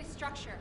this structure.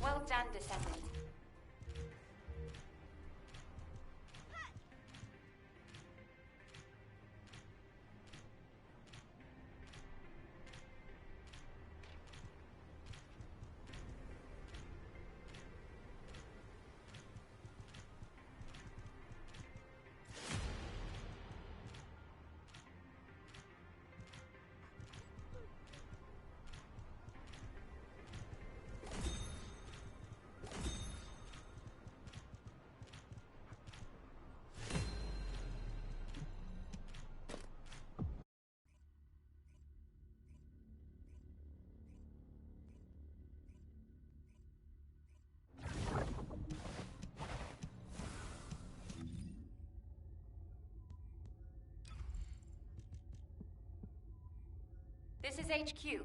Well done, descendant. This is HQ.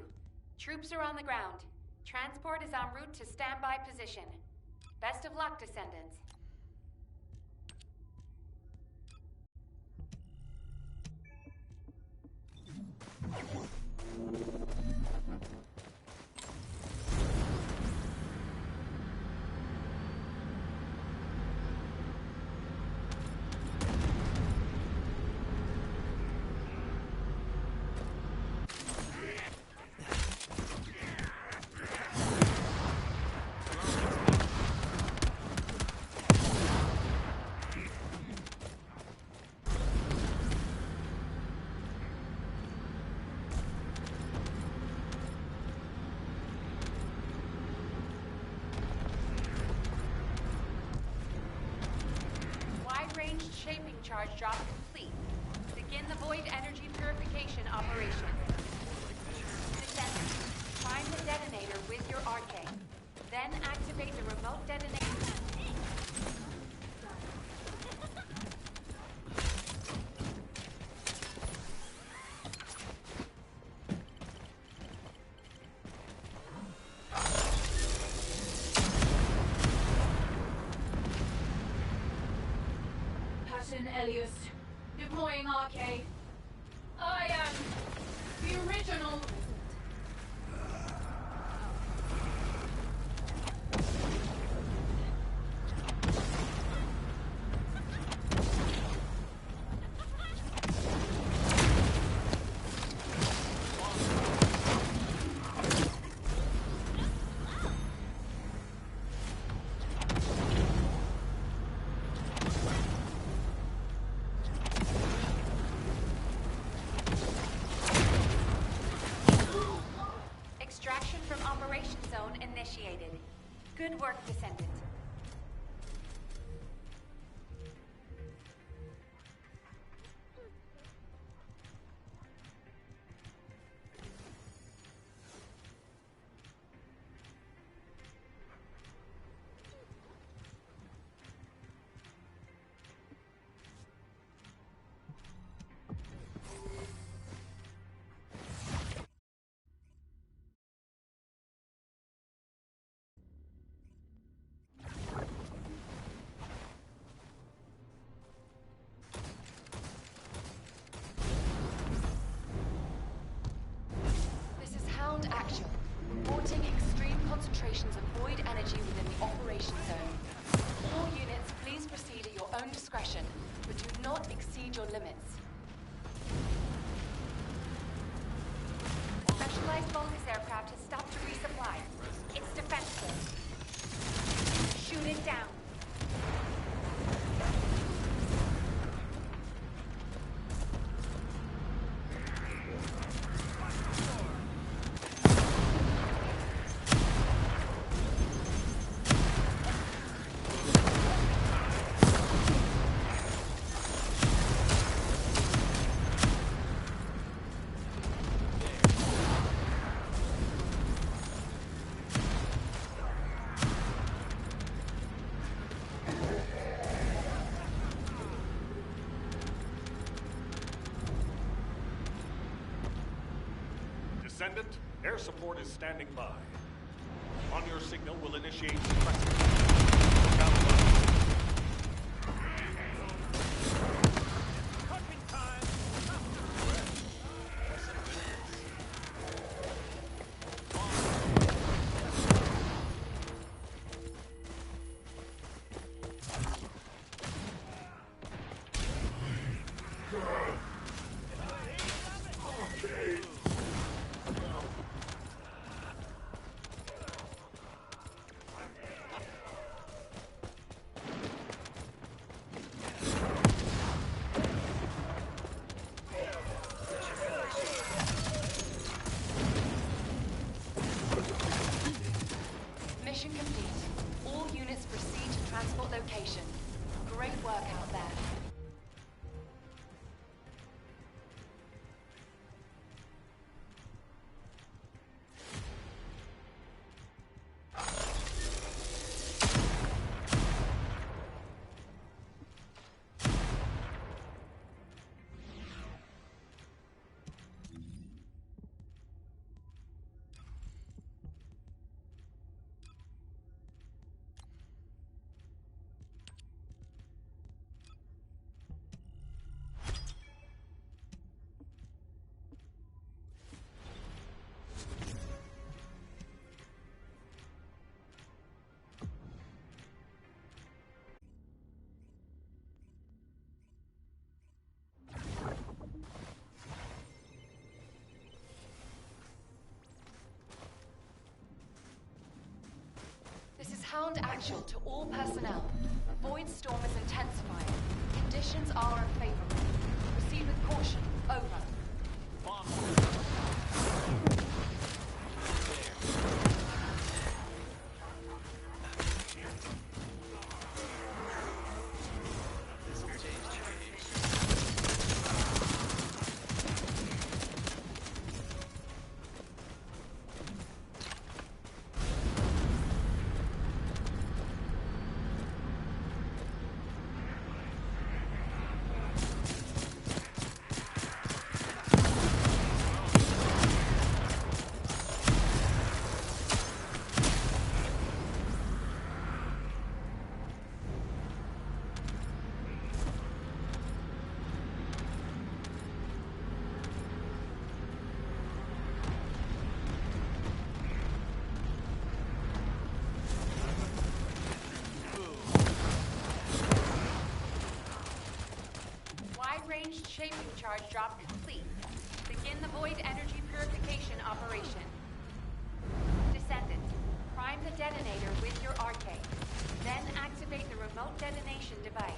Troops are on the ground. Transport is en route to standby position. Best of luck, descendants. Shaping charge drop complete. Begin the void energy purification operation. Descendant, prime the detonator with your arcane. Then activate the remote detonator. Elias, deploying RK. I am the original. Initiated. Good work, descendant. Action. Reporting extreme concentrations of void energy within the operation zone. All units, please proceed at your own discretion, but do not exceed your limits. Specialized Vulgus aircraft has stopped to resupply. It's defensive. Shoot it Descendant, air support is standing by. On your signal, we'll initiate suppression. Look out below. Cutting time! Mission complete. All units proceed to transport location. Great work out there. This is Hound Actual to all personnel. Void storm is intensifying. Conditions are unfavorable. Proceed with caution. Over. Wide-range shaping charge drop complete. Begin the void energy purification operation. Descendant, prime the detonator with your arcade. Then activate the remote detonation device.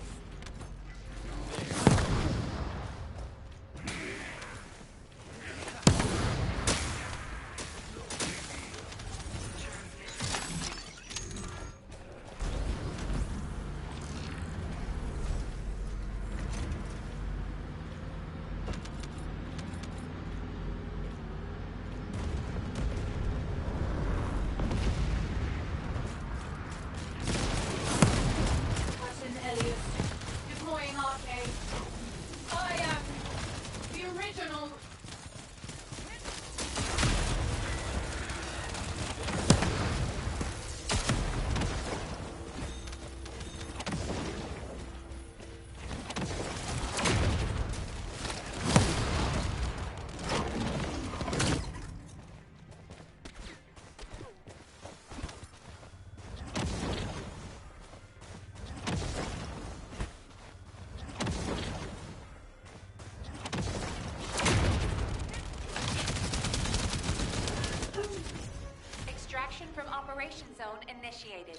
From Operation Zone initiated.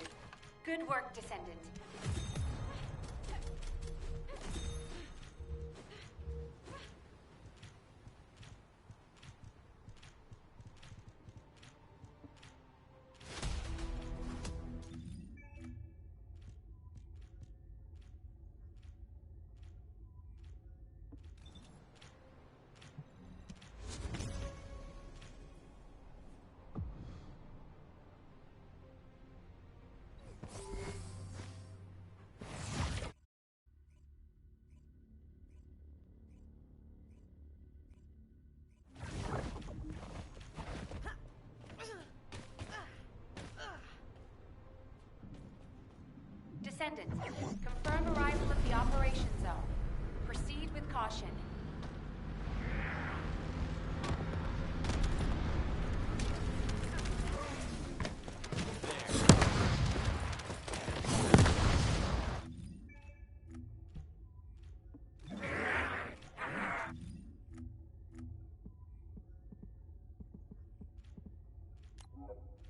Good work, Descendant. Descendant, confirm arrival of the operation zone. Proceed with caution.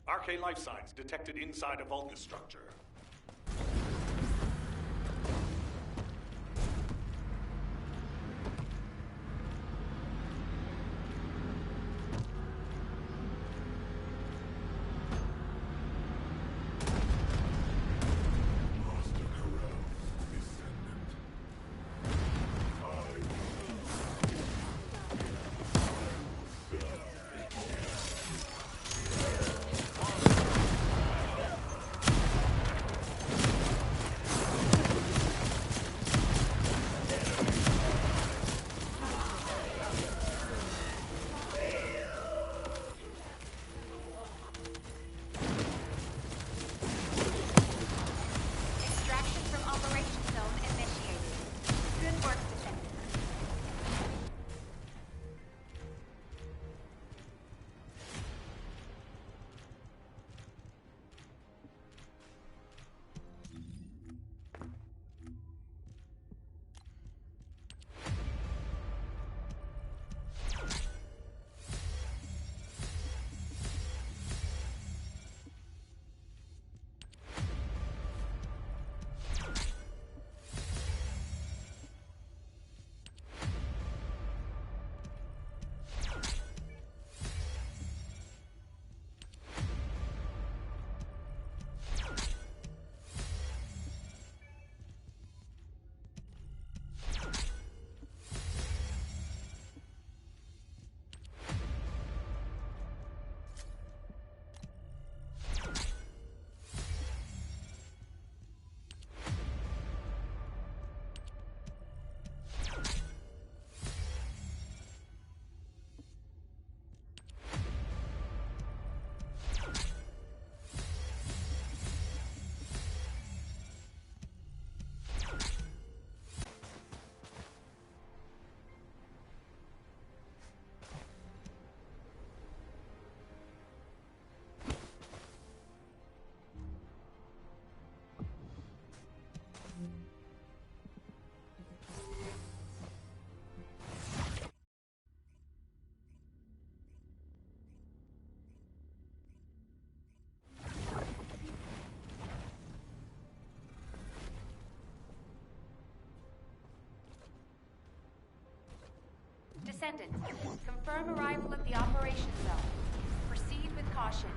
Arcane life signs detected inside a Vulgus structure. Extraction from operation zone initiated. Good work, Descendant. Descendant, confirm arrival of the operation zone. Proceed with caution.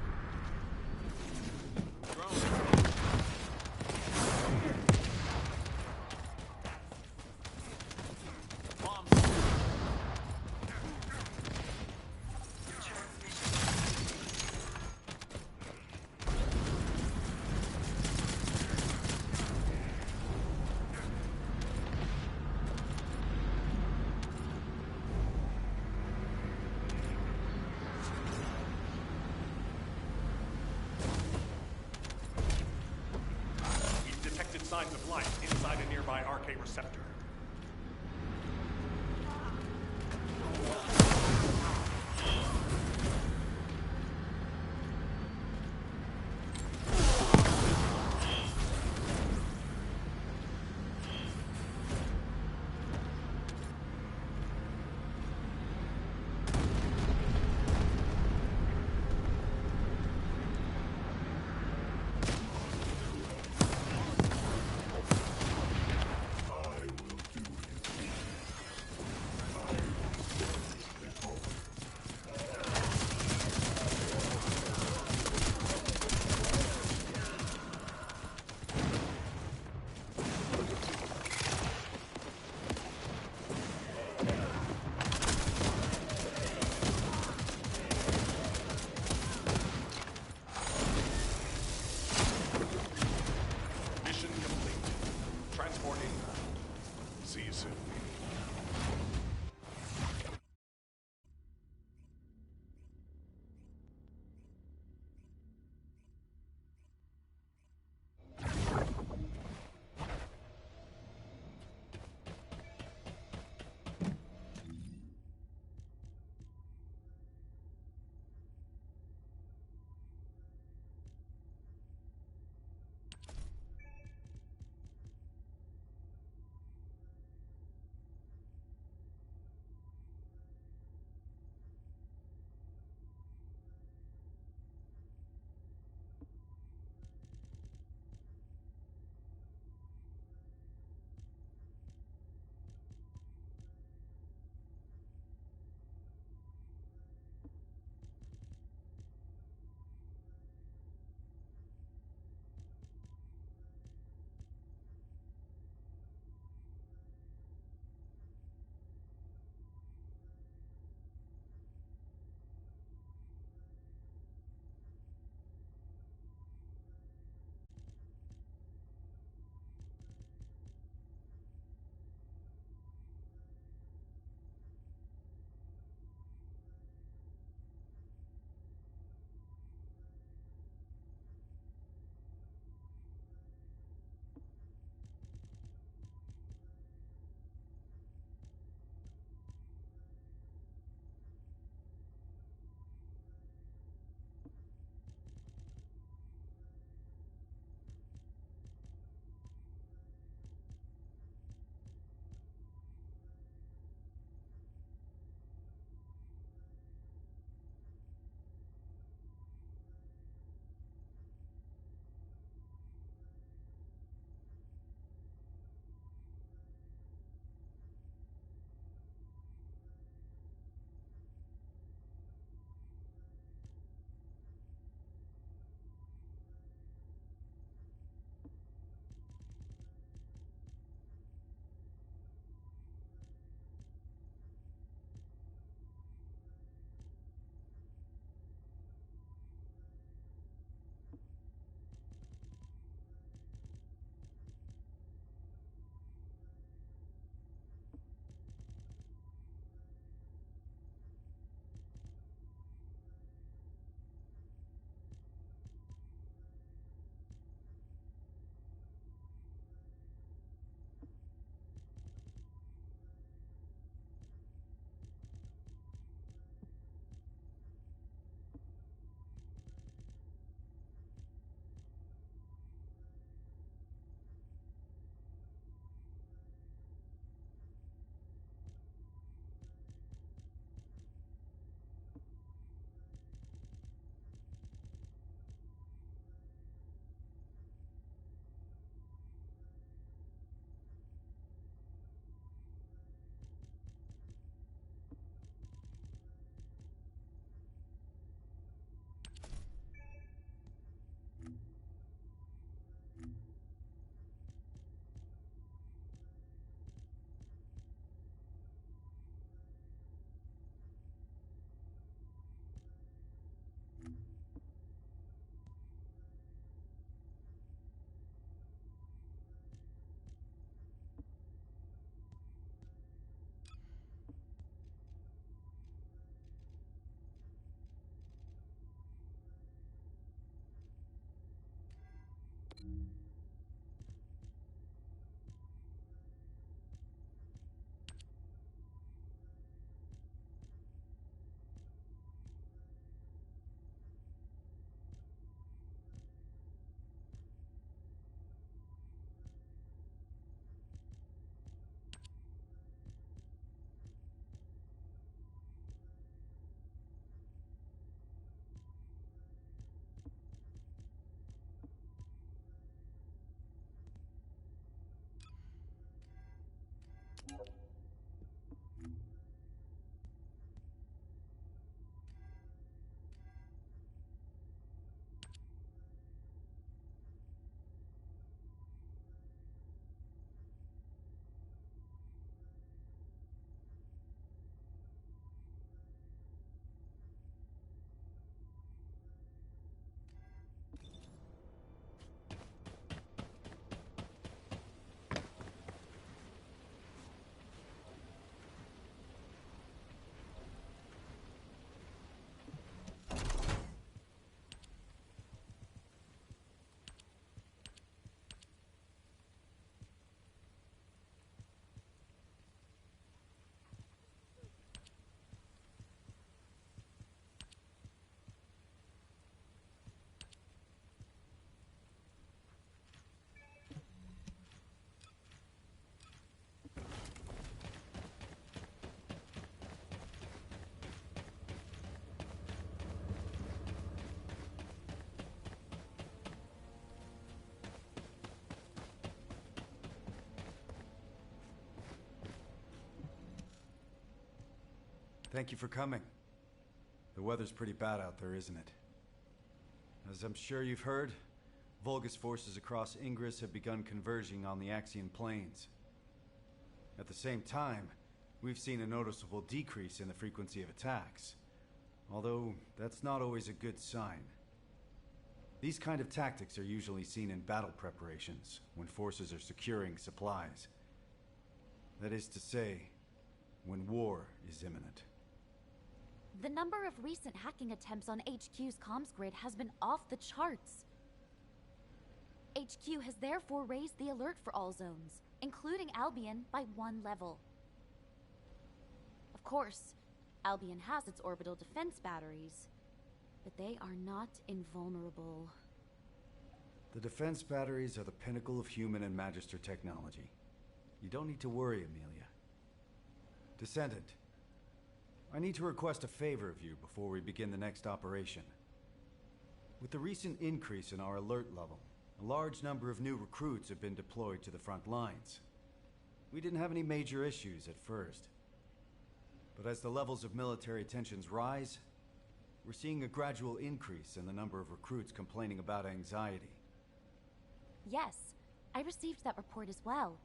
Signs of life inside a nearby arcane receptor. Thank you for coming. The weather's pretty bad out there, isn't it? As I'm sure you've heard, Vulgus forces across Ingress have begun converging on the Axian plains. At the same time, we've seen a noticeable decrease in the frequency of attacks. Although, that's not always a good sign. These kind of tactics are usually seen in battle preparations, when forces are securing supplies. That is to say, when war is imminent. The number of recent hacking attempts on HQ's comms grid has been off the charts. HQ has therefore raised the alert for all zones, including Albion, by 1 level. Of course, Albion has its orbital defense batteries, but they are not invulnerable. The defense batteries are the pinnacle of human and Magister technology. You don't need to worry, Amelia. Descendant, I need to request a favor of you before we begin the next operation. With the recent increase in our alert level, a large number of new recruits have been deployed to the front lines. We didn't have any major issues at first. But as the levels of military tensions rise, we're seeing a gradual increase in the number of recruits complaining about anxiety. Yes, I received that report as well.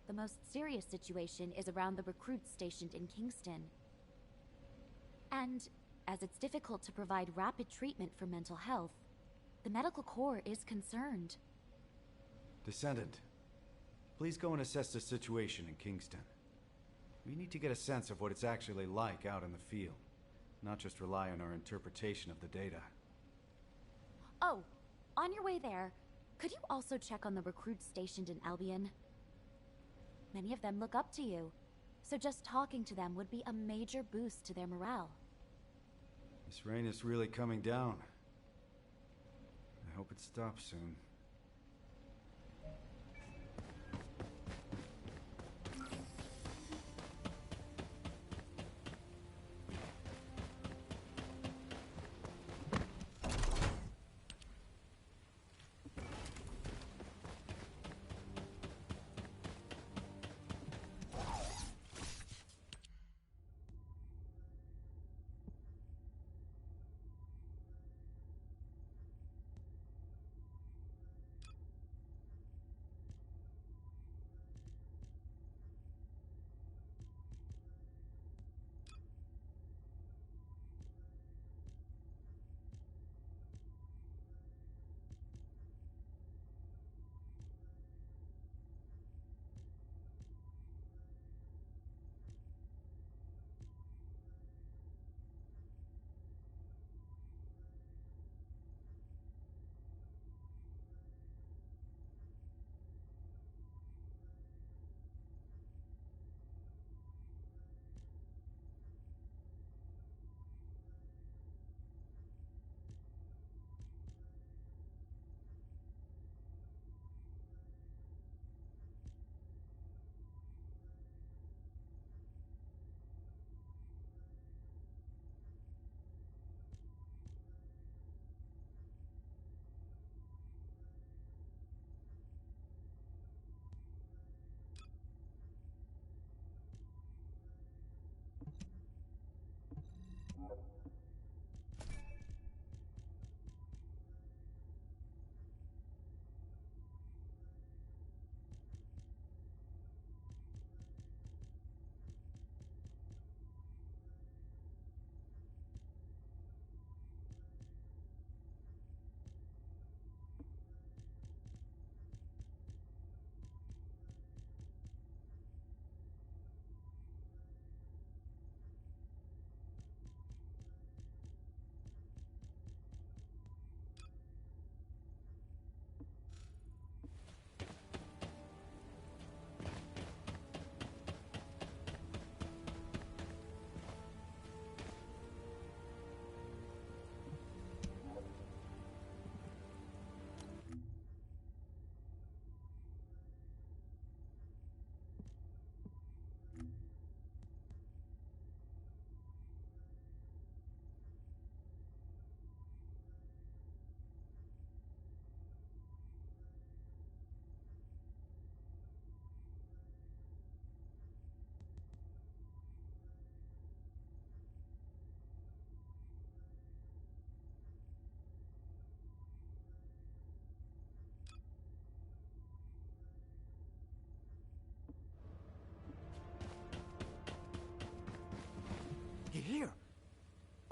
The most serious situation is around the recruits stationed in Kingston. And as it's difficult to provide rapid treatment for mental health, the medical corps is concerned. Descendant, please go and assess the situation in Kingston. We need to get a sense of what it's actually like out in the field, not just rely on our interpretation of the data. Oh, on your way there, could you also check on the recruits stationed in Albion? Many of them look up to you, so just talking to them would be a major boost to their morale. This rain is really coming down. I hope it stops soon.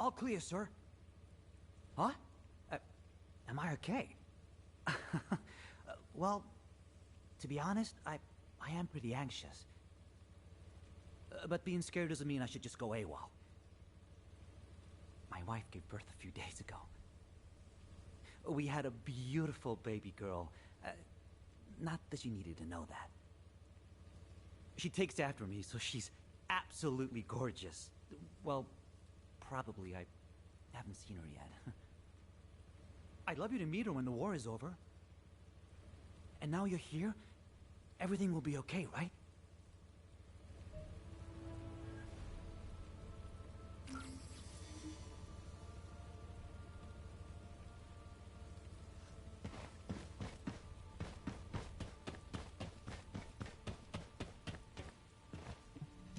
All clear, sir. Huh? Am I okay? Well, to be honest, I am pretty anxious. But being scared doesn't mean I should just go AWOL. My wife gave birth a few days ago. We had a beautiful baby girl. Not that she needed to know that. She takes after me, so she's absolutely gorgeous. Well, probably. I haven't seen her yet. I'd love you to meet her when the war is over. And now you're here, everything will be okay, right?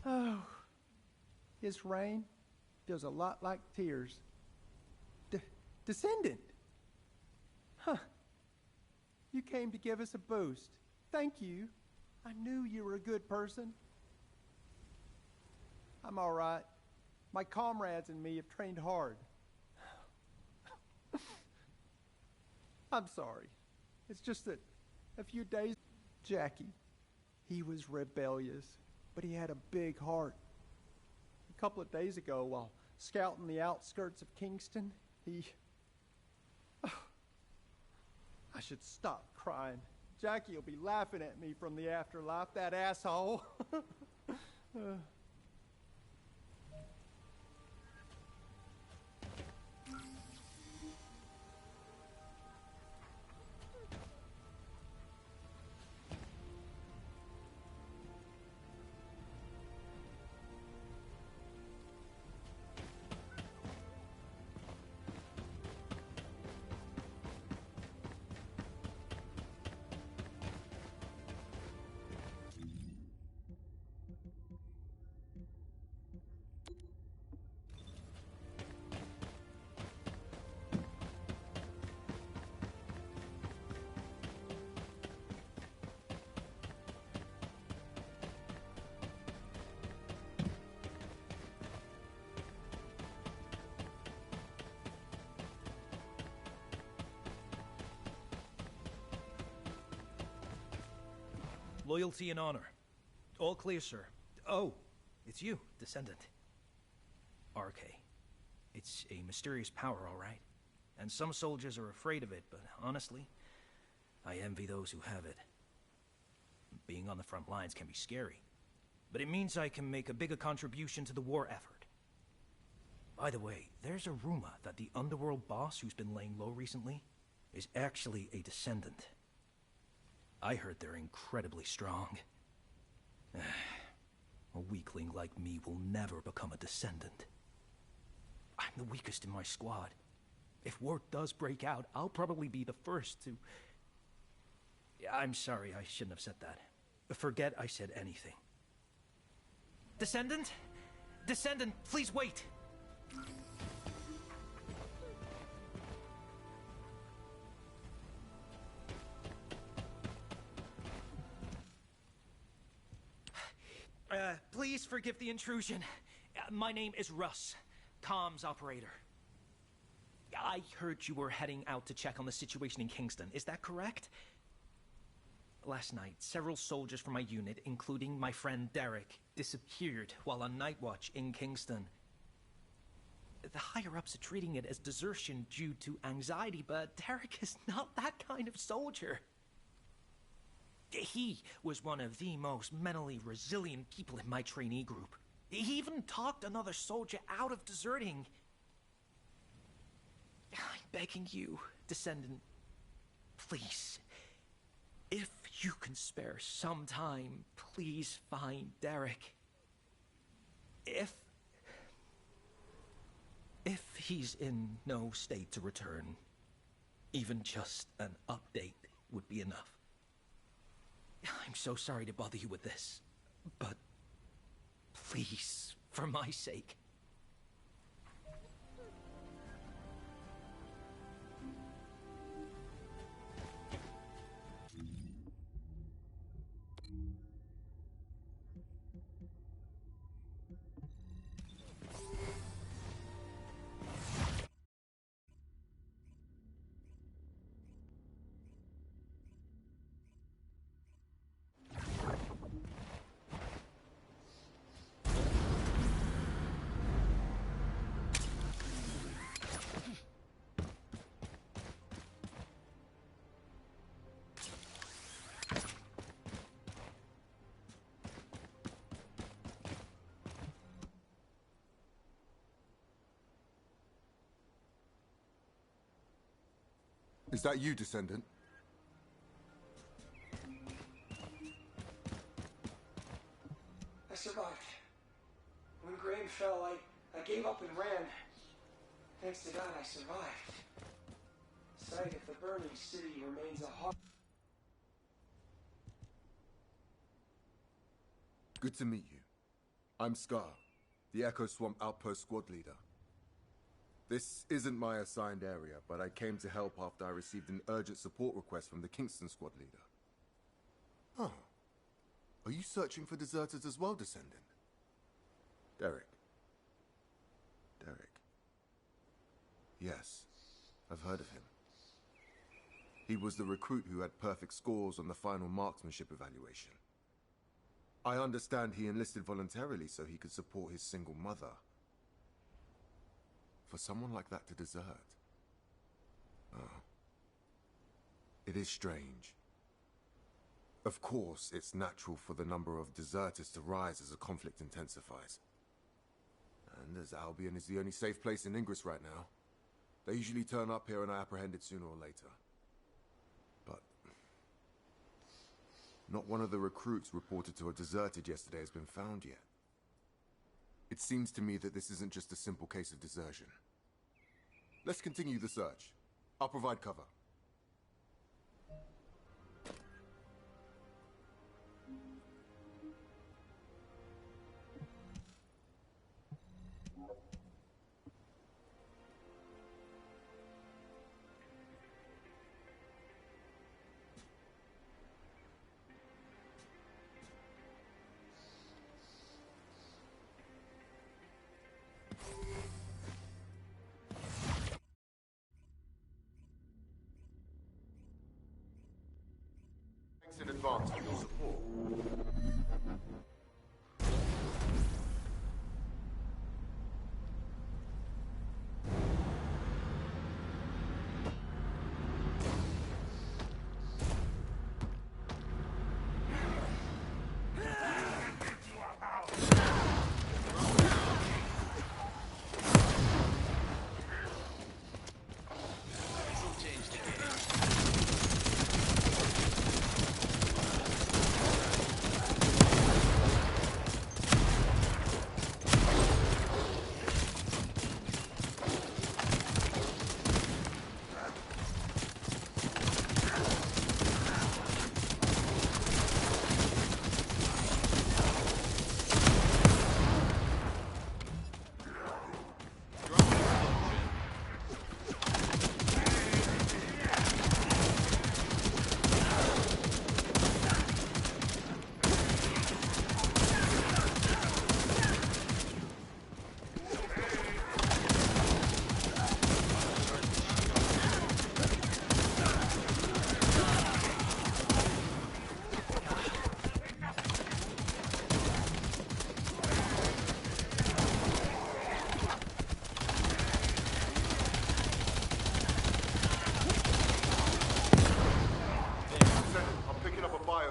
Oh, his rain feels a lot like tears. Descendant! Huh. You came to give us a boost. Thank you. I knew you were a good person. I'm all right. My comrades and me have trained hard. I'm sorry. It's just that a few days... Jackie, he was rebellious, but he had a big heart. A couple of days ago, while scouting the outskirts of Kingston, he... I should stop crying. Jackie will be laughing at me from the afterlife, that asshole. Loyalty and honor. All clear, sir. Oh, it's you, Descendant. RK. It's a mysterious power, all right. And some soldiers are afraid of it, but honestly, I envy those who have it. Being on the front lines can be scary, but it means I can make a bigger contribution to the war effort. By the way, there's a rumor that the underworld boss who's been laying low recently is actually a Descendant. I heard they're incredibly strong. A weakling like me will never become a Descendant. I'm the weakest in my squad. If war does break out, I'll probably be the first to... I'm sorry, I shouldn't have said that. Forget I said anything. Descendant? Descendant, please wait! Please forgive the intrusion. My name is Russ, comms operator. I heard you were heading out to check on the situation in Kingston. Is that correct? Last night, several soldiers from my unit, including my friend Derek, disappeared while on night watch in Kingston. The higher-ups are treating it as desertion due to anxiety, but Derek is not that kind of soldier. He was one of the most mentally resilient people in my trainee group. He even talked another soldier out of deserting. I'm begging you, Descendant, please. If you can spare some time, please find Derek. If he's in no state to return, even just an update would be enough. I'm so sorry to bother you with this, but please, for my sake. Is that you, Descendant? I survived. When Graham fell, I gave up and ran. Thanks to God, I survived. The sight of the burning city remains a horror. Good to meet you. I'm Scar, the Echo Swamp Outpost Squad Leader. This isn't my assigned area, but I came to help after I received an urgent support request from the Kingston Squad Leader. Oh. Are you searching for deserters as well, Descendant? Derek. Yes, I've heard of him. He was the recruit who had perfect scores on the final marksmanship evaluation. I understand he enlisted voluntarily so he could support his single mother. For someone like that to desert. Oh. It is strange. Of course, it's natural for the number of deserters to rise as the conflict intensifies. And as Albion is the only safe place in Ingress right now, they usually turn up here and are apprehended sooner or later. But not one of the recruits reported to have deserted yesterday has been found yet. It seems to me that this isn't just a simple case of desertion. Let's continue the search. I'll provide cover. Thanks in advance for your support.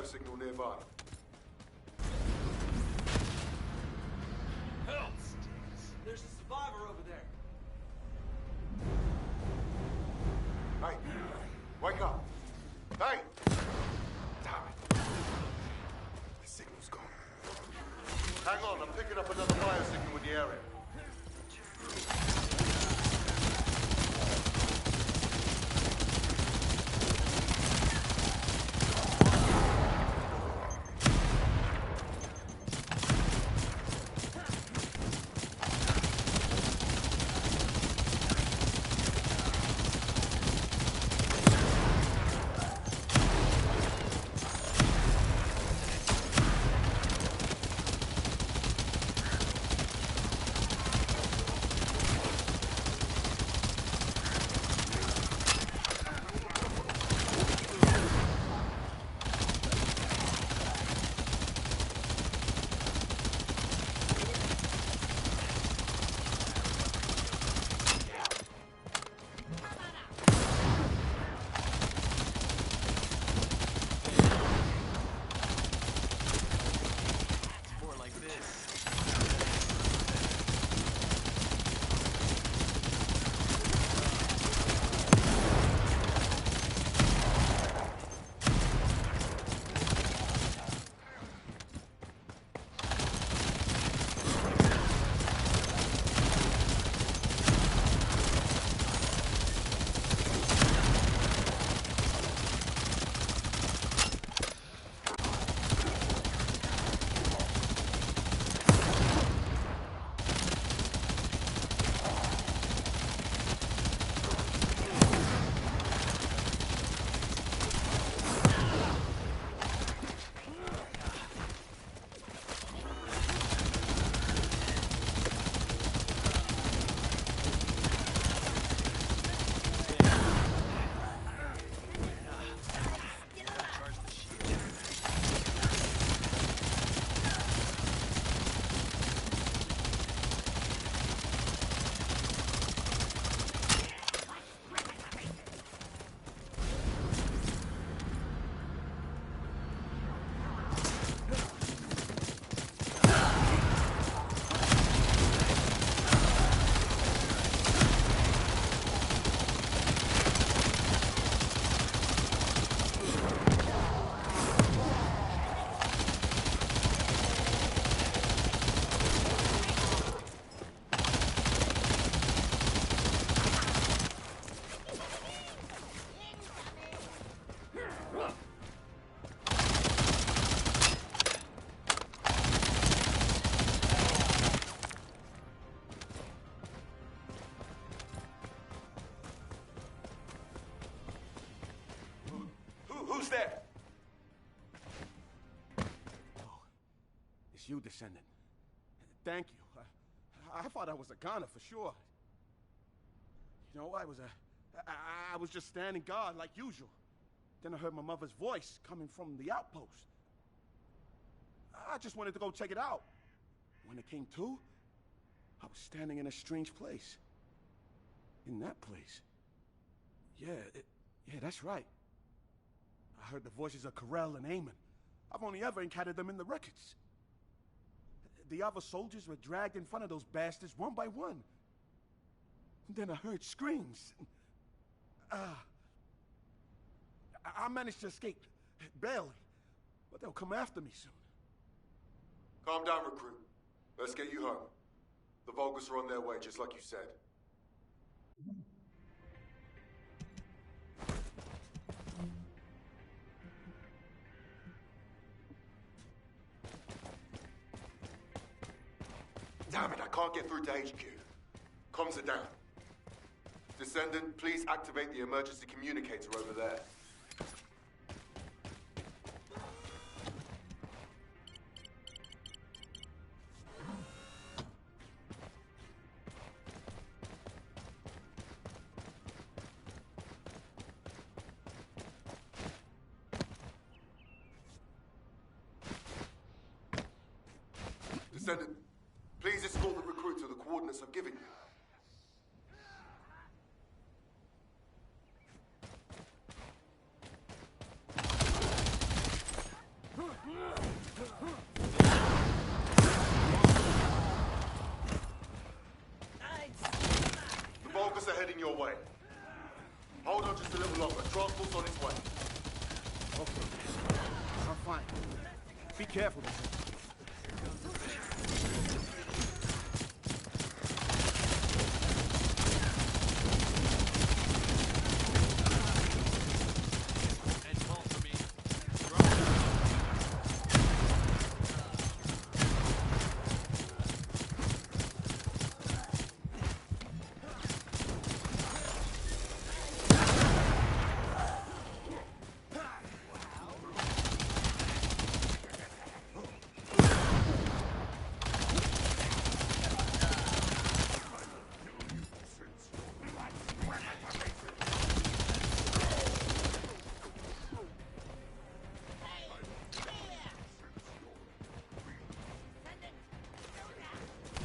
Signal nearby. Help! There's a survivor over there. Hey, wake up. Hey! Damn it. The signal's gone. Hang on, I'm picking up another biosignal in the area. Who's there? Oh, it's you, Descendant. Thank you. I thought I was a goner for sure. You know, I was just standing guard like usual. Then I heard my mother's voice coming from the outpost. I just wanted to go check it out. When it came to, I was standing in a strange place. In that place. Yeah, that's right. I heard the voices of Corell and Eamon. I've only ever encountered them in the records. The other soldiers were dragged in front of those bastards one by one. Then I heard screams. I managed to escape, barely. But they'll come after me soon. Calm down, recruit. Let's get you home. The Vulgus are on their way, just like you said. Damn it, I can't get through to HQ. Comms are down. Descendant, please activate the emergency communicator over there. Descendant, please escort the recruit to the coordinates I've given you. The Vulgus are heading your way. Hold on just a little longer. Transport's on its way. Okay. I'm fine. Be careful, Descendant.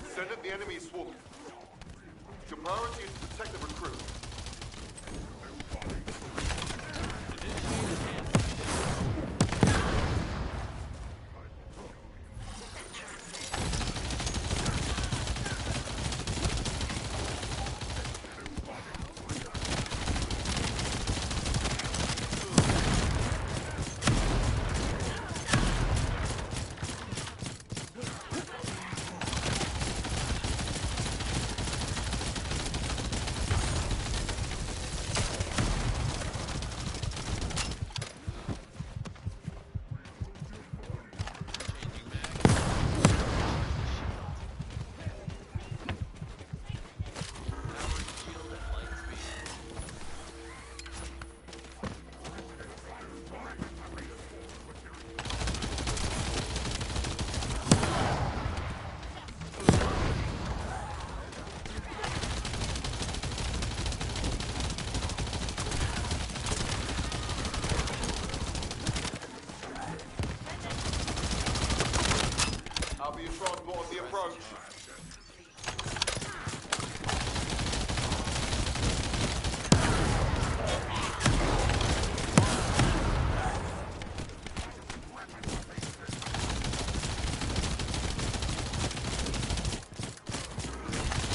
Descendant, the enemy is swarming. Your priority is to protect the recruit. I'll be in transport on the approach.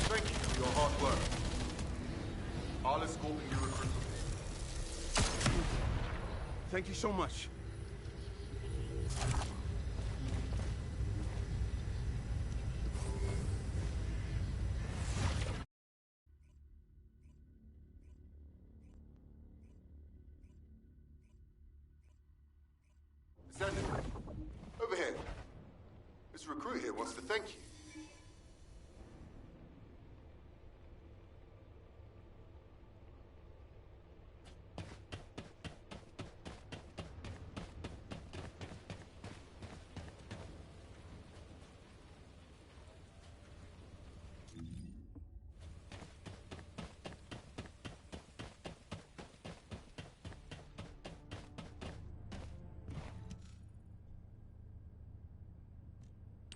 Thank you for your hard work. I'll escort the new recruit. Thank you so much. Descendant, over here. This recruit here wants to thank you.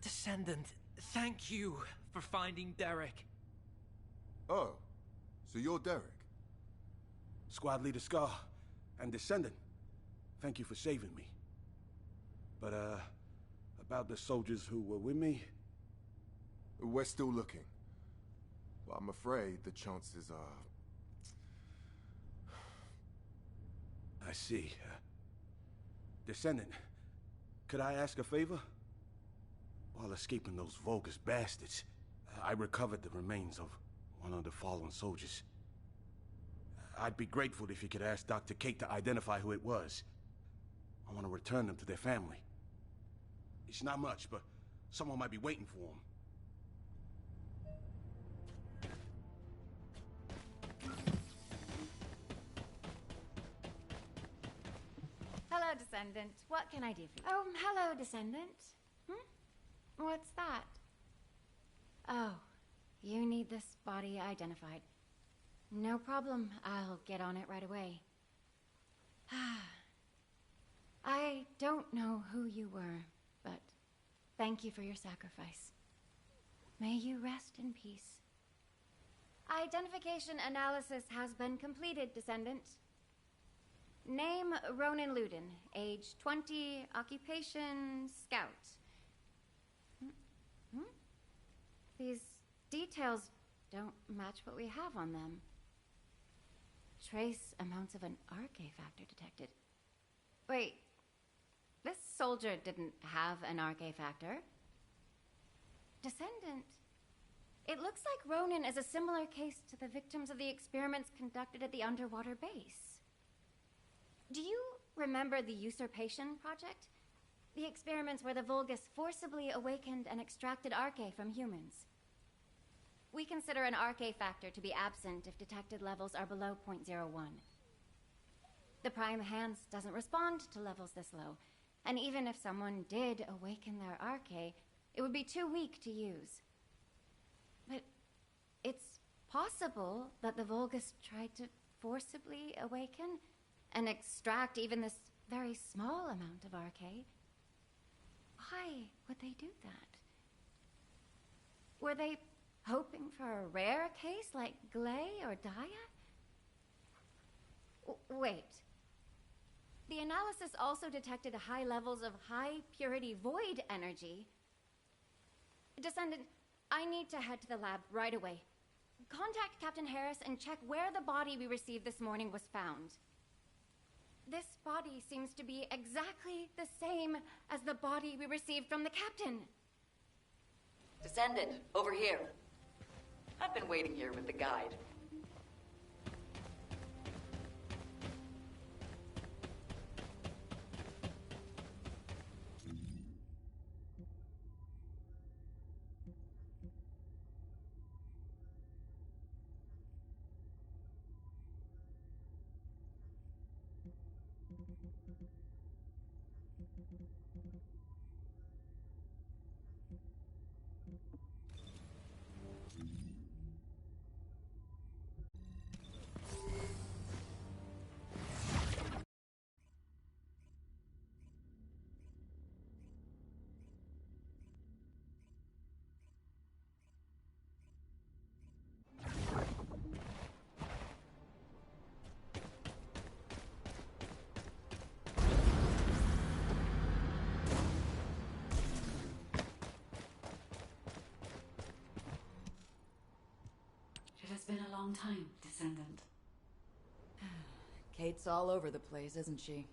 Descendant, thank you for finding Derek. Oh, so you're Derek? Squad Leader Scar and Descendant, thank you for saving me. But, about the soldiers who were with me? We're still looking. But I'm afraid the chances are... I see. Descendant, could I ask a favor? While escaping those Vulgus bastards, I recovered the remains of one of the fallen soldiers. I'd be grateful if you could ask Dr. Kate to identify who it was. I want to return them to their family. It's not much, but someone might be waiting for them. Hello, Descendant. What can I do for you? Oh, hello, Descendant. What's that? Oh, you need this body identified. No problem. I'll get on it right away. I don't know who you were, but thank you for your sacrifice. May you rest in peace. Identification analysis has been completed, Descendant. Name Ronan Luden, age 20, occupation scout. These details don't match what we have on them. Trace amounts of an RK factor detected. Wait, this soldier didn't have an RK factor. Descendant, it looks like Ronan is a similar case to the victims of the experiments conducted at the underwater base. Do you remember the usurpation project? The experiments where the Vulgus forcibly awakened and extracted RK from humans. We consider an RK factor to be absent if detected levels are below 0.01. The Prime Hands doesn't respond to levels this low, and even if someone did awaken their RK, it would be too weak to use. But it's possible that the Vulgus tried to forcibly awaken and extract even this very small amount of RK. Why would they do that? Were they hoping for a rare case like Glay or Daya? Wait. The analysis also detected high levels of high-purity void energy. Descendant, I need to head to the lab right away. Contact Captain Harris and check where the body we received this morning was found. This body seems to be exactly the same as the body we received from the captain. Descendant, over here. I've been waiting here with the guide. It has been a long time, Descendant. Kate's all over the place, isn't she?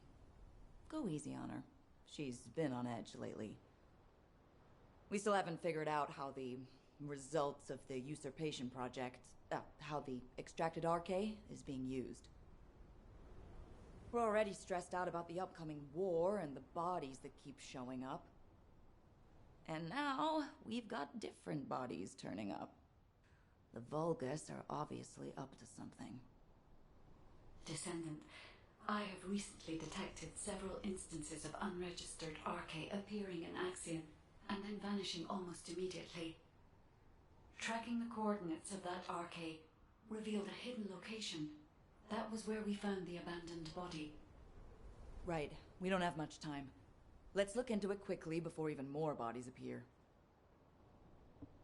Go easy on her. She's been on edge lately. We still haven't figured out how the results of the usurpation project, how the extracted RK is being used. We're already stressed out about the upcoming war and the bodies that keep showing up. And now, we've got different bodies turning up. The Vulgus are obviously up to something. Descendant, I have recently detected several instances of unregistered RK appearing in Axion and then vanishing almost immediately. Tracking the coordinates of that RK revealed a hidden location. That was where we found the abandoned body. Right. We don't have much time. Let's look into it quickly before even more bodies appear.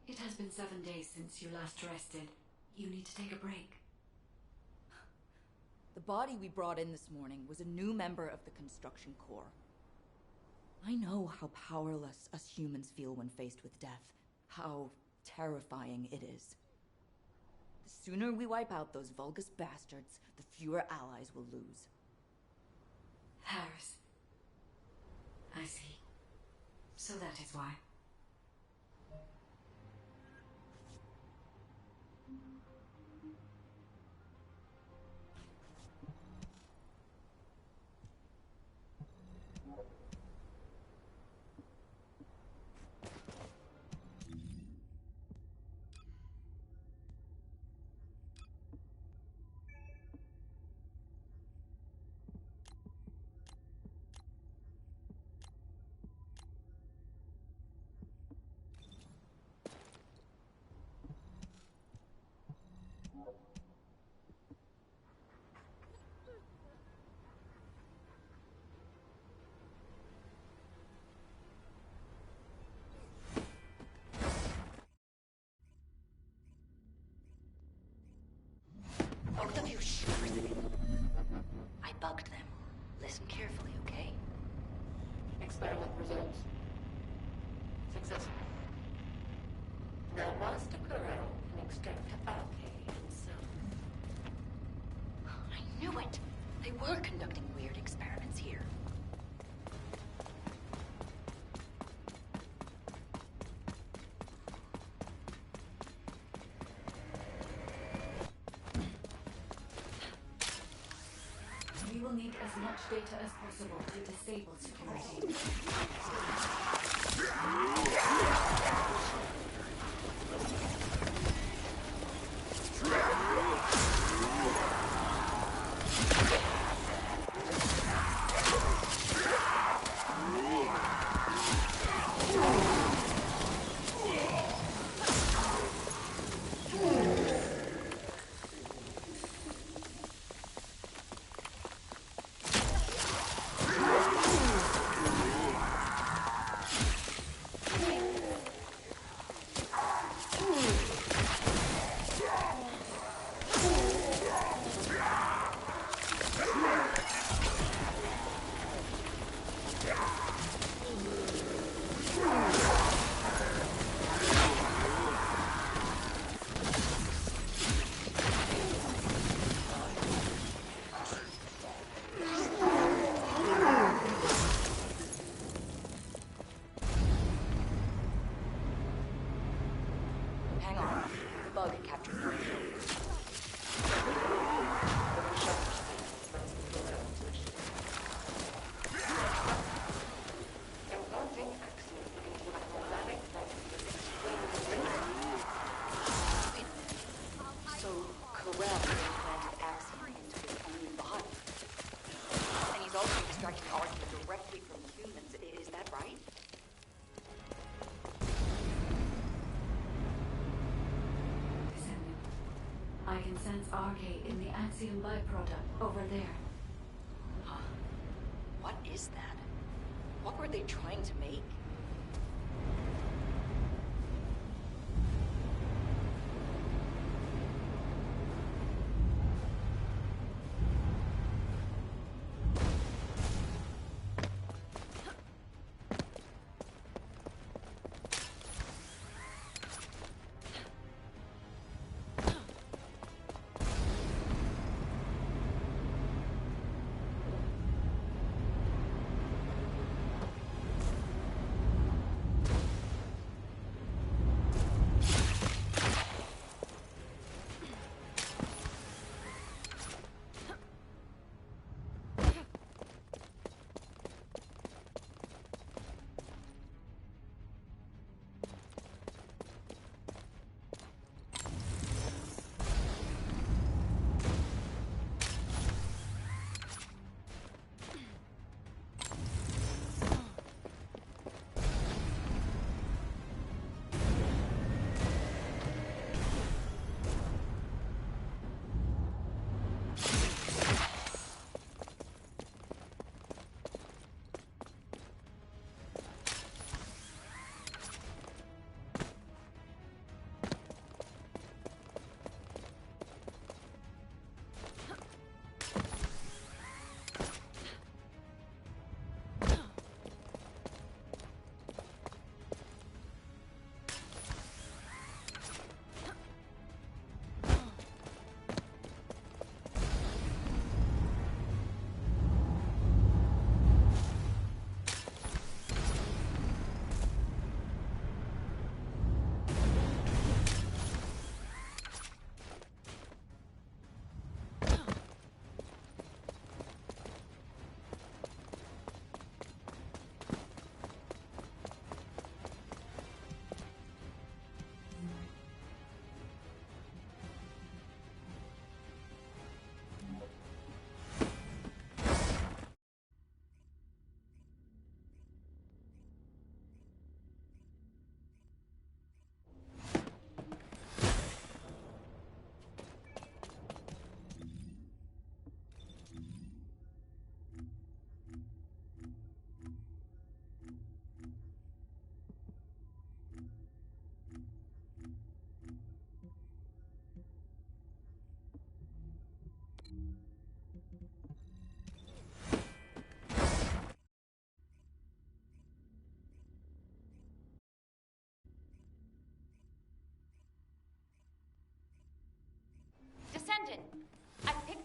It has been 7 days since you last rested. You need to take a break. The body we brought in this morning was a new member of the construction corps. I know how powerless us humans feel when faced with death. How terrifying it is. The sooner we wipe out those Vulgus bastards, the fewer allies we'll lose. Harris. I see. So that is why. Both of you sure. I bugged them. Listen carefully, okay? Experiment results. Successful. Now Master Corral can extract RK himself. I knew it! They were conducting weird experiments here. We will need as much data as possible to disable security. Hang on. The bug captured my So, Corral implanted Axiom into his own body. And he's also extracting RK directly from humans. Is that right? Descendant. I can sense RK in the Axiom byproduct over there. Huh. What is that? What were they trying to make?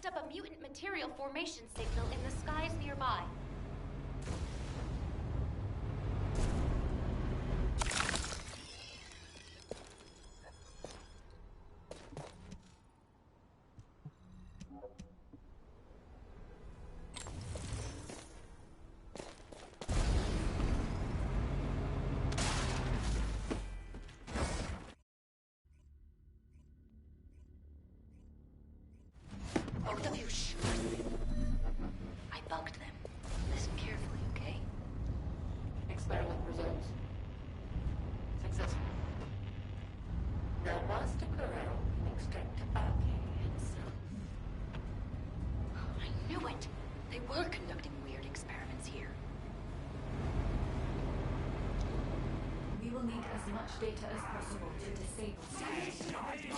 up a mutant material formation signal in the skies nearby. Both of you, shh. I bugged them. Listen carefully, okay? Experiment results. Successful. Now, Master Corral can extract RK himself. I knew it! They were conducting weird experiments here. We will need as much data as possible to disable security.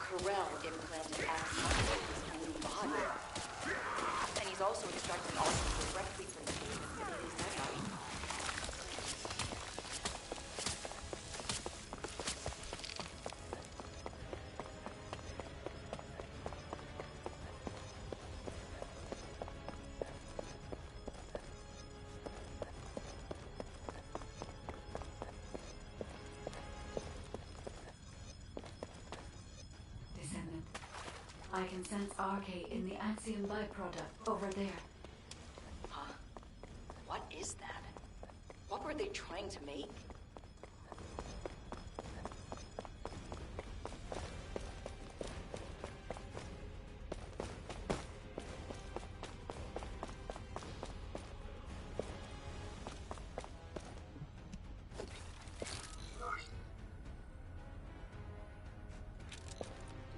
Corral implanted access to his new body. And he's also extracting oxygen directly from the baby. Is that right? I can sense RK in the Axiom byproduct over there. Huh? What is that? What were they trying to make?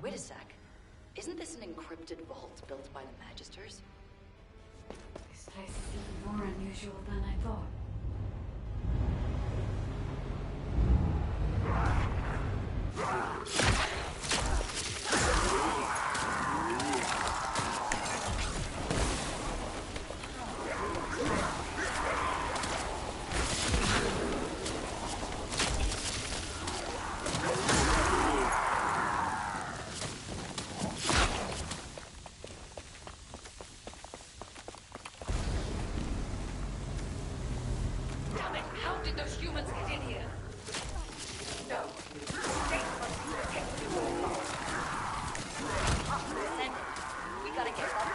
Wait a sec. Isn't this an encrypted vault built by the Magisters? This place is even more unusual than I thought. How did those humans get in here? No. Descendant, we gotta get up there.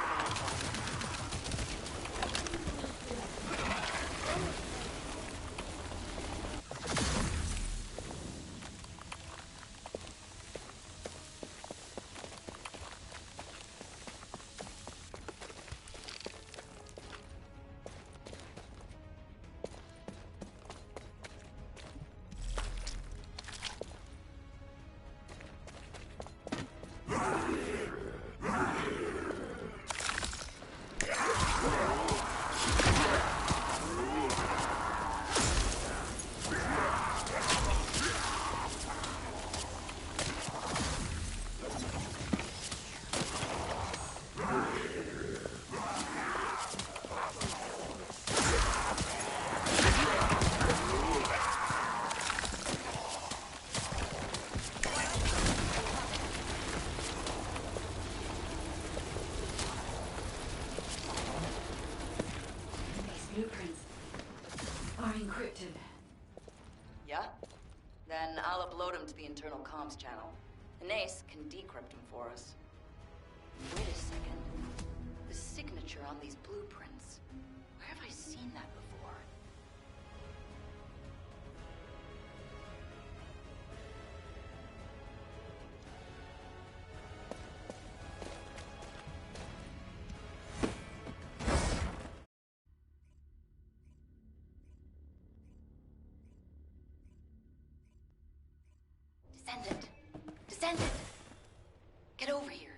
Yeah? Then I'll upload him to the internal comms channel. Inace can decrypt him for us. Wait a second. The signature on these blueprints. Where have I seen that before? Descendant! Descendant! Get over here!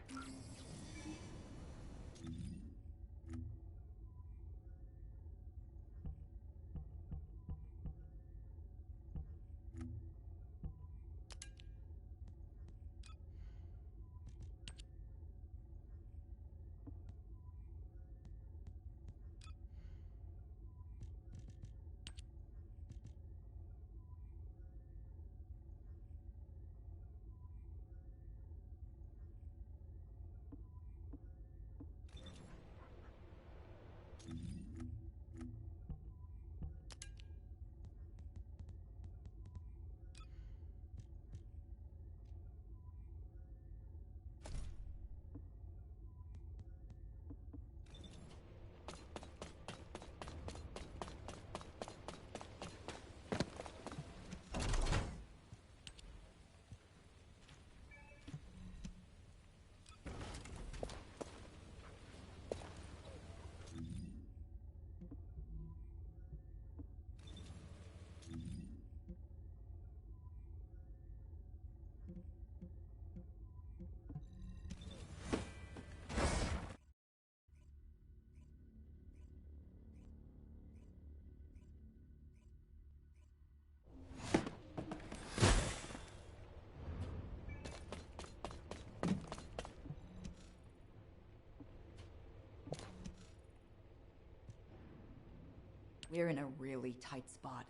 We're in a really tight spot.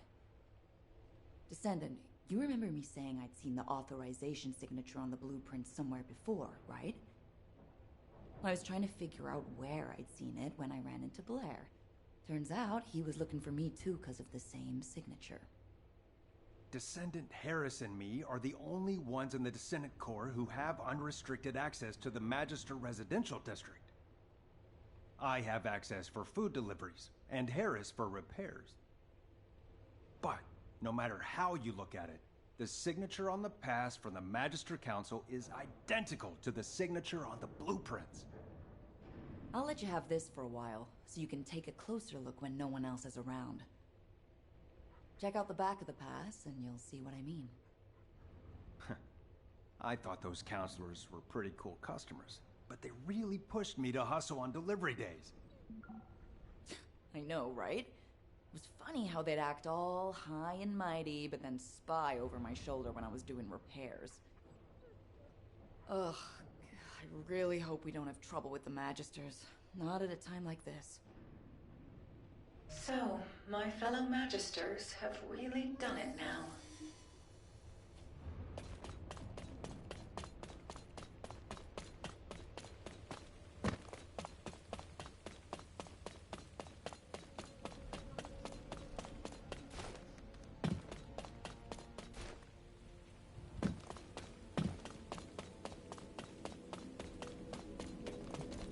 Descendant, you remember me saying I'd seen the authorization signature on the blueprint somewhere before, right? I was trying to figure out where I'd seen it when I ran into Blair. Turns out he was looking for me too because of the same signature. Descendant Harris and me are the only ones in the Descendant Corps who have unrestricted access to the Magister Residential District. I have access for food deliveries, and Harris for repairs. But, no matter how you look at it, the signature on the pass from the Magister Council is identical to the signature on the blueprints. I'll let you have this for a while, so you can take a closer look when no one else is around. Check out the back of the pass, and you'll see what I mean. I thought those counselors were pretty cool customers, but they really pushed me to hustle on delivery days. I know, right? It was funny how they'd act all high and mighty, but then spy over my shoulder when I was doing repairs. Ugh, I really hope we don't have trouble with the Magisters. Not at a time like this. So, my fellow Magisters have really done it now.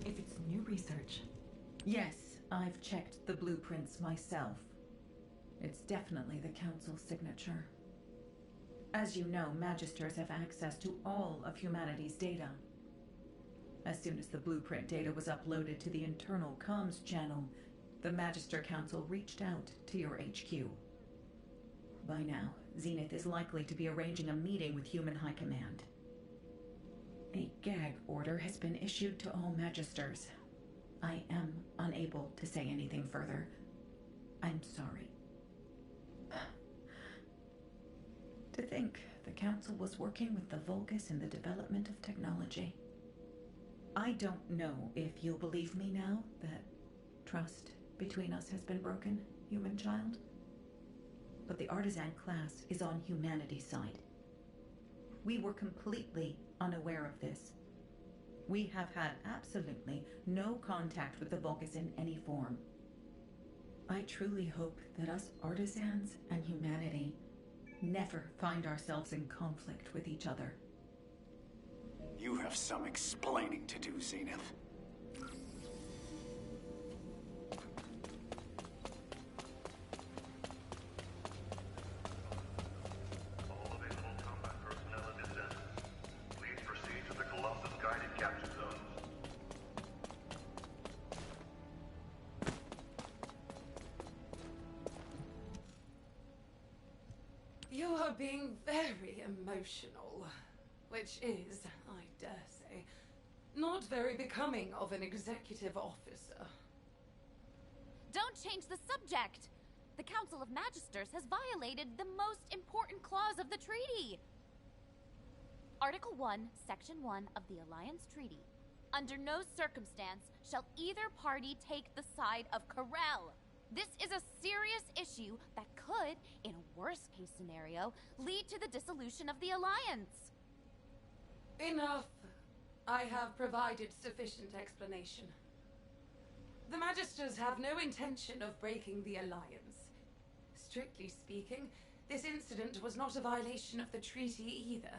If it's new research. Yes, I've checked the blueprints myself. It's definitely the Council's signature. As you know, Magisters have access to all of humanity's data. As soon as the blueprint data was uploaded to the internal comms channel, the Magister Council reached out to your HQ. By now, Zenith is likely to be arranging a meeting with Human High Command. A gag order has been issued to all Magisters. I am unable to say anything further. I'm sorry. To think the Council was working with the Vulgus in the development of technology. I don't know if you'll believe me now that trust between us has been broken, human child. But the artisan class is on humanity's side. We were completely unaware of this. We have had absolutely no contact with the Vulgus in any form. I truly hope that us artisans and humanity never find ourselves in conflict with each other. You have some explaining to do, Zenith. You are being very emotional, which is, I dare say, not very becoming of an executive officer. Don't change the subject! The Council of Magisters has violated the most important clause of the treaty! Article 1, Section 1 of the Alliance Treaty. Under no circumstance shall either party take the side of Corel. This is a serious issue that could, in a worst-case scenario, lead to the dissolution of the Alliance. Enough. I have provided sufficient explanation. The Magisters have no intention of breaking the Alliance. Strictly speaking, this incident was not a violation of the treaty either.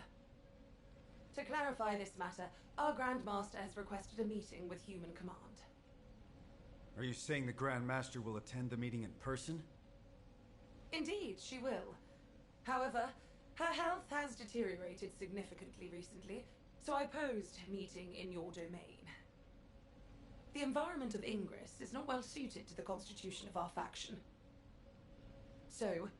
To clarify this matter, our Grand Master has requested a meeting with Human Command. Are you saying the Grand Master will attend the meeting in person? Indeed, she will. However, her health has deteriorated significantly recently, so I posed meeting in your domain. The environment of Ingress is not well suited to the constitution of our faction. So,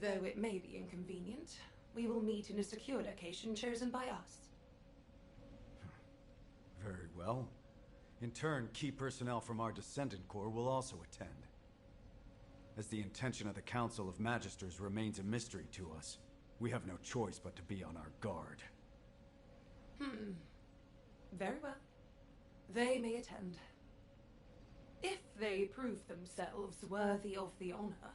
though it may be inconvenient, we will meet in a secure location chosen by us. Very well. In turn, key personnel from our Descendant Corps will also attend. As the intention of the Council of Magisters remains a mystery to us, we have no choice but to be on our guard. Very well. They may attend. If they prove themselves worthy of the honor.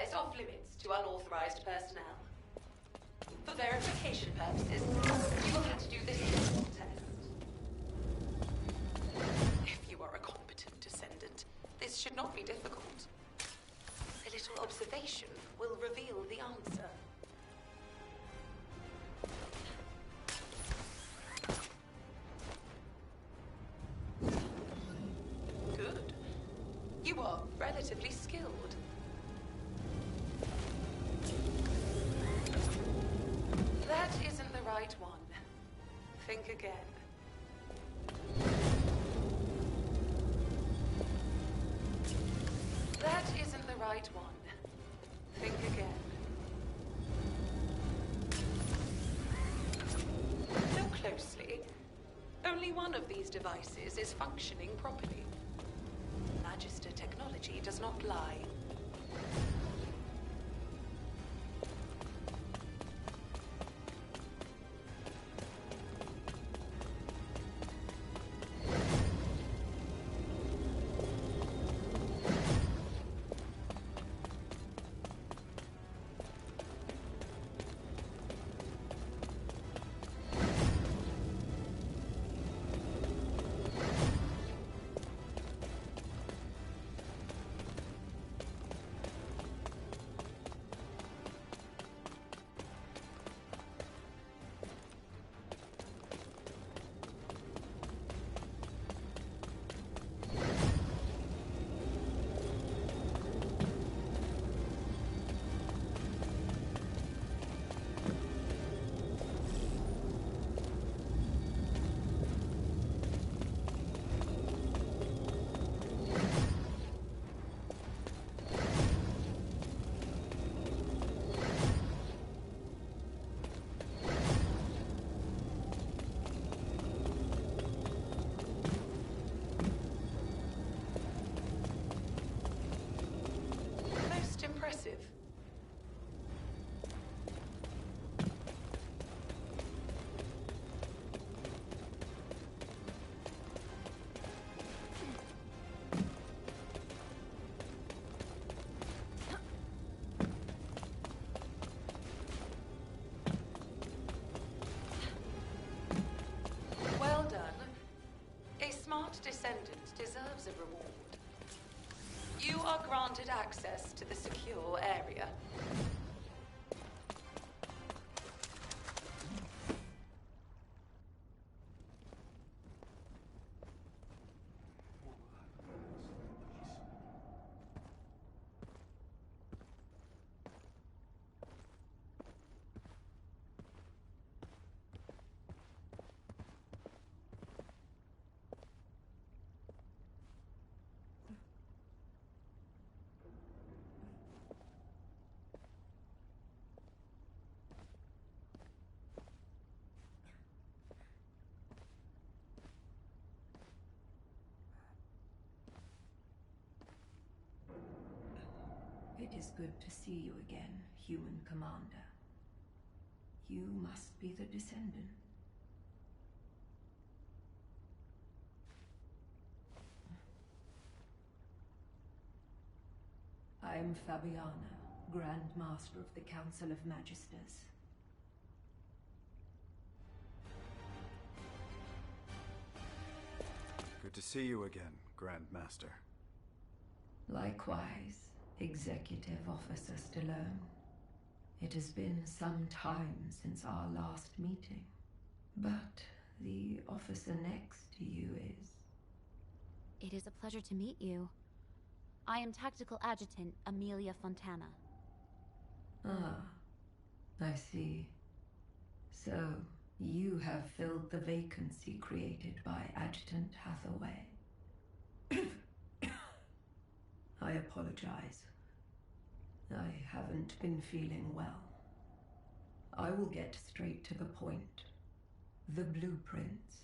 Is off limits to unauthorized personnel. For verification purposes, you will have to do this physical test. If you are a competent descendant, this should not be difficult. A little observation will reveal the answer. Good. You are relatively skilled. That isn't the right one. Think again. That isn't the right one. Think again. Look closely. Only one of these devices is functioning properly. Magister technology does not lie. active. Well done. A smart descendant deserves a reward. You are granted access to the secure area. It is good to see you again, human commander. You must be the descendant. I am Fabiana, Grand Master of the Council of Magisters. Good to see you again, Grand Master. Likewise, Executive Officer Stallone. It has been some time since our last meeting, but the officer next to you is... It is a pleasure to meet you. I am Tactical Adjutant Amelia Fontana. Ah, I see. So, you have filled the vacancy created by Adjutant Hathaway. I apologize. I haven't been feeling well. I will get straight to the point. The blueprints.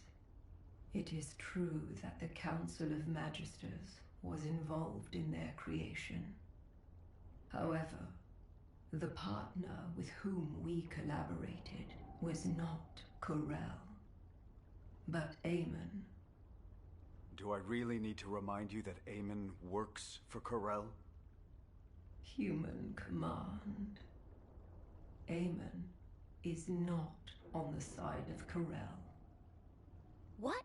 It is true that the Council of Magisters was involved in their creation. However, the partner with whom we collaborated was not Corel, but Eamon. Do I really need to remind you that Eamon works for Corel? Human command. Eamon is not on the side of Corel. What?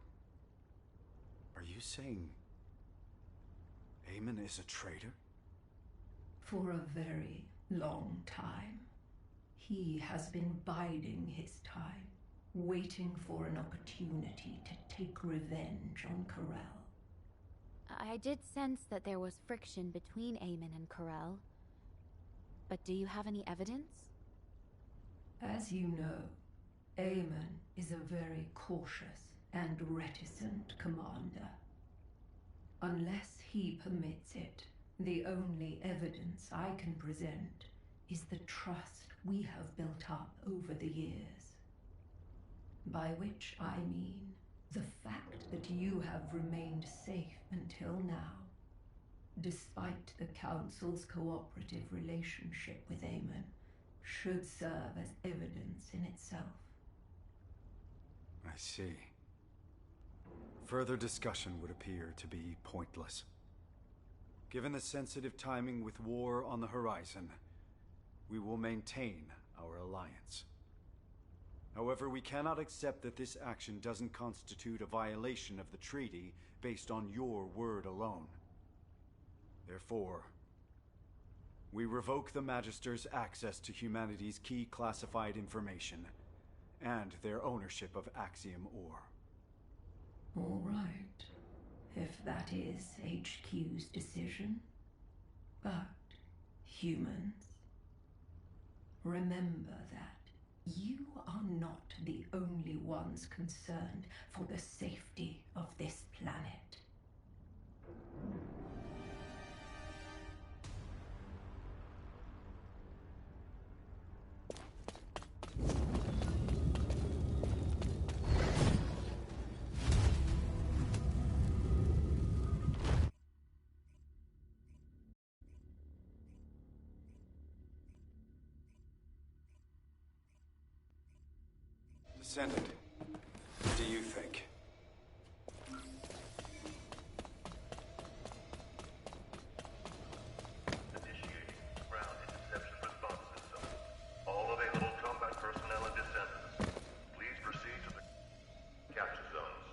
Are you saying Eamon is a traitor? For a very long time. He has been biding his time, waiting for an opportunity to take revenge on Corel. I did sense that there was friction between Eamon and Corel. But do you have any evidence? As you know, Eamon is a very cautious and reticent commander. Unless he permits it, the only evidence I can present is the trust we have built up over the years. By which I mean the fact that you have remained safe until now, despite the Council's cooperative relationship with Eamon, should serve as evidence in itself. I see. Further discussion would appear to be pointless. Given the sensitive timing with war on the horizon, we will maintain our alliance. However, we cannot accept that this action doesn't constitute a violation of the treaty based on your word alone. Therefore, we revoke the Magister's access to humanity's key classified information and their ownership of Axiom Ore. All right, if that is HQ's decision. But, humans, remember that you are not the only ones concerned for the safety of this planet. Descendant, what do you think? Initiating ground interception response system. All available combat personnel and descendants, please proceed to the capture zones.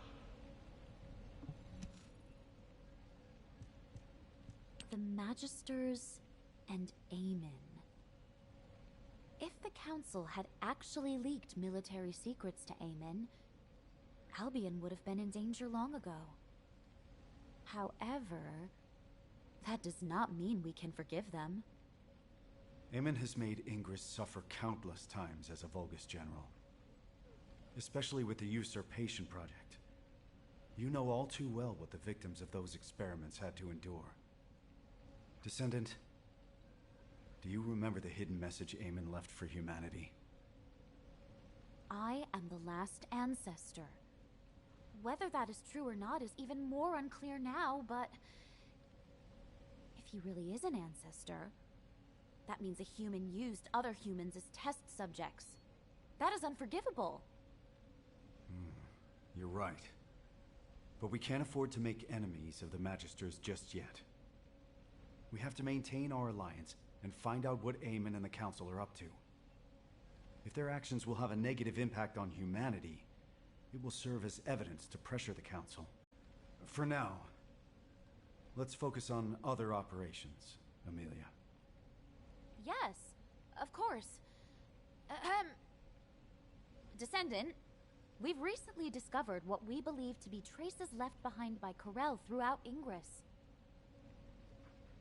The Magisters and Aemon. If the Council had actually leaked military secrets to Aemon, Albion would have been in danger long ago. However, that does not mean we can forgive them. Aemon has made Ingress suffer countless times as a Vulgus general. Especially with the Usurpation Project. You know all too well what the victims of those experiments had to endure. Descendant, do you remember the hidden message Aemon left for humanity? I am the last ancestor. Whether that is true or not is even more unclear now, but if he really is an ancestor, that means a human used other humans as test subjects. That is unforgivable. You're right. But we can't afford to make enemies of the Magisters just yet. We have to maintain our alliance and find out what Aemon and the Council are up to. If their actions will have a negative impact on humanity, it will serve as evidence to pressure the Council. For now, let's focus on other operations, Amelia. Yes, of course. Descendant, we've recently discovered what we believe to be traces left behind by Corel throughout Ingress.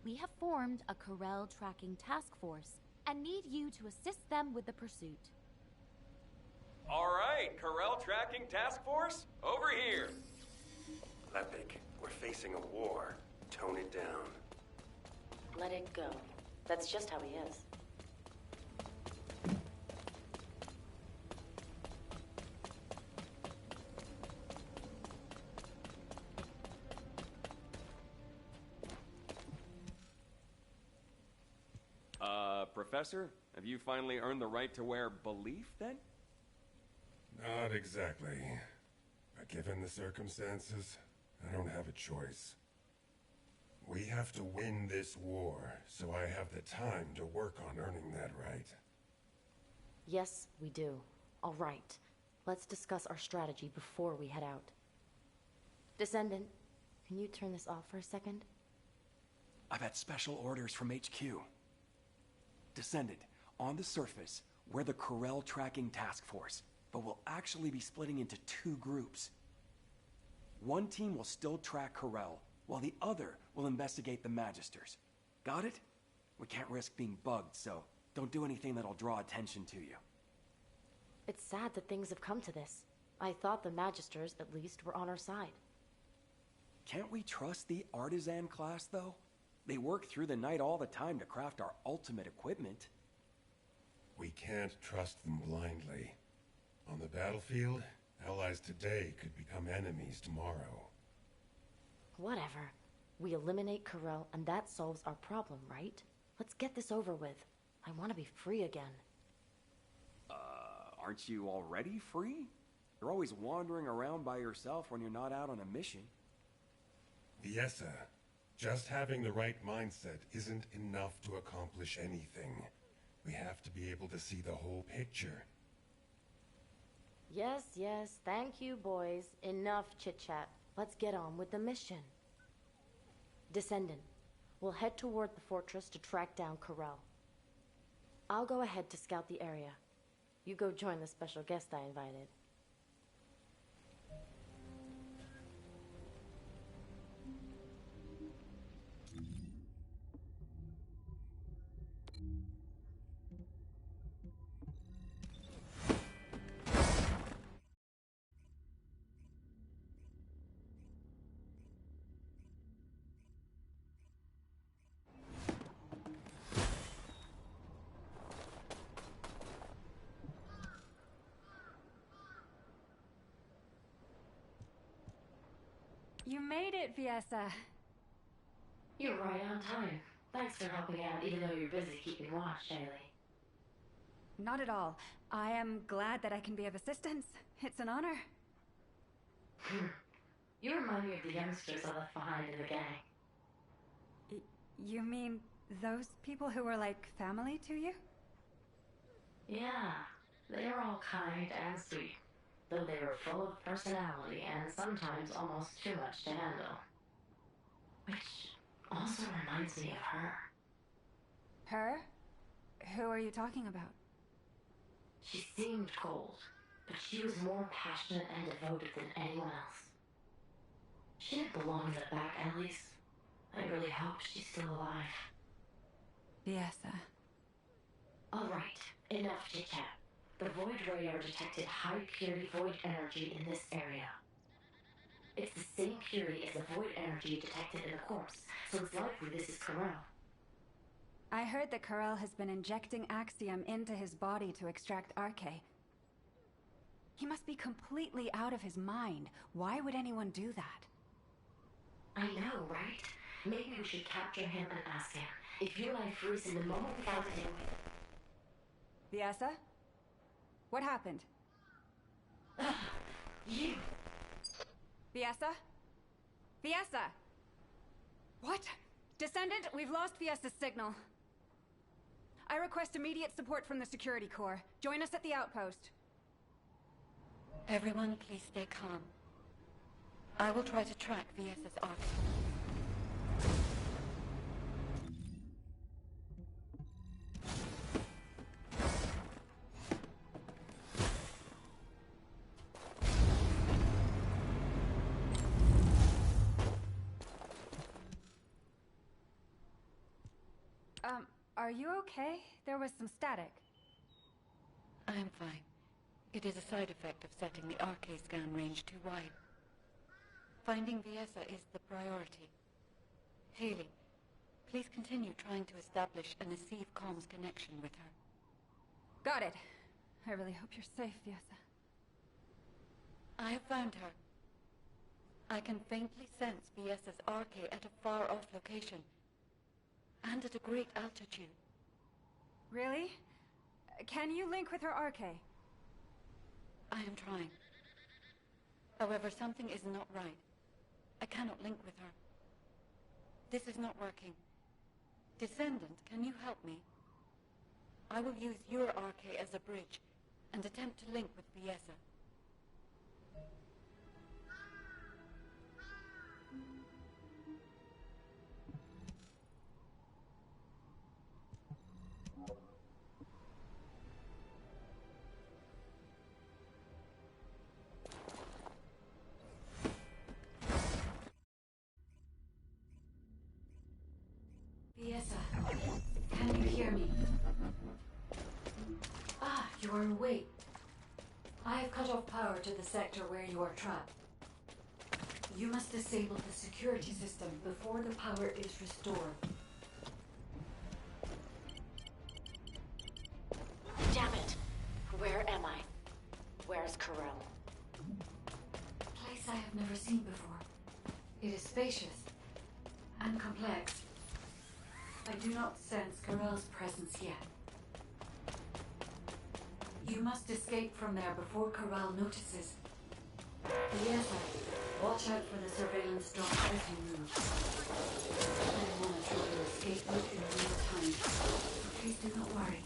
We have formed a Corel tracking task force and need you to assist them with the pursuit. All right, Corel tracking task force, over here. Lepic, we're facing a war. Tone it down. Let it go. That's just how he is. Professor, have you finally earned the right to wear belief, then? Not exactly. But given the circumstances, I don't have a choice. We have to win this war, so I have the time to work on earning that right. Yes, we do. All right. Let's discuss our strategy before we head out. Descendant, can you turn this off for a second? I've had special orders from HQ. Descendant, on the surface, we're the Corel tracking task force, but we'll actually be splitting into two groups. One team will still track Corel, while the other will investigate the Magisters. Got it? We can't risk being bugged, so don't do anything that'll draw attention to you. It's sad that things have come to this. I thought the Magisters, at least, were on our side. Can't we trust the Artisan class, though? They work through the night all the time to craft our ultimate equipment. We can't trust them blindly. On the battlefield, allies today could become enemies tomorrow. Whatever. We eliminate Corel, and that solves our problem, right? Let's get this over with. I want to be free again. Aren't you already free? You're always wandering around by yourself when you're not out on a mission. Viessa, just having the right mindset isn't enough to accomplish anything. We have to be able to see the whole picture. Yes, yes, thank you, boys. Enough chit-chat. Let's get on with the mission. Descendant, we'll head toward the fortress to track down Corel. I'll go ahead to scout the area. You go join the special guest I invited. You made it, Viessa. You're right on time. Thanks for helping out, even though you're busy keeping watch, Shaylee. not at all. I am glad that I can be of assistance. It's an honor. You remind me of the youngsters I left behind in the gang. You mean those people who were like family to you? Yeah, they were all kind and sweet, though they were full of personality and sometimes almost too much to handle. Which also reminds me of her. Her? Who are you talking about? She seemed cold, but she was more passionate and devoted than anyone else. She didn't belong in the back alleys. I really hope she's still alive. Biesa. All right, enough chit-chat. The Void radar detected high-purity Void energy in this area. It's the same purity as the Void energy detected in the corpse, so it's likely this is Corel. I heard that Corel has been injecting Axiom into his body to extract Arche. He must be completely out of his mind. Why would anyone do that? I know, right? Maybe we should capture him and ask him. If you and I freeze him the moment we found him... Biesa? What happened? You! Biesa? Biesa! What? Descendant, we've lost Biesa's signal. I request immediate support from the Security Corps. Join us at the outpost. Everyone, please stay calm. I will try to track Biesa's arc. Are you okay? There was some static. I am fine. It is a side effect of setting the Arche scan range too wide. Finding Biesa is the priority. Haley, please continue trying to establish an Asive comms connection with her. Got it. I really hope you're safe, Biesa. I have found her. I can faintly sense Biesa's Arche at a far-off location. And at a great altitude. Really? Can you link with her Arche? I am trying. However, something is not right. I cannot link with her. This is not working. Descendant, can you help me? I will use your Arche as a bridge and attempt to link with Biesa. Biesa, can you hear me? Ah, you are awake. I have cut off power to the sector where you are trapped. You must disable the security system before the power is restored. Damn it! Where am I? Where's Corel? A place I have never seen before. It is spacious and complex. I do not sense Corel's presence yet. You must escape from there before Corel notices. Biesa, watch out for the surveillance drone as you move. I am monitoring your escape route in real time, so please do not worry.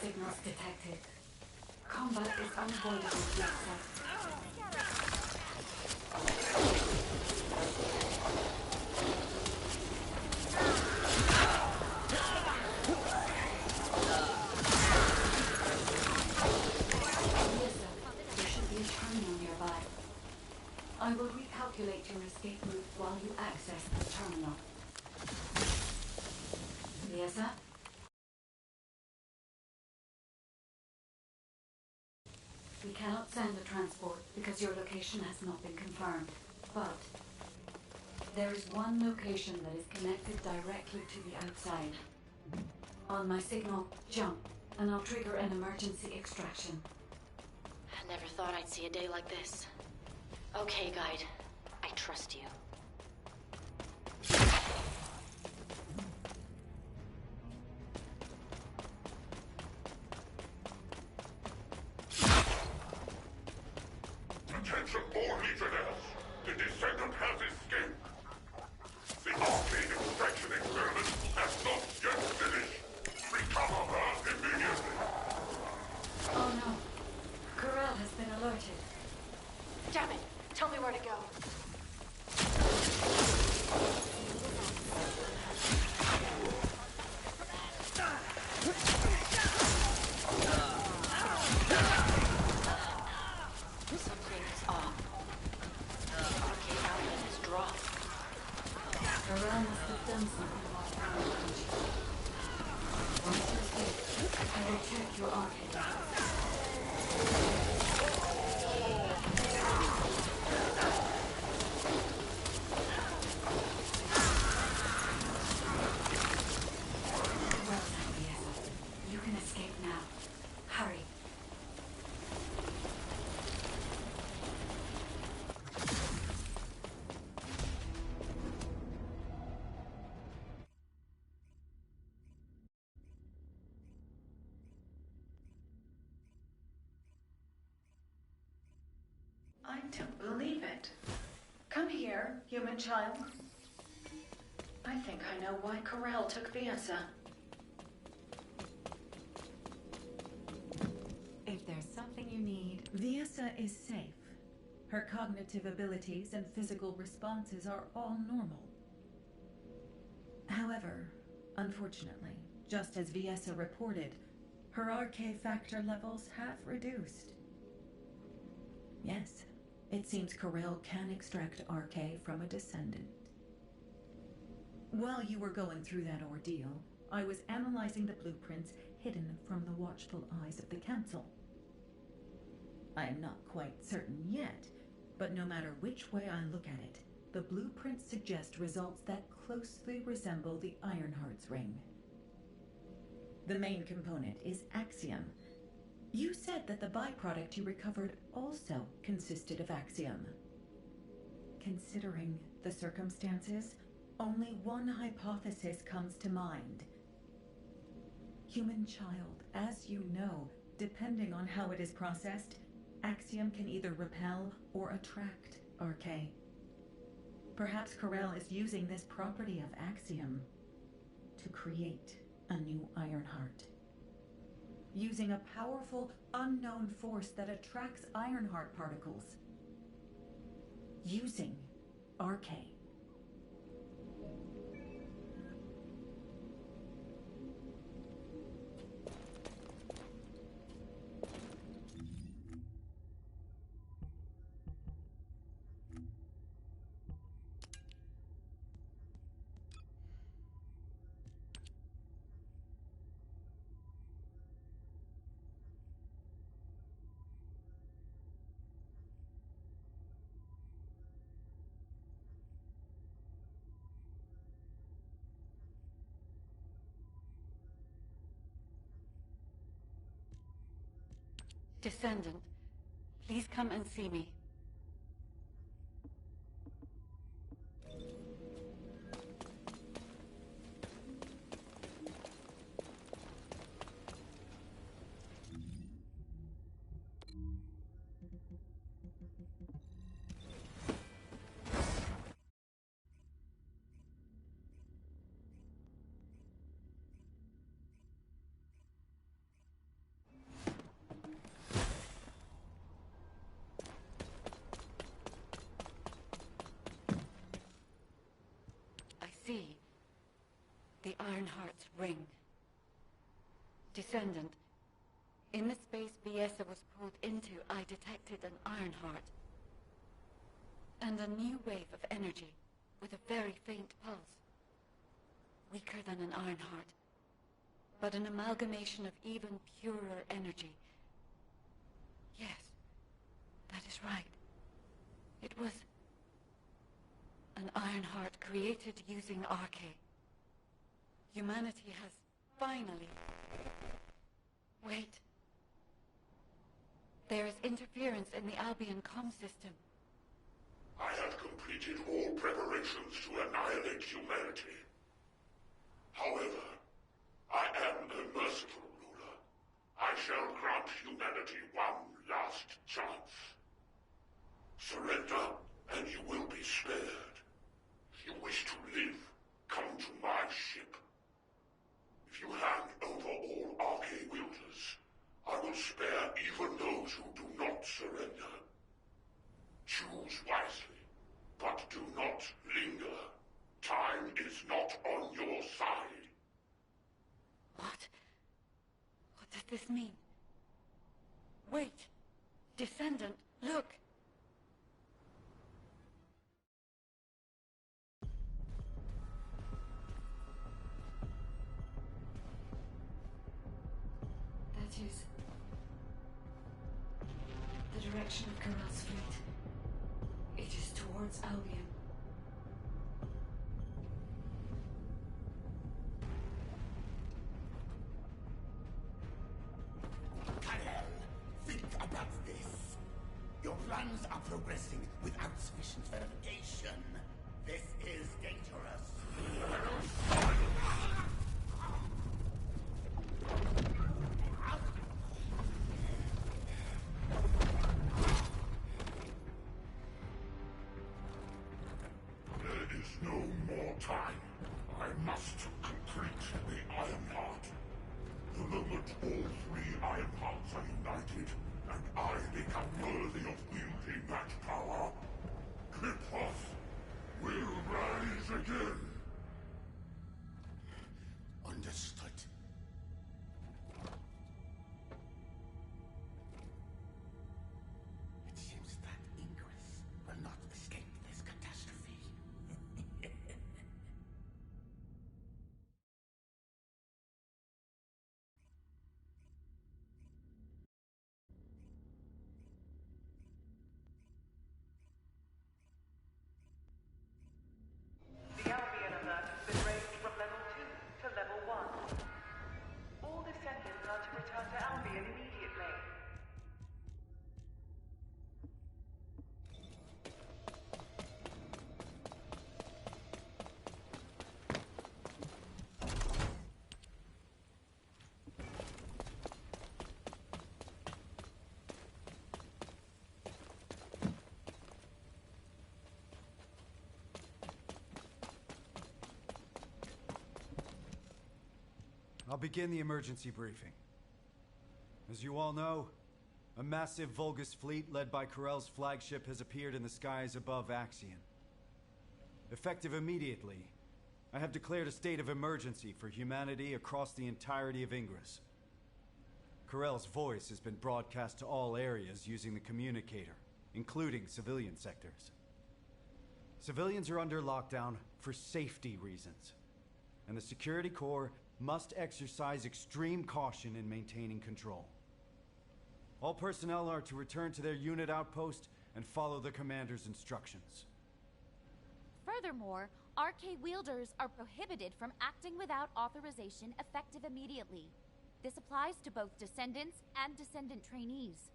Signals detected. Combat is unavoidable, Biesa. There should be a terminal nearby. I will recalculate your escape route while you access the terminal. Biesa? We cannot send a transport because your location has not been confirmed. But there is one location that is connected directly to the outside. On my signal, jump. and I'll trigger an emergency extraction. I never thought I'd see a day like this. Okay, Guide. I trust you. Attention all Legionnaires! The descendant has escaped! The arcane extraction experiment has not yet finished! Recover her immediately! Oh no. Corel has been alerted. Damn it! Tell me where to go. Something's off. The arcade outlet has dropped. Corel must have done something while around. Once you're safe, I will check your arcade. Well done, Viesa. You can escape now. Hurry. I don't believe it. Come here, human child. I think I know why Corel took Viesa. If there's something you need... Viesa is safe. Her cognitive abilities and physical responses are all normal. However, unfortunately, just as Viesa reported, her RK factor levels have reduced. Yes, it seems Corel can extract RK from a descendant. While you were going through that ordeal, I was analyzing the blueprints hidden from the watchful eyes of the Council. I am not quite certain yet, but no matter which way I look at it, the blueprints suggest results that closely resemble the Ironheart's ring. The main component is Axiom. You said that the byproduct you recovered also consisted of Axiom. Considering the circumstances, only one hypothesis comes to mind. Human child, as you know, depending on how it is processed, Axiom can either repel or attract RK. Perhaps Corel is using this property of Axiom to create a new Ironheart. Using a powerful, unknown force that attracts Ironheart particles. Using RK. Descendant, please come and see me. See, the Ironheart's ring. Descendant, in the space Viesa was pulled into, I detected an Ironheart. And a new wave of energy, with a very faint pulse. Weaker than an Ironheart, but an amalgamation of even purer energy. Yes, that is right. It was an Ironheart created using RK. Humanity has finally interference in the Albion comm system. I have completed all preparations to annihilate humanity. However, I am a merciful ruler. I shall grant humanity one last chance. Surrender, and you will be spared. If you wish to live, come to my ship. If you hand over all Arcane wielders, I will spare even those who do not surrender. Choose wisely, but do not linger. Time is not on your side. What? What does this mean? Wait! Descendant, look! That is... the direction of Corell's fleet. It is towards Albion. Karel, think about this. Your plans are progressing without sufficient verification. This is dangerous. There is no more time. I must complete the Ironheart. The moment all three Ironhearts are united, and I become worthy of wielding that power, Cliphoth will rise again. Understood. It seems that Ingress will not escape this catastrophe. The Albion alert has been raised from level 2 to level 1. All descendants are to return to Albion immediately. I'll begin the emergency briefing. As you all know, a massive Vulgus fleet led by Corell's flagship has appeared in the skies above Axion. Effective immediately, I have declared a state of emergency for humanity across the entirety of Ingress. Corell's voice has been broadcast to all areas using the communicator, including civilian sectors. Civilians are under lockdown for safety reasons, and the Security Corps must exercise extreme caution in maintaining control. All personnel are to return to their unit outpost and follow the commander's instructions. Furthermore, RK wielders are prohibited from acting without authorization effective immediately. This applies to both descendants and descendant trainees.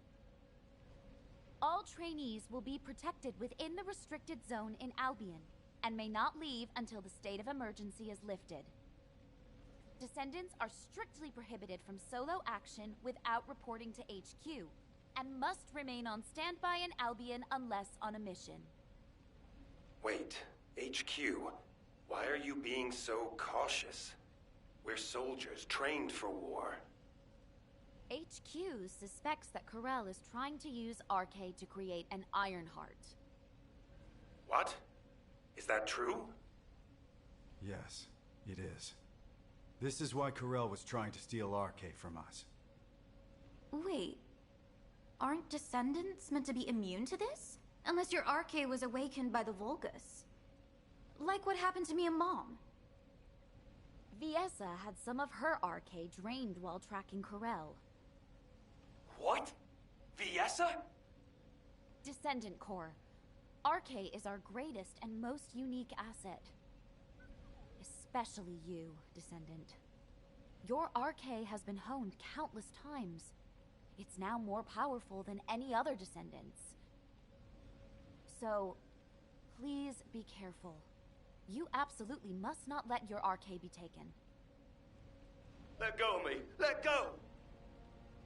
All trainees will be protected within the restricted zone in Albion and may not leave until the state of emergency is lifted. Descendants are strictly prohibited from solo action without reporting to HQ, and must remain on standby in Albion unless on a mission. Wait, HQ? Why are you being so cautious? We're soldiers, trained for war. HQ suspects that Corell is trying to use RK to create an Ironheart. What? Is that true? Yes, it is. This is why Corell was trying to steal RK from us. Wait, aren't descendants meant to be immune to this? Unless your RK was awakened by the Vulgus. Like what happened to me and Mom. Viessa had some of her RK drained while tracking Corell. What? Viessa? Descendant Corps. RK is our greatest and most unique asset. Especially you, Descendant. Your RK has been honed countless times. It's now more powerful than any other descendants. So, please be careful. You absolutely must not let your RK be taken. Let go of me! Let go!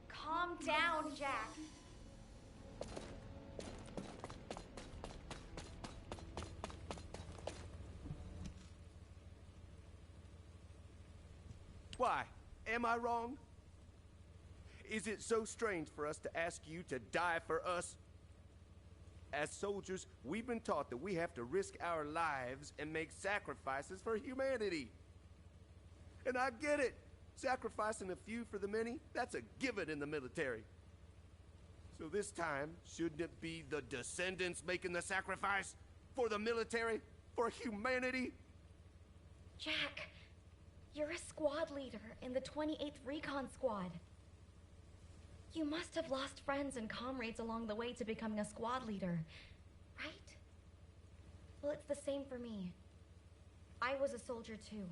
Calm down, Jack. Why? Am I wrong? Is it so strange for us to ask you to die for us? As soldiers, we've been taught that we have to risk our lives and make sacrifices for humanity. And I get it. Sacrificing a few for the many, that's a given in the military. So this time, shouldn't it be the descendants making the sacrifice? For the military? For humanity? Jack, you're a squad leader in the 28th Recon Squad. You must have lost friends and comrades along the way to becoming a squad leader, right? Well, it's the same for me. I was a soldier too.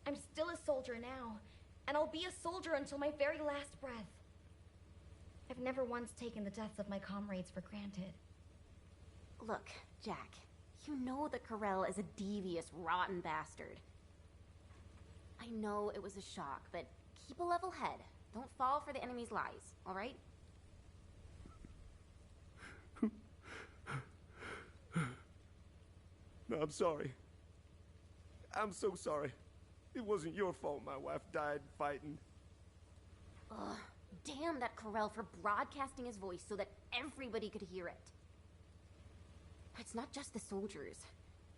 I'm still a soldier now, and I'll be a soldier until my very last breath. I've never once taken the deaths of my comrades for granted. Look, Jack, you know that Corell is a devious, rotten bastard. I know it was a shock, but keep a level head. Don't fall for the enemy's lies, all right? No, I'm sorry. I'm so sorry. It wasn't your fault my wife died fighting. Ugh, damn that Corell for broadcasting his voice so that everybody could hear it. It's not just the soldiers.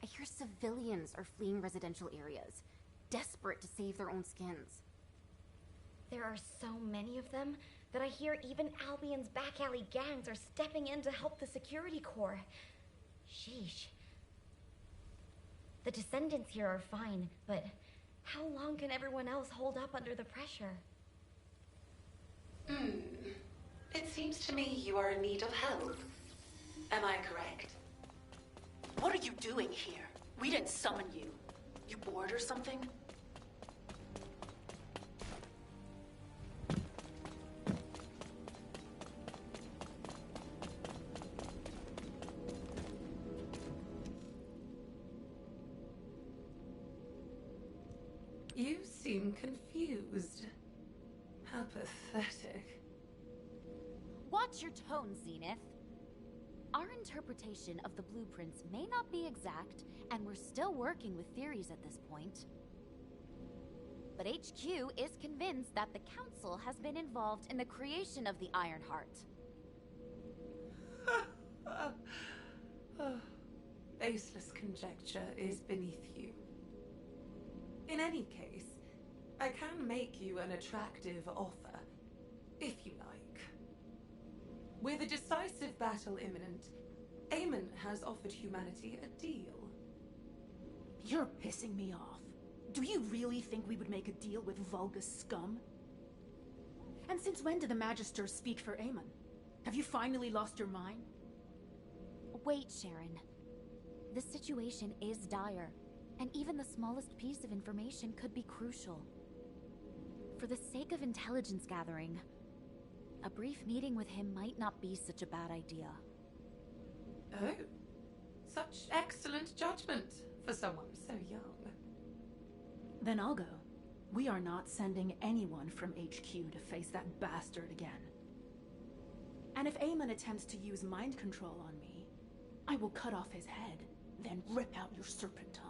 I hear civilians are fleeing residential areas, desperate to save their own skins. There are so many of them that I hear even Albion's back alley gangs are stepping in to help the security corps. Sheesh. The descendants here are fine, but how long can everyone else hold up under the pressure? It seems to me you are in need of help. Am I correct? What are you doing here? We didn't summon you. You bored or something? You seem confused. How pathetic. Watch your tone, Zenith. Our interpretation of the blueprints may not be exact, and we're still working with theories at this point. But HQ is convinced that the Council has been involved in the creation of the Ironheart. Baseless conjecture is beneath you. In any case, I can make you an attractive offer, if you like. With a decisive battle imminent, Eamon has offered humanity a deal. You're pissing me off. Do you really think we would make a deal with Vulgus scum? And since when do the Magisters speak for Eamon? Have you finally lost your mind? Wait, Sharon. The situation is dire, and even the smallest piece of information could be crucial. For the sake of intelligence gathering, a brief meeting with him might not be such a bad idea. Oh, such excellent judgment for someone so young. Then I'll go. We are not sending anyone from HQ to face that bastard again. And if Eamon attempts to use mind control on me, I will cut off his head, then rip out your serpent tongue.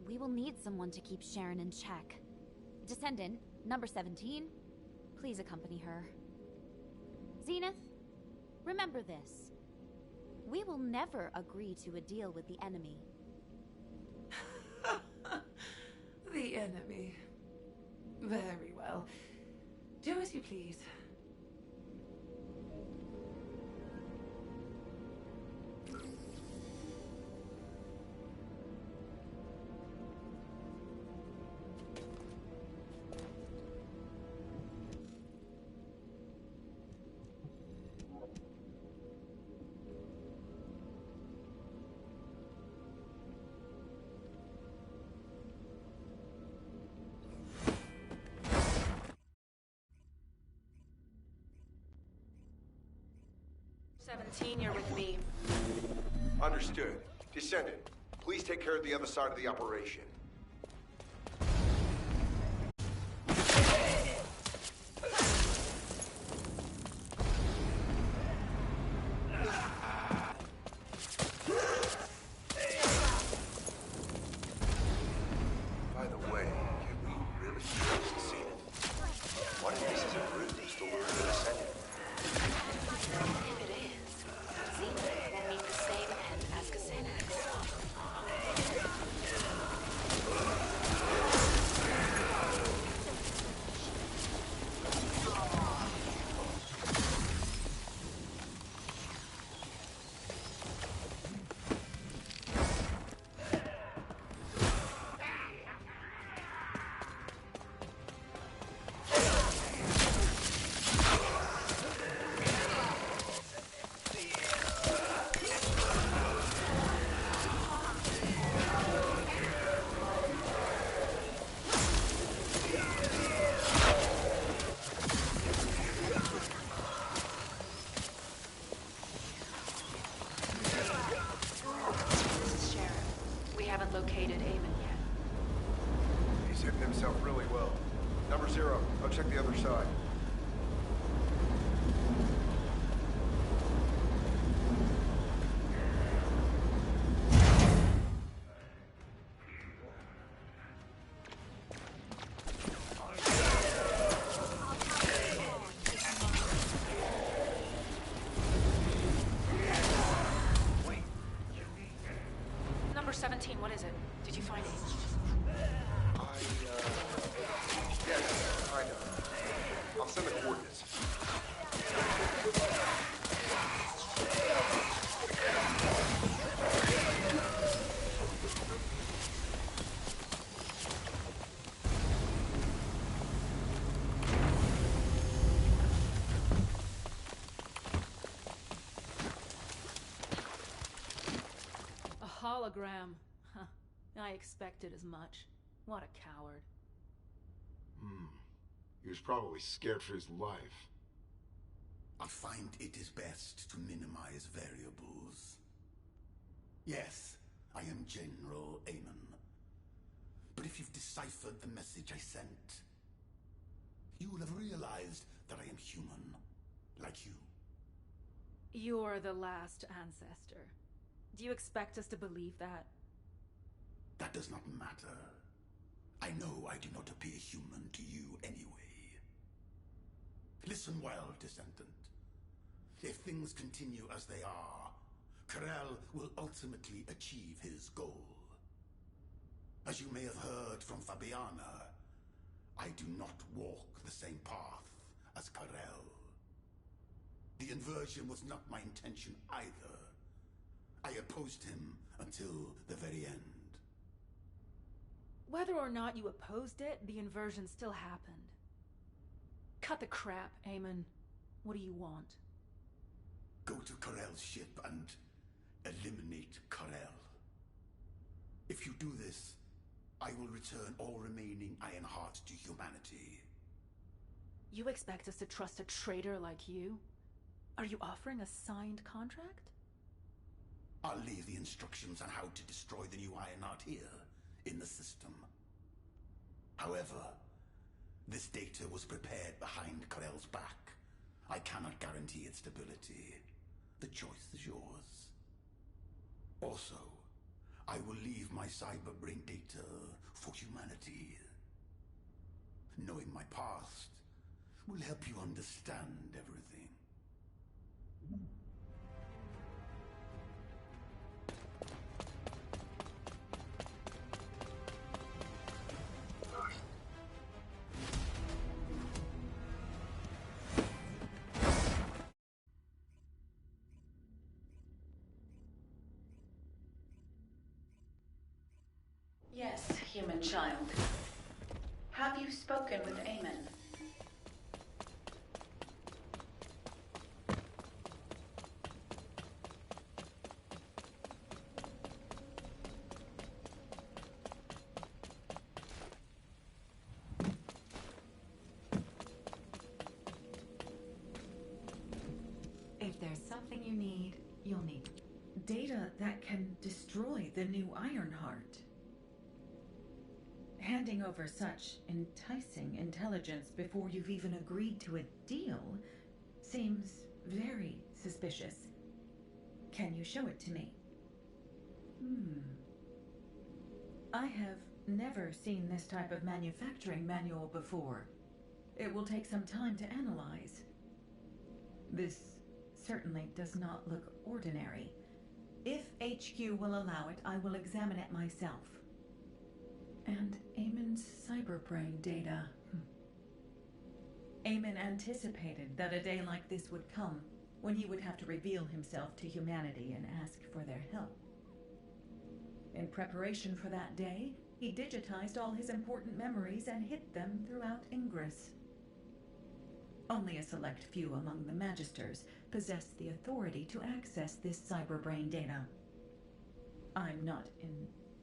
We will need someone to keep Sharon in check. Descendant, number 17, please accompany her. Zenith, remember this. We will never agree to a deal with the enemy. The enemy. Very well. Do as you please. 17, you're with me. Understood. Descendant, please take care of the other side of the operation. By the way, can we really trust Descendant? What if this is a ruse to lure the Descendant? If it is, Zenith will meet the same end as Cassandra. Located Eamon yet. He's hidden himself really well. Number 0, I'll check the other side. Number 17, what is it? Did you find it? Yes, I know. I'll send the coordinates. A hologram. Huh. I expected as much. What a coward. He was probably scared for his life. I find it is best to minimize variables. Yes, I am General Eamon. But if you've deciphered the message I sent, you will have realized that I am human, like you. You're the last ancestor. Do you expect us to believe that? That does not matter. I know I do not appear human to you anyway. Listen well, Descendant. If things continue as they are, Karel will ultimately achieve his goal. As you may have heard from Fabiana, I do not walk the same path as Karel. The inversion was not my intention either. I opposed him until the very end. Whether or not you opposed it, the inversion still happened. Cut the crap, Eamon. What do you want? Go to Karel's ship and eliminate Karel. If you do this, I will return all remaining Ironheart to humanity. You expect us to trust a traitor like you? Are you offering a signed contract? I'll leave the instructions on how to destroy the new Ironheart here, in the system. However, this data was prepared behind Karel's back. I cannot guarantee its stability. The choice is yours. Also, I will leave my cyberbrain data for humanity. Knowing my past will help you understand everything. Yes, human child. Have you spoken with Eamon? If there's something you need you'll need data that can destroy the new Ironheart. Handing over such enticing intelligence before you've even agreed to a deal seems very suspicious. Can you show it to me? I have never seen this type of manufacturing manual before. It will take some time to analyze. This certainly does not look ordinary. If HQ will allow it, I will examine it myself. And Eamon's cyberbrain data. Eamon anticipated that a day like this would come, when he would have to reveal himself to humanity and ask for their help. In preparation for that day, he digitized all his important memories and hid them throughout Ingress. Only a select few among the Magisters possessed the authority to access this cyberbrain data. I'm not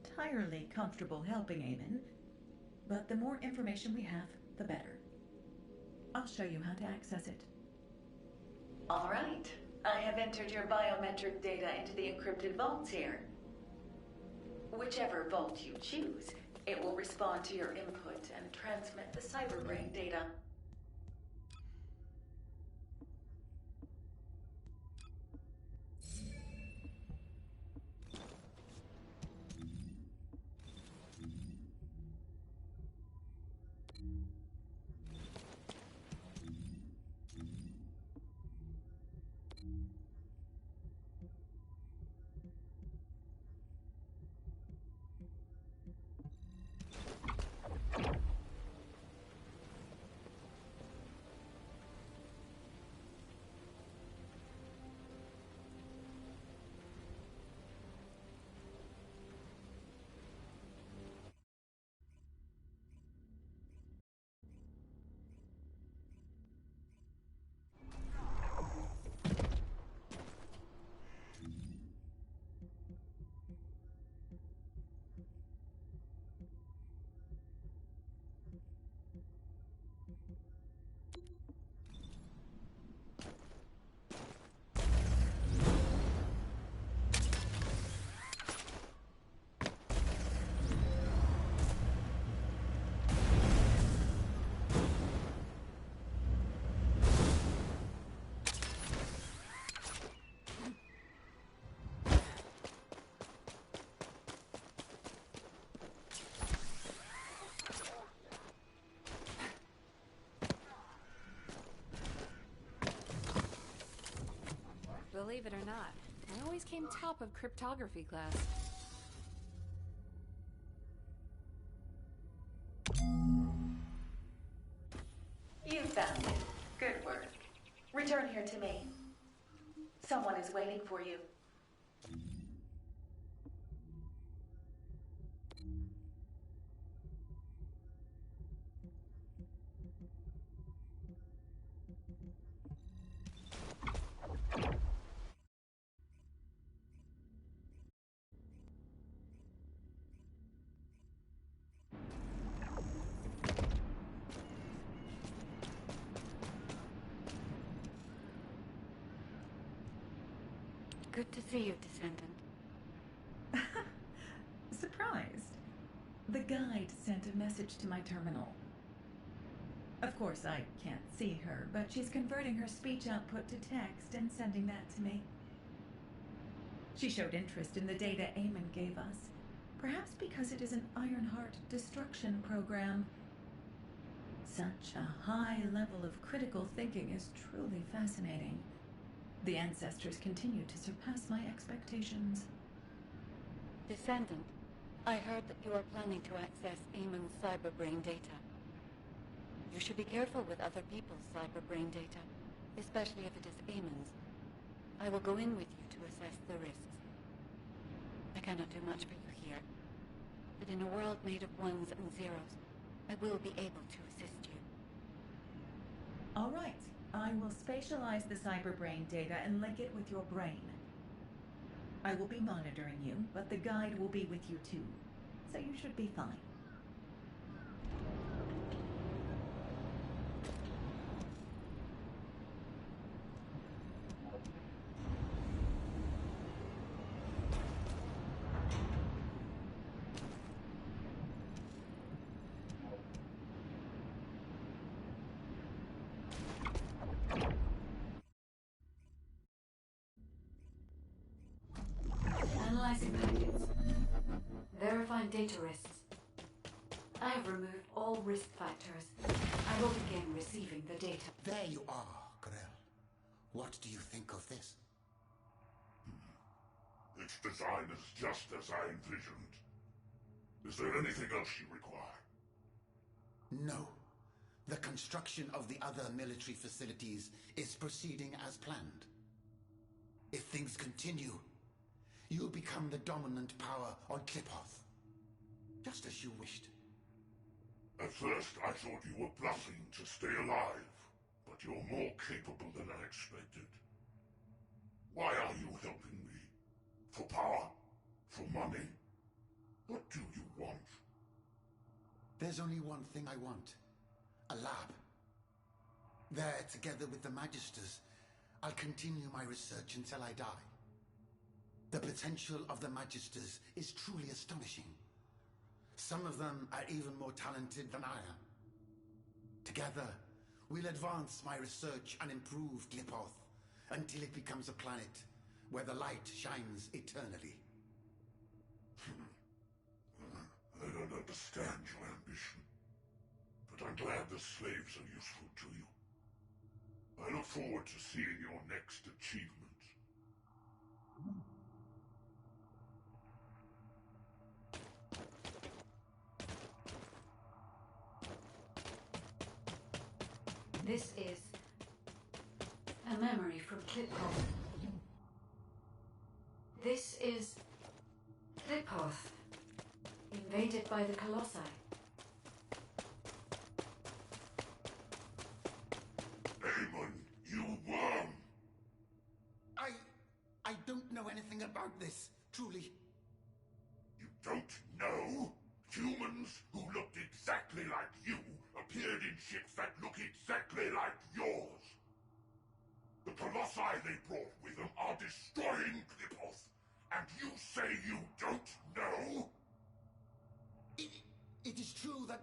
entirely comfortable helping Eamon, but the more information we have, the better. I'll show you how to access it. All right. I have entered your biometric data into the encrypted vaults here. Whichever vault you choose, it will respond to your input and transmit the cyberbrain data. Believe it or not, I always came top of cryptography class. You found it. Good work. Return here to me. Someone is waiting for you. Good to see you, Descendant. Surprised. The guide sent a message to my terminal. Of course, I can't see her, but she's converting her speech output to text and sending that to me. She showed interest in the data Eamon gave us, perhaps because it is an Ironheart destruction program. Such a high level of critical thinking is truly fascinating. The ancestors continue to surpass my expectations. Descendant, I heard that you are planning to access Eamon's cyberbrain data. You should be careful with other people's cyberbrain data, especially if it is Eamon's. I will go in with you to assess the risks. I cannot do much for you here, but in a world made of ones and zeros, I will be able to assist you. All right. I will spatialize the cyberbrain data and link it with your brain. I will be monitoring you, but the guide will be with you too, so you should be fine. data risks. I have removed all risk factors. I will begin receiving the data. There you are, Grell. What do you think of this? Its design is just as I envisioned. Is there anything else you require? No. The construction of the other military facilities is proceeding as planned. If things continue, you'll become the dominant power on Kliphoth. Just as you wished. At first, I thought you were bluffing to stay alive, but you're more capable than I expected. Why are you helping me? For power? For money? What do you want? There's only one thing I want. A lab. There, together with the Magisters, I'll continue my research until I die. The potential of the Magisters is truly astonishing. Some of them are even more talented than I am. Together, we'll advance my research and improve Kliphoth until it becomes a planet where the light shines eternally. I don't understand your ambition, but I'm glad the slaves are useful to you. I look forward to seeing your next achievement. This is a memory from Kliphoth. This is Kliphoth, invaded by the Colossi. Aemon, you worm! I don't know anything about this, truly. You don't know? Humans who looked exactly like you appeared in ships that look exactly like yours. The Colossi they brought with them are destroying Kliphoth, and you say you don't know? It is true that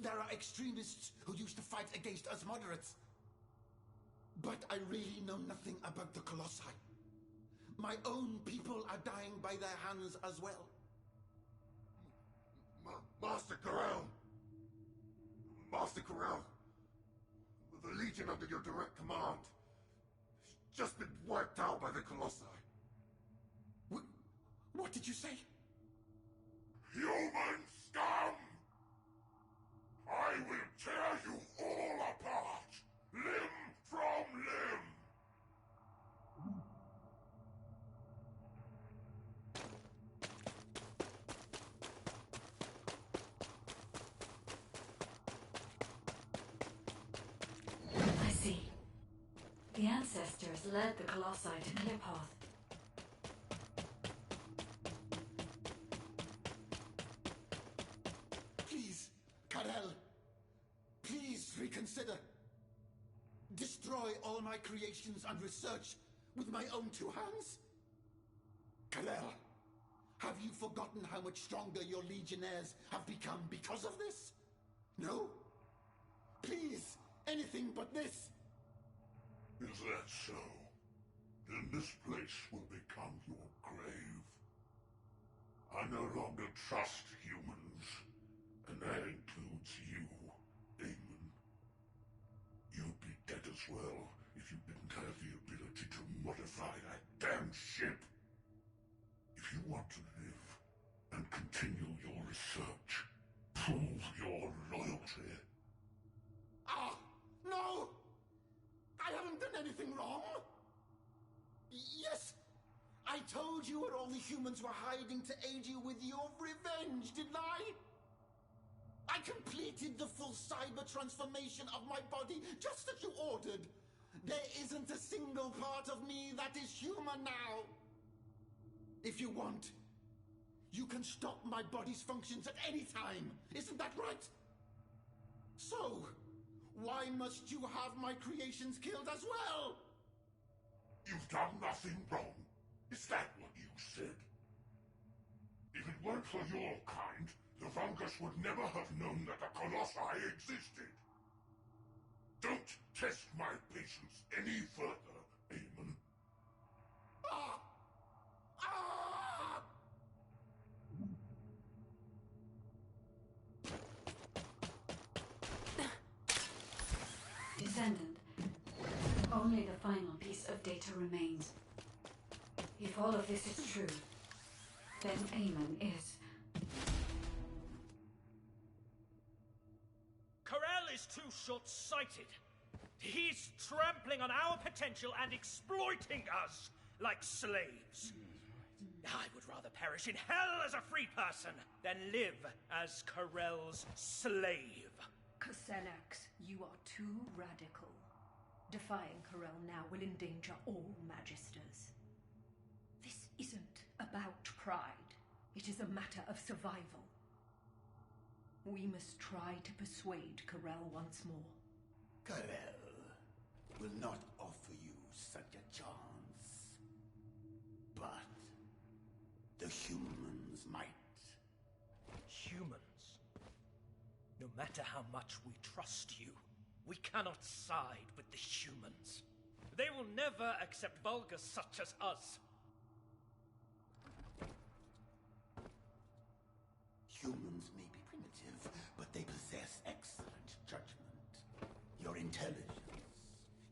there are extremists who used to fight against us moderates. But I really know nothing about the Colossi. My own people are dying by their hands as well. Master Corral! Master Corral! The Legion under your direct command has just been wiped out by the Colossi. What did you say? Human scum! I will tear you all apart, limb from limb! I see. The ancestors led the Colossi to Kliphoth. Please, Karel. Please reconsider. Destroy all my creations and research with my own two hands? Karel, have you forgotten how much stronger your legionnaires have become because of this? No? Please, anything but this. Is that so? Then this place will become your grave. I no longer trust humans, and that includes you, Aemon. You'd be dead as well if you didn't have the ability to modify that damn ship. If you want to live and continue your research, prove your loyalty. Ah! No! I haven't done anything wrong! Yes! I told you where all the humans were hiding to aid you with your revenge, didn't I? I completed the full cyber transformation of my body just as you ordered. There isn't a single part of me that is human now. If you want, you can stop my body's functions at any time. Isn't that right? So, why must you have my creations killed as well? You've done nothing wrong. Is that what you said? If it weren't for your kind, the Fungus would never have known that the Colossi existed. Don't test my patience any further, Aemon. Ah! Ah! Only the final piece of data remains. If all of this is true, then Eamon is... Corel is too short-sighted. He's trampling on our potential and exploiting us like slaves. I would rather perish in hell as a free person than live as Corel's slave. Casenax, you are too radical. Defying Corel now will endanger all Magisters. This isn't about pride. It is a matter of survival. We must try to persuade Corel once more. Corel will not offer you such a chance. But the humans might. Humans? No matter how much we trust you, we cannot side with the humans. They will never accept vulgars such as us. Humans may be primitive, but they possess excellent judgment. Your intelligence,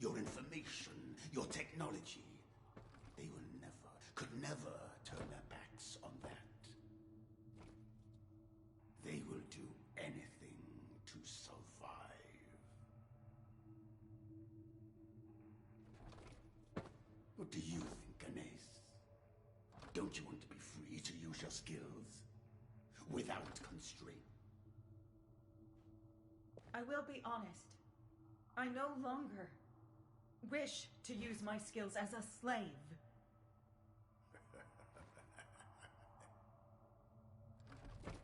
your information, your technology. They will never, could never turn their backs on that. They will do anything to survive. What do you think, Ganesh? Don't you want to be free to use your skills? Without constraint? I will be honest. I no longer wish to use my skills as a slave.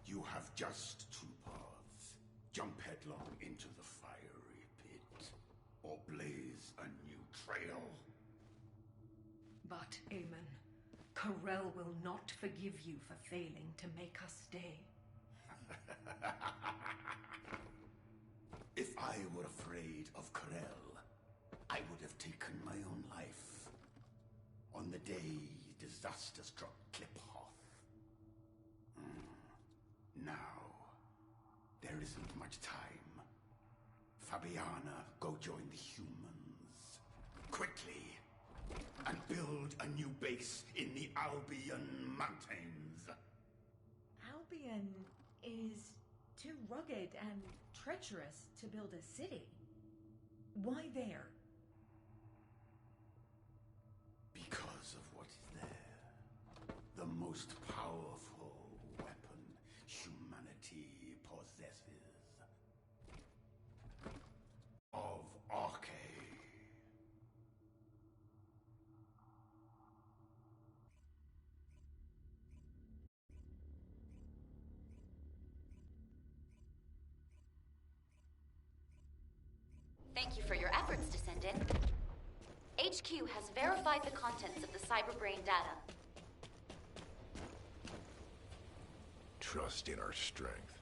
You have just two paths. Jump headlong into the fiery pit, or blaze a new trail. But, Eamon, Corel will not forgive you for failing to make us stay. If I were afraid of Corel, I would have taken my own life on the day disaster struck Kliphoth. Now, there isn't much time. Fabiana, go join the humans. Quickly! And build a new base in the Albion Mountains. Albion is too rugged and treacherous to build a city. Why there? Because of what is there. The most powerful weapon humanity possesses. Of Arche. Thank you for your efforts, Descendant. HQ has verified the contents of the cyberbrain data. Trust in our strength.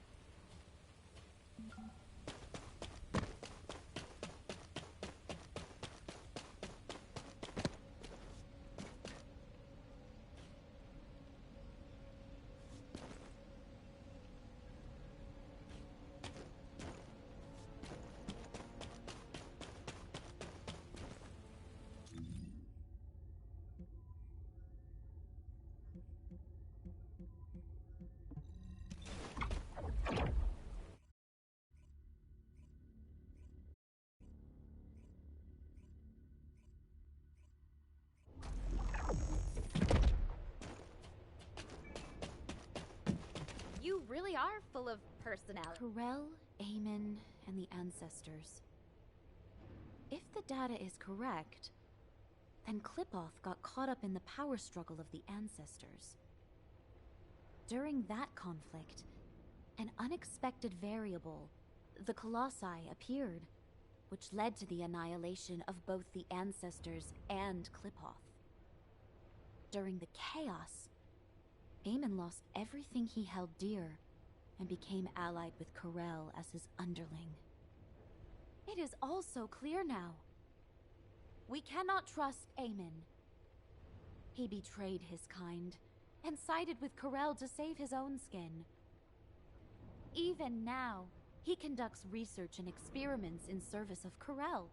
You really are full of personality. Corel, Eamon, and the Ancestors. If the data is correct, then Kliphoth got caught up in the power struggle of the Ancestors. During that conflict, an unexpected variable, the Colossi, appeared, which led to the annihilation of both the Ancestors and Kliphoth. During the chaos, Eamon lost everything he held dear and became allied with Corel as his underling. It is all so clear now. We cannot trust Eamon. He betrayed his kind and sided with Corel to save his own skin. Even now, he conducts research and experiments in service of Corel.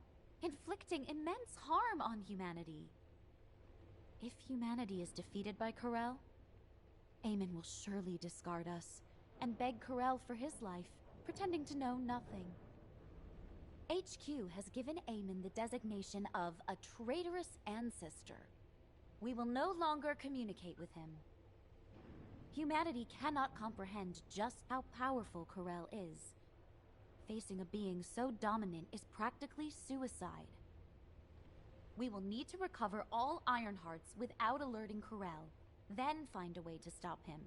inflicting immense harm on humanity. If humanity is defeated by Corel, Eamon will surely discard us and beg Corel for his life, pretending to know nothing. HQ has given Eamon the designation of a traitorous ancestor. We will no longer communicate with him. Humanity cannot comprehend just how powerful Corel is. Facing a being so dominant is practically suicide. We will need to recover all Ironhearts without alerting Corel, then find a way to stop him.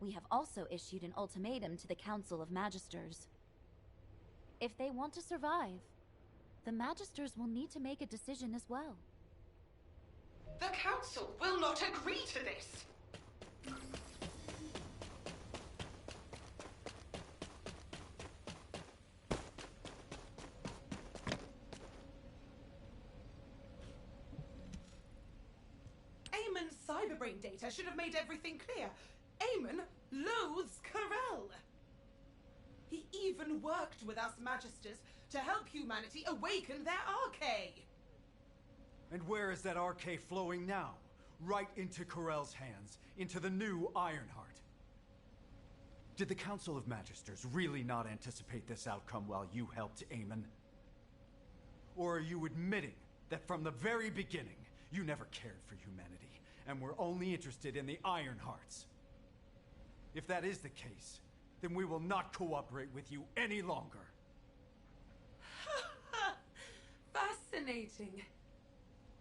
We have also issued an ultimatum to the Council of Magisters. If they want to survive, the Magisters will need to make a decision as well. The Council will not agree to this! Eamon's cyberbrain data should have made everything clear. Eamon loathes Corel! He even worked with us Magisters to help humanity awaken their arcade! And where is that arcade flowing now? Right into Corel's hands, into the new Ironheart. Did the Council of Magisters really not anticipate this outcome while you helped Eamon? Or are you admitting that from the very beginning, you never cared for humanity, and were only interested in the Ironhearts? If that is the case, then we will not cooperate with you any longer. Fascinating.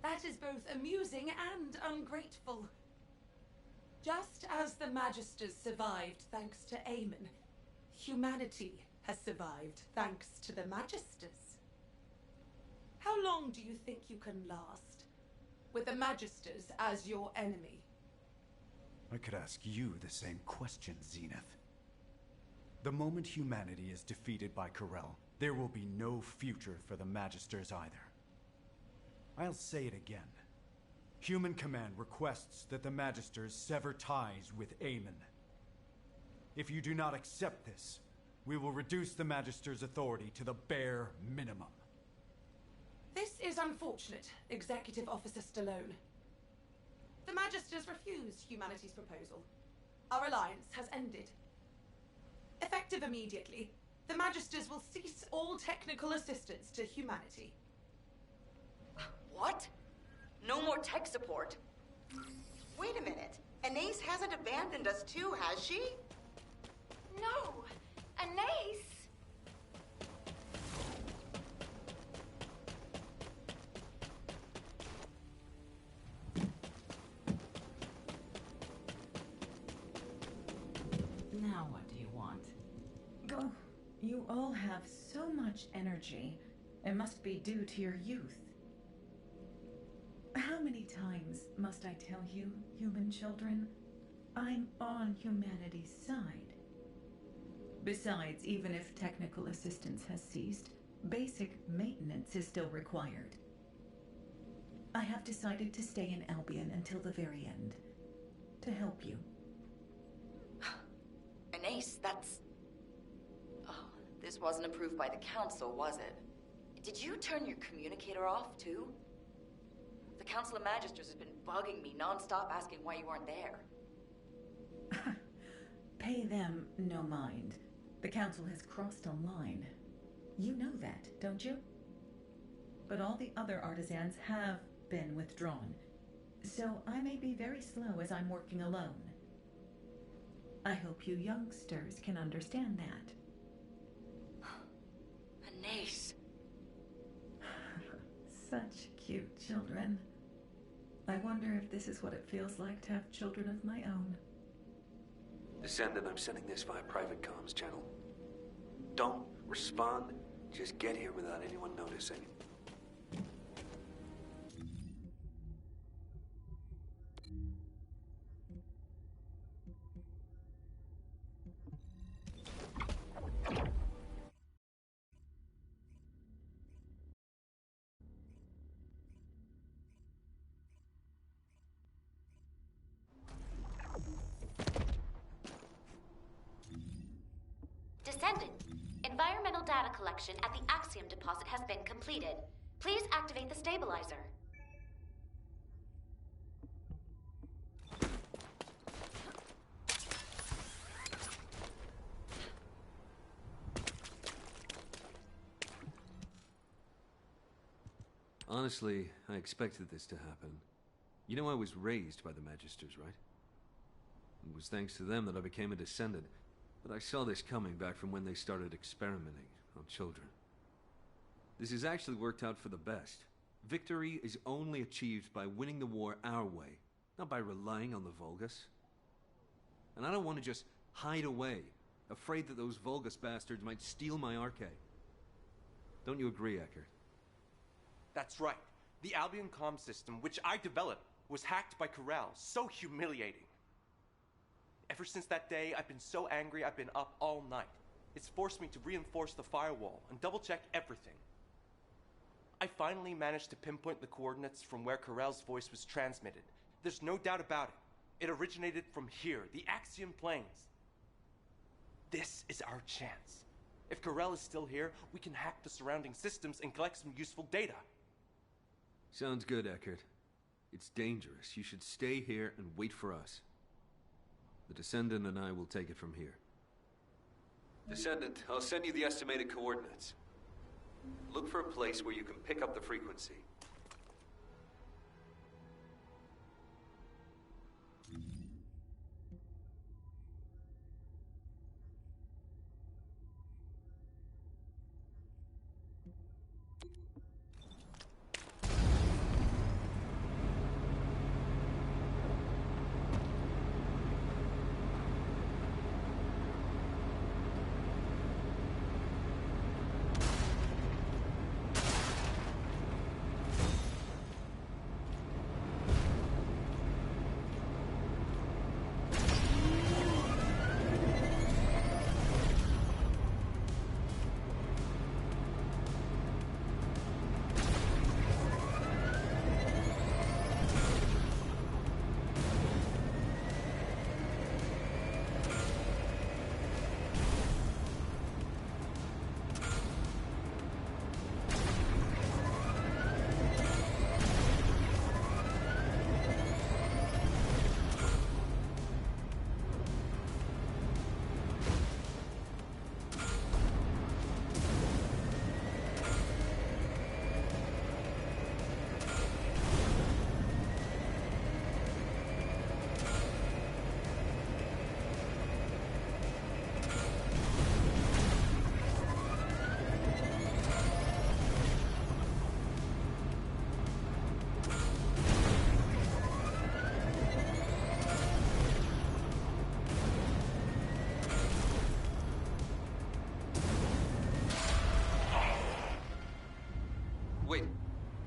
That is both amusing and ungrateful. Just as the Magisters survived thanks to Eamon, humanity has survived thanks to the Magisters. How long do you think you can last, with the Magisters as your enemy? I could ask you the same question, Zenith. The moment humanity is defeated by Corel, there will be no future for the Magisters either. I'll say it again. Human Command requests that the Magisters sever ties with Eamon. If you do not accept this, we will reduce the Magisters' authority to the bare minimum. This is unfortunate, Executive Officer Stallone. The Magisters refuse humanity's proposal. Our alliance has ended. Effective immediately, the Magisters will cease all technical assistance to humanity. What? No more tech support? Wait a minute. Anais hasn't abandoned us too, has she? No! Anais! Now what do you want? Oh, you all have so much energy. It must be due to your youth. How many times must I tell you, human children? I'm on humanity's side. Besides, even if technical assistance has ceased, basic maintenance is still required. I have decided to stay in Albion until the very end, to help you. Anais, that's... Oh, this wasn't approved by the Council, was it? Did you turn your communicator off, too? The Council of Magisters has been bugging me non-stop asking why you weren't there. Pay them no mind. The Council has crossed a line. You know that, don't you? But all the other artisans have been withdrawn, so I may be very slow as I'm working alone. I hope you youngsters can understand that. Anais. Such cute children. I wonder if this is what it feels like to have children of my own. Descendant, I'm sending this via private comms channel. Don't respond. Just get here without anyone noticing. Descendant, environmental data collection at the Axiom deposit has been completed. Please activate the stabilizer. Honestly, I expected this to happen. You know I was raised by the Magisters, right? It was thanks to them that I became a descendant, but I saw this coming back from when they started experimenting on children. This has actually worked out for the best. Victory is only achieved by winning the war our way, not by relying on the Vulgus. And I don't want to just hide away, afraid that those Vulgus bastards might steal my arcade. Don't you agree, Eckert? That's right. The Albion comm system, which I developed, was hacked by Corel. So humiliating. Ever since that day, I've been so angry I've been up all night. It's forced me to reinforce the firewall and double-check everything. I finally managed to pinpoint the coordinates from where Corel's voice was transmitted. There's no doubt about it. It originated from here, the Axiom Plains. This is our chance. If Corel is still here, we can hack the surrounding systems and collect some useful data. Sounds good, Eckert. It's dangerous. You should stay here and wait for us. The Descendant and I will take it from here. Descendant, I'll send you the estimated coordinates. Look for a place where you can pick up the frequency. Wait,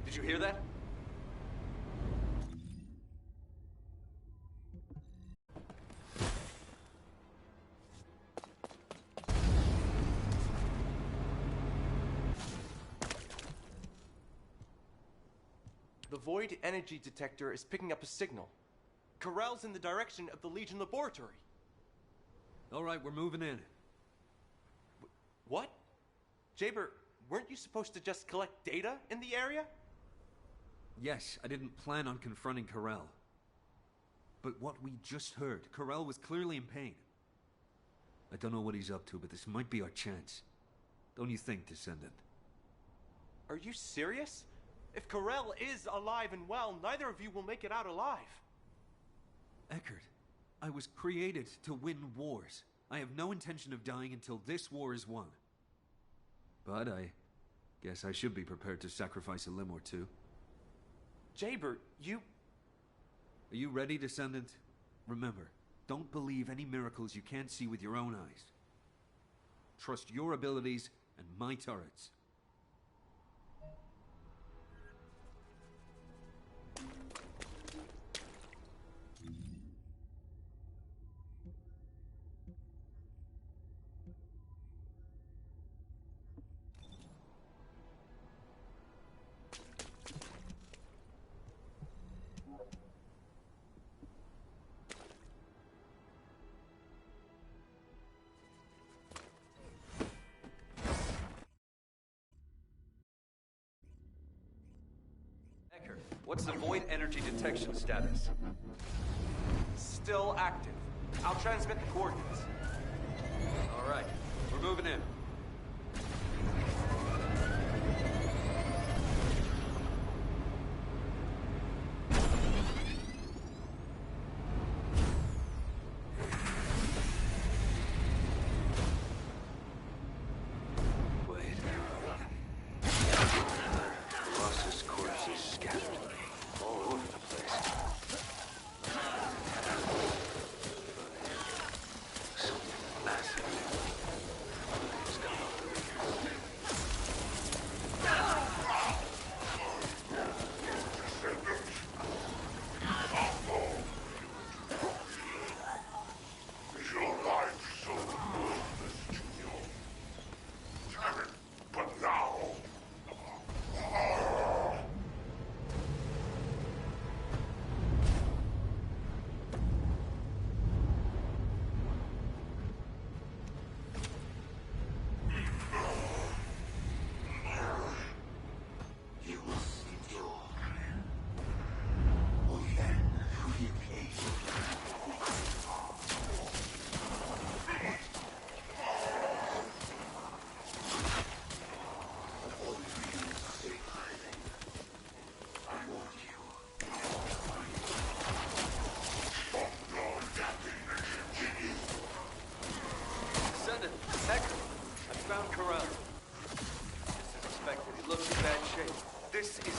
did you hear that? The Void energy detector is picking up a signal. Corel's in the direction of the Legion laboratory. All right, we're moving in. What? Jaber, weren't you supposed to just collect data in the area? Yes, I didn't plan on confronting Corel. But what we just heard, Corel was clearly in pain. I don't know what he's up to, but this might be our chance. Don't you think, Descendant? Are you serious? If Corel is alive and well, neither of you will make it out alive. Eckert, I was created to win wars. I have no intention of dying until this war is won. But I guess I should be prepared to sacrifice a limb or two. Jaber, you... Are you ready, Descendant? Remember, don't believe any miracles you can't see with your own eyes. Trust your abilities and my turrets. Decker, what's the void energy detection status? Still active. I'll transmit the coordinates. All right, we're moving in.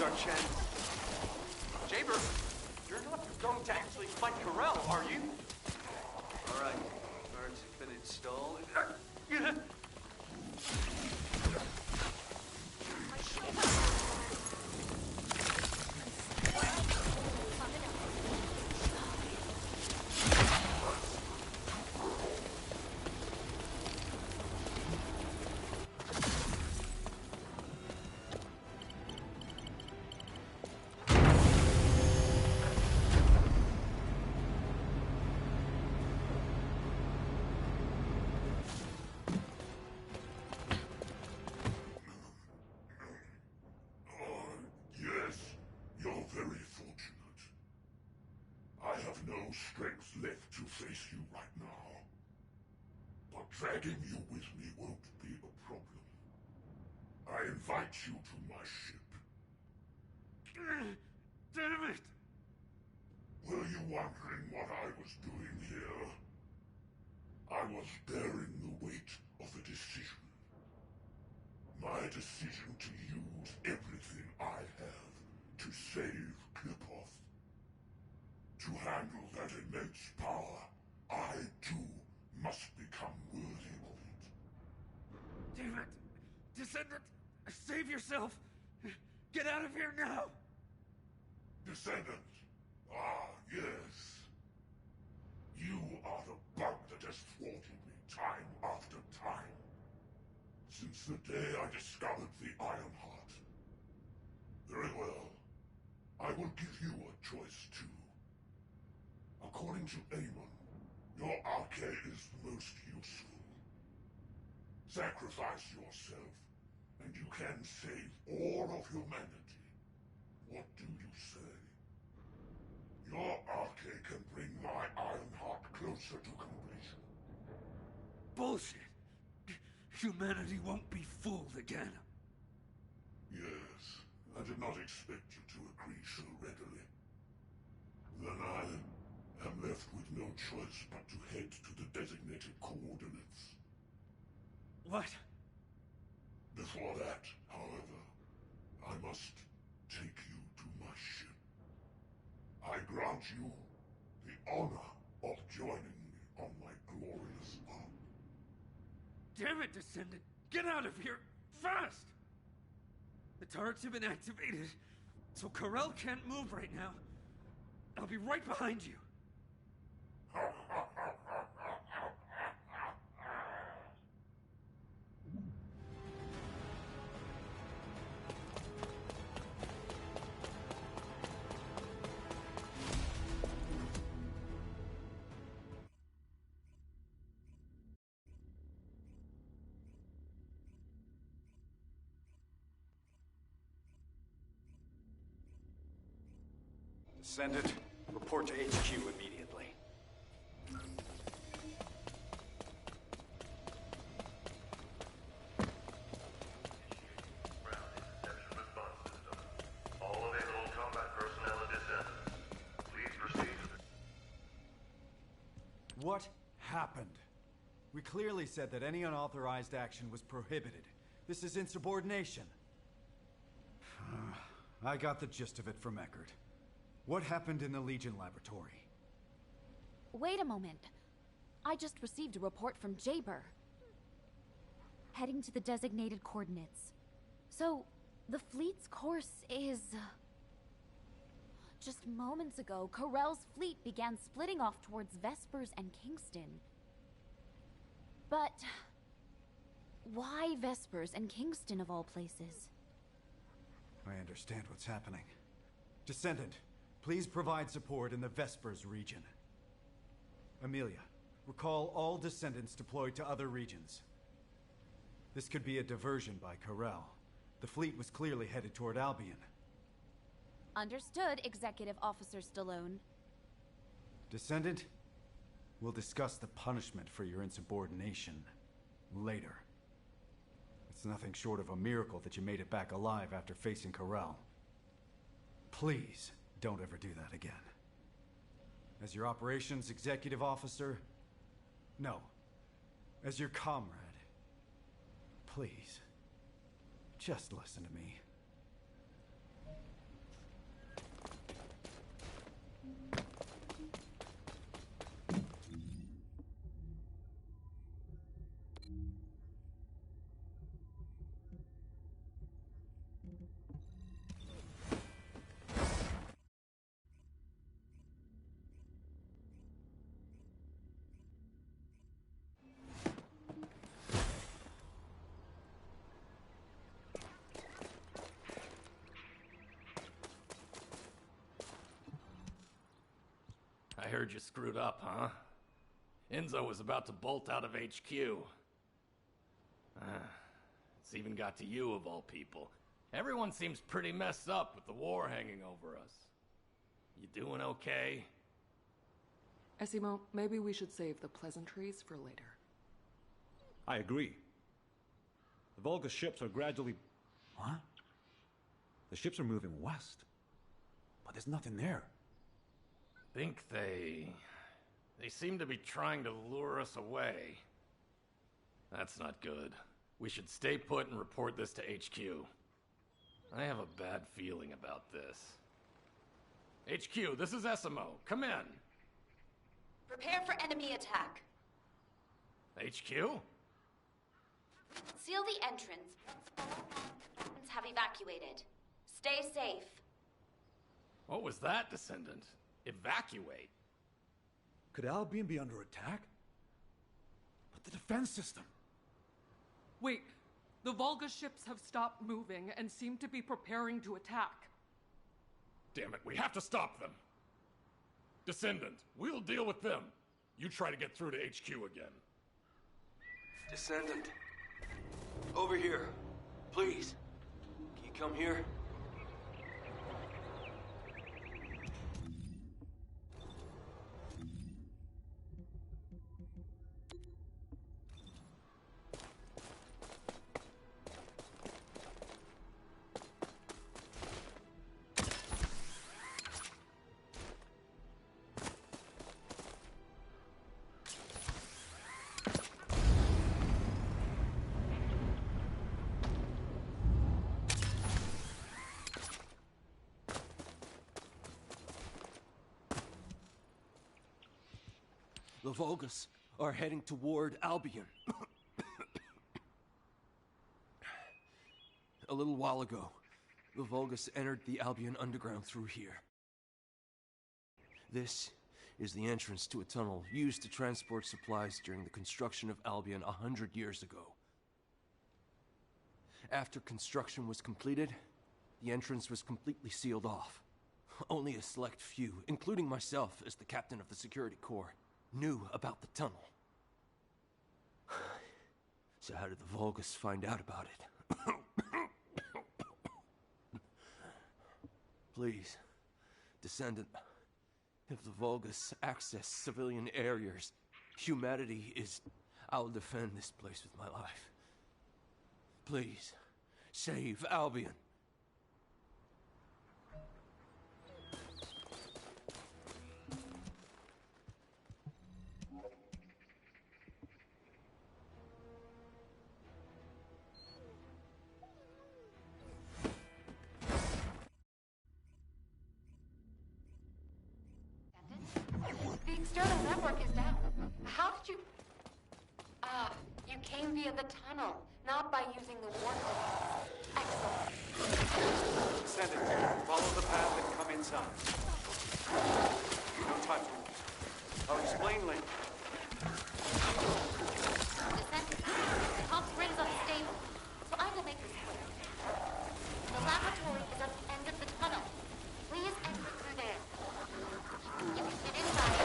Our chance. Jaber, you're not going to actually fight Corel, are you? All right, guards have been installed. Strength left to face you right now. But dragging you with me won't be a problem. I invite you to my ship. Damn it! Were you wondering what I was doing here? I was bearing the weight of a decision. My decision to use everything I have to save Clipoff. To handle that immense power, I too must become worthy of it. Damn it! Descendant! Save yourself! Get out of here now! Descendant! Ah, yes. You are the bug that has thwarted me time after time. Since the day I discovered the Iron Heart. Very well. I will give you a choice too. According to Amon, your arcade is the most useful. Sacrifice yourself, and you can save all of humanity. What do you say? Your arcade can bring my Iron Heart closer to completion. Bullshit! Humanity won't be fooled again. Yes, I did not expect you to agree so readily. Then I am left with no choice but to head to the designated coordinates. What? Before that, however, I must take you to my ship. I grant you the honor of joining me on my glorious arc. Damn it, Descendant! Get out of here! Fast! The turrets have been activated, so Corel can't move right now. I'll be right behind you. Descendant, report to HQ immediately. All available combat personnel and descendants. Please proceed to the... What happened? We clearly said that any unauthorized action was prohibited. This is insubordination. I got the gist of it from Eckert. What happened in the Legion laboratory? Wait a moment. I just received a report from Jaber. Heading to the designated coordinates. So, the fleet's course is... Just moments ago, Corell's fleet began splitting off towards Vespers and Kingston. But... why Vespers and Kingston of all places? I understand what's happening. Descendant, please provide support in the Vespers region. Amelia, recall all descendants deployed to other regions. This could be a diversion by Corell. The fleet was clearly headed toward Albion. Understood, Executive Officer Stallone. Descendant, we'll discuss the punishment for your insubordination later. It's nothing short of a miracle that you made it back alive after facing Corell. Please, don't ever do that again. As your operations executive officer, no. As your comrade, please, just listen to me. I heard you screwed up, huh? Enzo was about to bolt out of HQ. It's even got to you, of all people. Everyone seems pretty messed up with the war hanging over us. You doing okay? Esimo, maybe we should save the pleasantries for later. I agree. The Volga ships are gradually... What? The ships are moving west. But there's nothing there. Think they seem to be trying to lure us away. That's not good. We should stay put and report this to HQ. I have a bad feeling about this. HQ, this is Esimo. Come in. Prepare for enemy attack. HQ? Seal the entrance. Have evacuated. Stay safe. What was that, Descendant? Evacuate? Could Albion be under attack? But the defense system... Wait, the Volga ships have stopped moving and seem to be preparing to attack. Damn it, we have to stop them. Descendant, we'll deal with them. You try to get through to HQ again. Descendant. Over here. Please. Can you come here? The Volgas are heading toward Albion. A little while ago, the Volgas entered the Albion underground through here. This is the entrance to a tunnel used to transport supplies during the construction of Albion 100 years ago. After construction was completed, the entrance was completely sealed off. Only a select few, including myself as the captain of the security corps, knew about the tunnel. So how did the Volgas find out about it? Please, Descendant, if the Vulgus access civilian areas, humanity is... I'll defend this place with my life. Please, save Albion. The external network is down. How did you... Ah, you came via the tunnel, not by using the warp device. Excellent. Descendant, follow the path and come inside. No time to lose. I'll explain later. Descendant, the top ring's unstable, so I will make this quick. The laboratory is at the end of the tunnel. Please enter through there. You can get inside.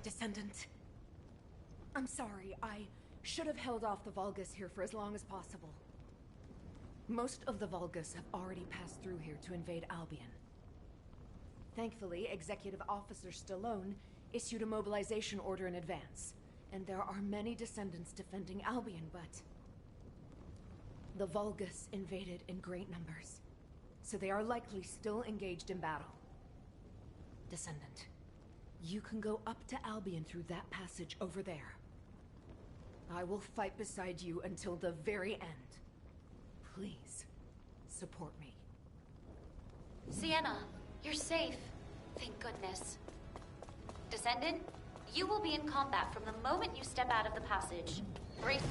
Descendant. I'm sorry, I should have held off the Vulgus here for as long as possible. Most of the Vulgus have already passed through here to invade Albion. Thankfully, Executive Officer Stallone issued a mobilization order in advance, and there are many Descendants defending Albion, but... the Vulgus invaded in great numbers, so they are likely still engaged in battle. Descendant, you can go up to Albion through that passage over there. I will fight beside you until the very end. Please, support me. Sienna, you're safe. Thank goodness. Descendant, you will be in combat from the moment you step out of the passage. Brace...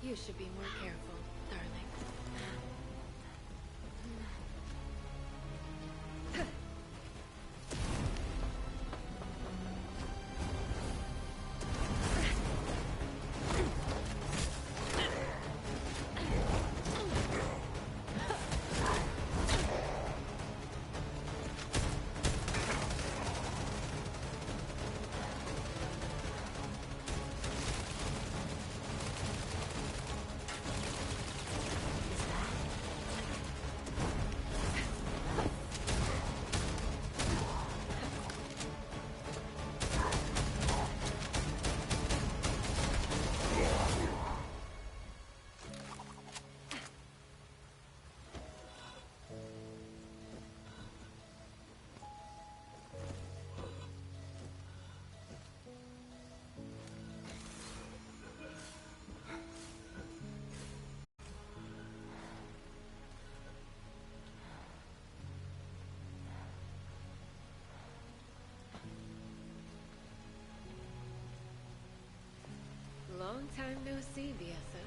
You should be more careful, darling. Long time no see, Viessa.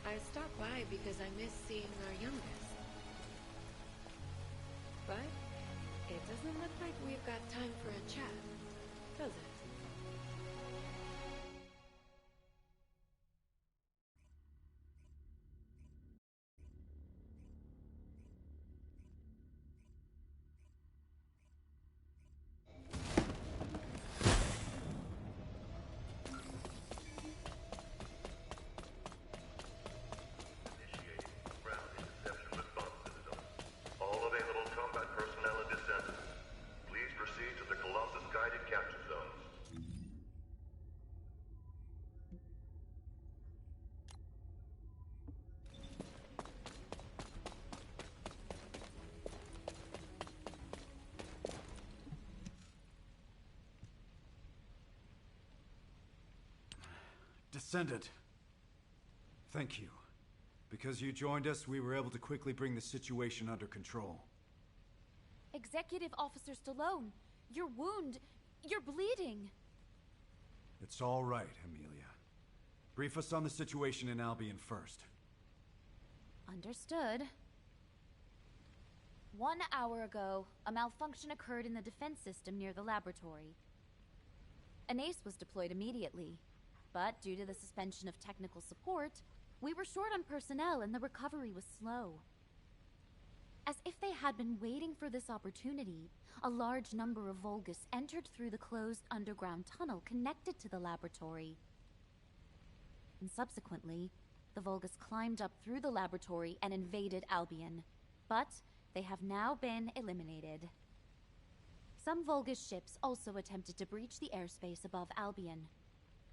I stopped by because I miss seeing our youngest. But it doesn't look like we've got time for a chat, does it? All available combat personnel and descendants, please proceed to the Colossus guided capture zones. Descendant. Thank you. Because you joined us, we were able to quickly bring the situation under control. Executive Officer Stallone, your wound, you're bleeding. It's all right, Amelia. Brief us on the situation in Albion first. Understood. 1 hour ago, a malfunction occurred in the defense system near the laboratory. An ace was deployed immediately, but due to the suspension of technical support, we were short on personnel and the recovery was slow. As if they had been waiting for this opportunity, a large number of Vulgus entered through the closed underground tunnel connected to the laboratory. And subsequently, the Vulgus climbed up through the laboratory and invaded Albion. But they have now been eliminated. Some Vulgus ships also attempted to breach the airspace above Albion,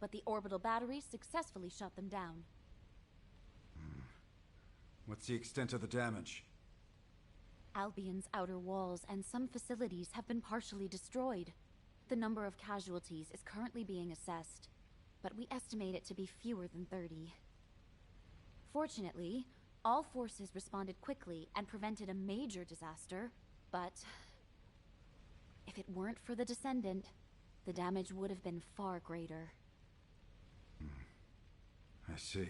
but the orbital batteries successfully shut them down. What's the extent of the damage? Albion's outer walls and some facilities have been partially destroyed. The number of casualties is currently being assessed, but we estimate it to be fewer than 30. Fortunately, all forces responded quickly and prevented a major disaster, but if it weren't for the Descendant, the damage would have been far greater. I see.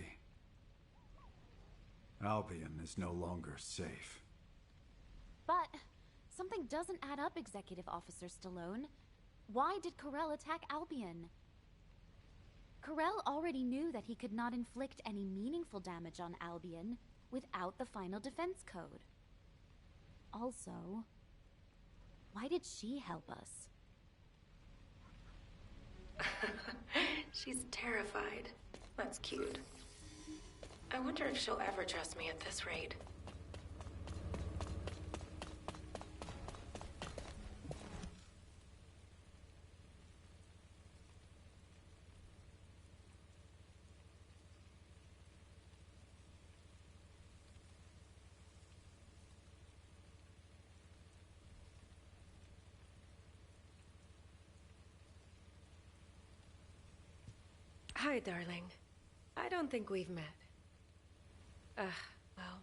Albion is no longer safe. But something doesn't add up, Executive Officer Stallone. Why did Corell attack Albion? Corell already knew that he could not inflict any meaningful damage on Albion without the final defense code. Also, why did she help us? She's terrified. That's cute. I wonder if she'll ever trust me at this rate. Hi, darling. I don't think we've met. Well,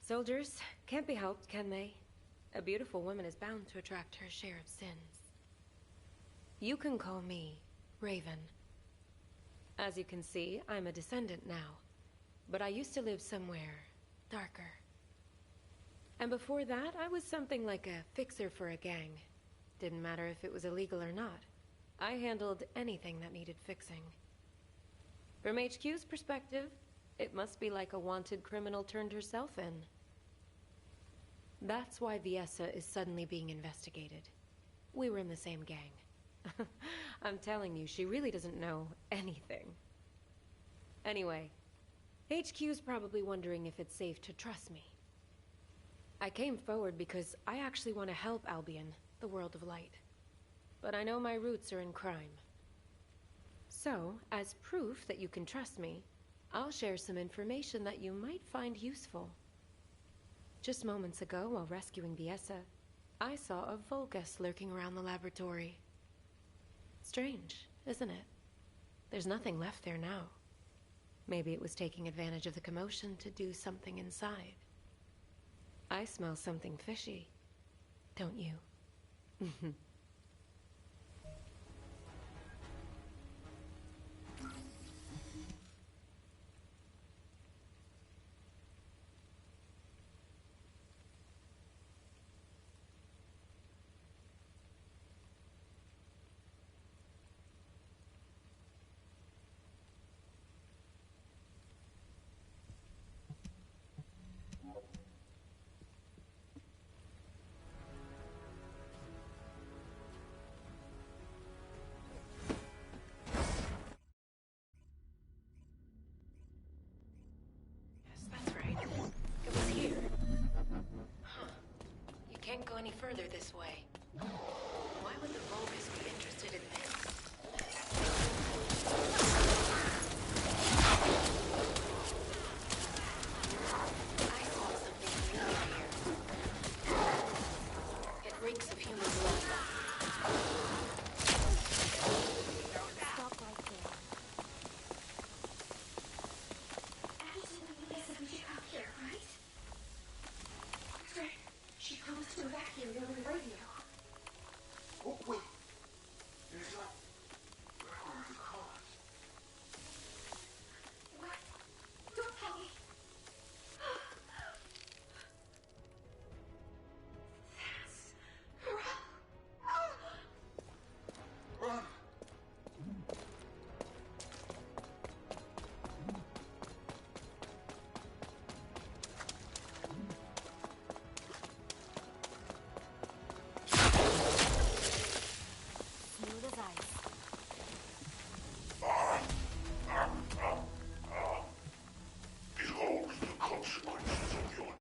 soldiers can't be helped, can they? A beautiful woman is bound to attract her share of sins. You can call me Raven. As you can see, I'm a descendant now, but I used to live somewhere darker. And before that, I was something like a fixer for a gang. Didn't matter if it was illegal or not. I handled anything that needed fixing. From HQ's perspective, it must be like a wanted criminal turned herself in. That's why Viessa is suddenly being investigated. We were in the same gang. I'm telling you, she really doesn't know anything. Anyway, HQ's probably wondering if it's safe to trust me. I came forward because I actually want to help Albion, the world of light. But I know my roots are in crime. So, as proof that you can trust me, I'll share some information that you might find useful. Just moments ago, while rescuing Viessa, I saw a Volgus lurking around the laboratory. Strange, isn't it? There's nothing left there now. Maybe it was taking advantage of the commotion to do something inside. I smell something fishy, don't you? Can't go any further this way. Why would the Volgus be interested in this? I saw something familiar here. It reeks of human blood. Stop right there. Absolutely, yes, we should come here, right? Great. She promised to evacuate over the radio. Oh, wait. Is that... Where are the cars? What? Don't tell me. That's... Run! Smooth as ice. Behold the consequences of your...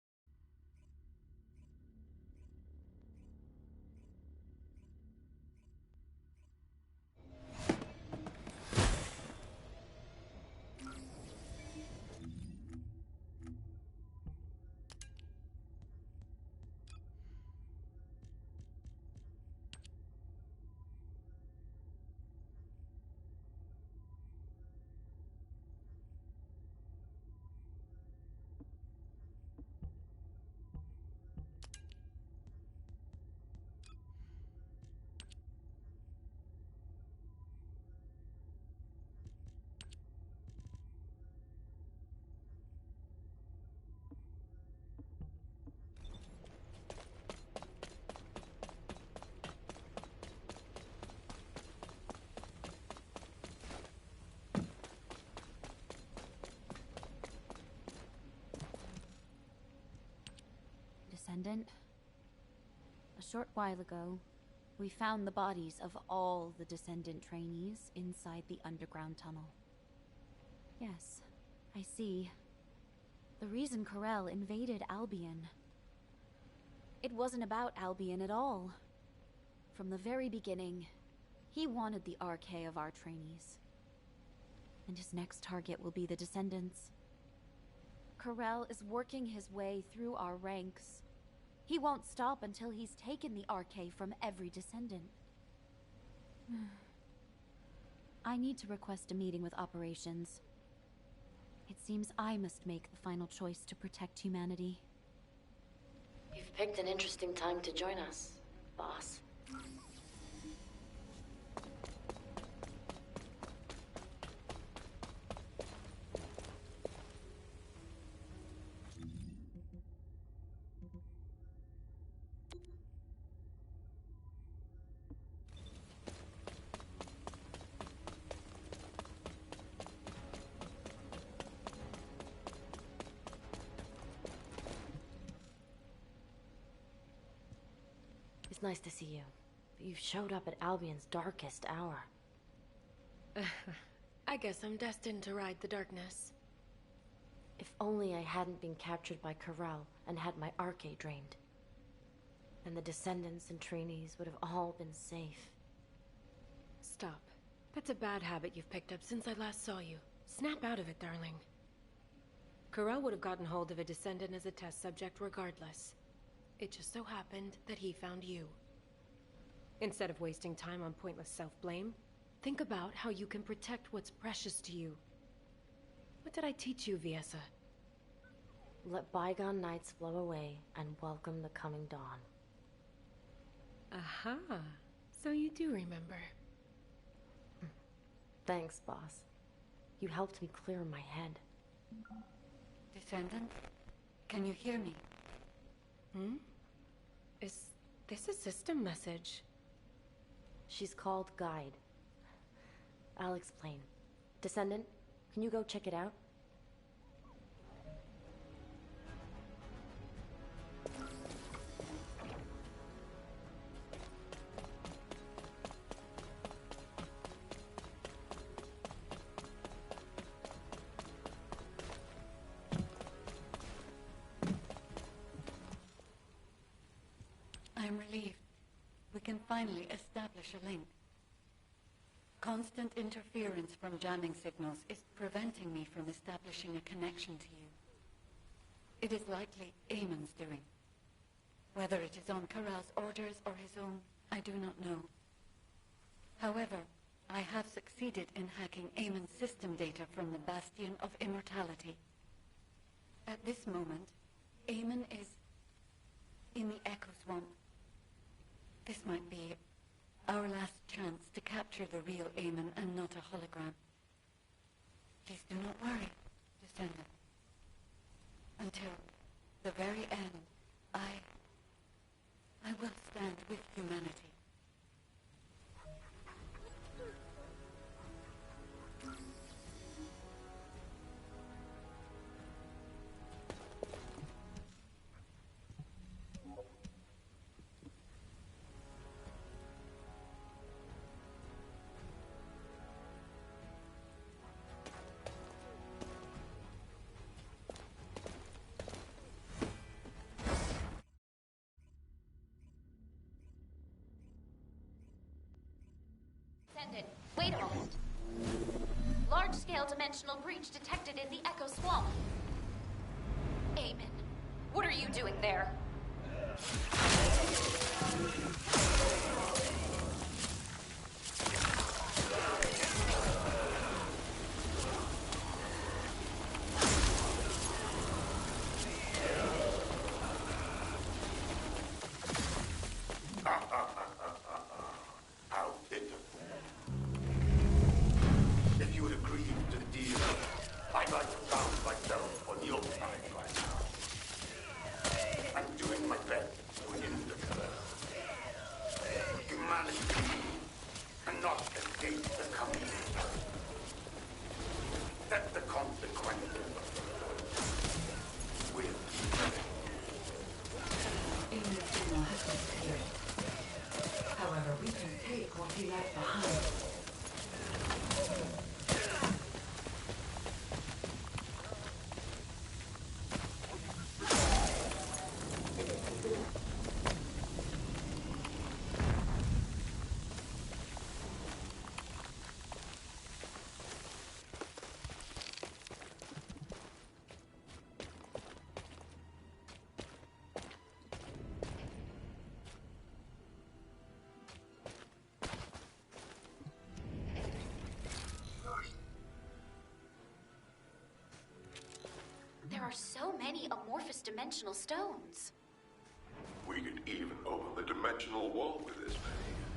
Descendant, a short while ago, we found the bodies of all the Descendant trainees inside the underground tunnel. Yes, I see. The reason Corel invaded Albion. It wasn't about Albion at all. From the very beginning, he wanted the RK of our trainees. And his next target will be the Descendants. Corel is working his way through our ranks. He won't stop until he's taken the RK from every Descendant. I need to request a meeting with operations. It seems I must make the final choice to protect humanity. You've picked an interesting time to join us, boss. It's nice to see you. But you showed up at Albion's darkest hour. I guess I'm destined to ride the darkness. If only I hadn't been captured by Corel and had my arcade drained. Then the descendants and trainees would have all been safe. Stop. That's a bad habit you've picked up since I last saw you. Snap out of it, darling. Corel would have gotten hold of a descendant as a test subject regardless. It just so happened that he found you. Instead of wasting time on pointless self-blame, think about how you can protect what's precious to you. What did I teach you, Viessa? Let bygone nights flow away and welcome the coming dawn. Aha. So you do remember. Thanks, boss. You helped me clear my head. Descendant? Can you hear me? Hmm? Is this a system message? She's called Guide. I'll explain. Descendant, can you go check it out? I'm relieved. We can finally establish a link. Constant interference from jamming signals is preventing me from establishing a connection to you. It is likely Eamon's doing. Whether it is on Corel's orders or his own, I do not know. However, I have succeeded in hacking Eamon's system data from the Bastion of Immortality. At this moment, Eamon is in the Echo Swamp. This might be our last chance to capture the real Eamon and not a hologram. Please do not worry, Descendant. Until the very end, I will stand with humanity. Wait a moment. Large-scale dimensional breach detected in the Echo Swamp. Eamon, what are you doing there? How pitiful. If you had agreed to the deal, I might have found myself on your side right now. I'm doing my best to win the curse. Humanity cannot escape the coming. Set the consequences with Eamon's signal has been cleared. However, we can take what he left behind. There are so many amorphous dimensional stones. We could even open the dimensional wall with this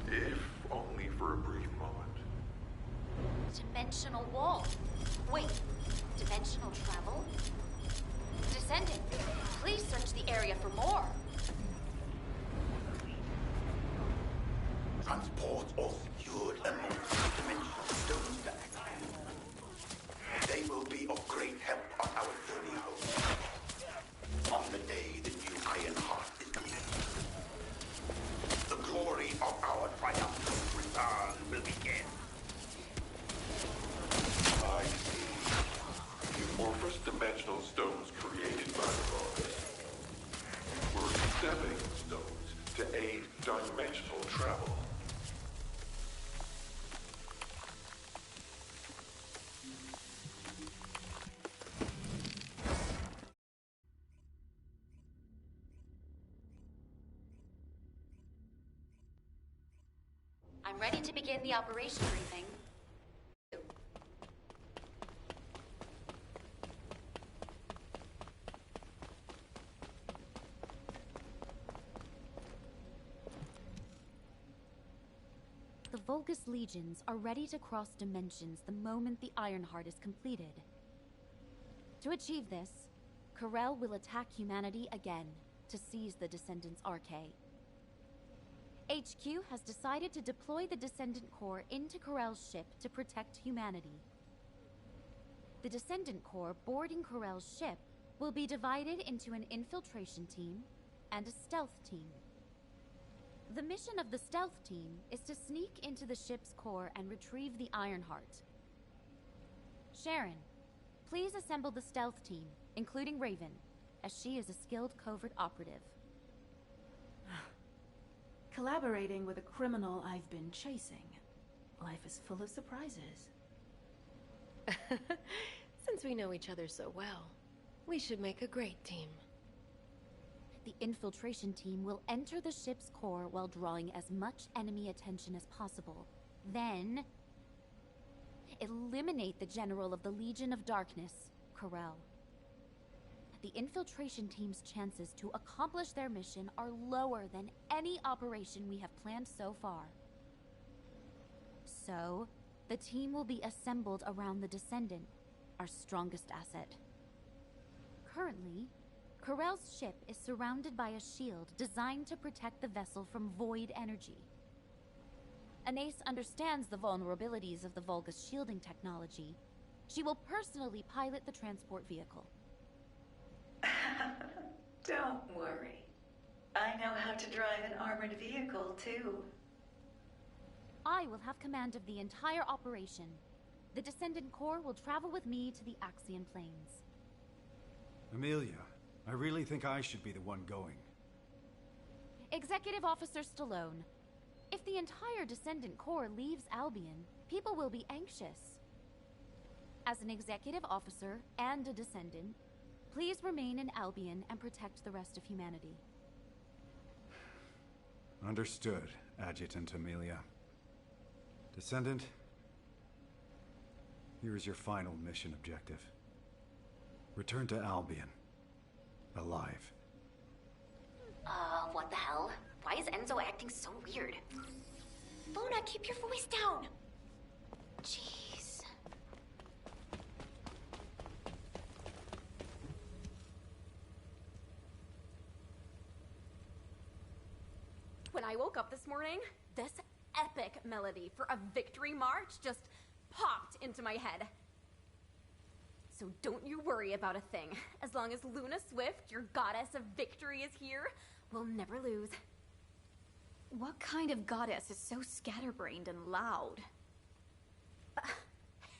many, if only for a brief moment. Dimensional wall. Wait, dimensional travel? Descendant, please search the area for more. transport or secured amorphous dimensional stones back. They will be of great help on our journey home. On the day the new Iron Heart is complete. The amorphous dimensional stones created by the Vulgus were stepping stones to aid dimensional travel. I'm ready to begin the operation briefing. The Vulgus legions are ready to cross dimensions the moment the Ironheart is completed. To achieve this, Corel will attack humanity again to seize the Descendant's Arche. HQ has decided to deploy the Descendant Corps into Corel's ship to protect humanity. The Descendant Corps boarding Corel's ship will be divided into an infiltration team and a stealth team. The mission of the stealth team is to sneak into the ship's core and retrieve the Ironheart. Sharon, please assemble the stealth team, including Raven, as she is a skilled covert operative. Collaborating with a criminal I've been chasing. Life is full of surprises. Since we know each other so well, we should make a great team. The infiltration team will enter the ship's core while drawing as much enemy attention as possible. Then, eliminate the General of the Legion of Darkness, Corel. The infiltration team's chances to accomplish their mission are lower than any operation we have planned so far. So, the team will be assembled around the Descendant, our strongest asset. Currently, Corel's ship is surrounded by a shield designed to protect the vessel from void energy. Anais understands the vulnerabilities of the Vulgus shielding technology. She will personally pilot the transport vehicle. Don't worry. I know how to drive an armored vehicle, too. I will have command of the entire operation. The Descendant Corps will travel with me to the Axian Plains. Amelia, I really think I should be the one going. Executive Officer Stallone, if the entire Descendant Corps leaves Albion, people will be anxious. As an executive officer and a Descendant, please remain in Albion and protect the rest of humanity. Understood, Adjutant Amelia. Descendant, here is your final mission objective. Return to Albion. Alive. What the hell? Why is Enzo acting so weird? Luna, keep your voice down! Jeez. When I woke up this morning, this epic melody for a victory march just popped into my head. So don't you worry about a thing. As long as Luna Swift, your goddess of victory, is here, we'll never lose. What kind of goddess is so scatterbrained and loud?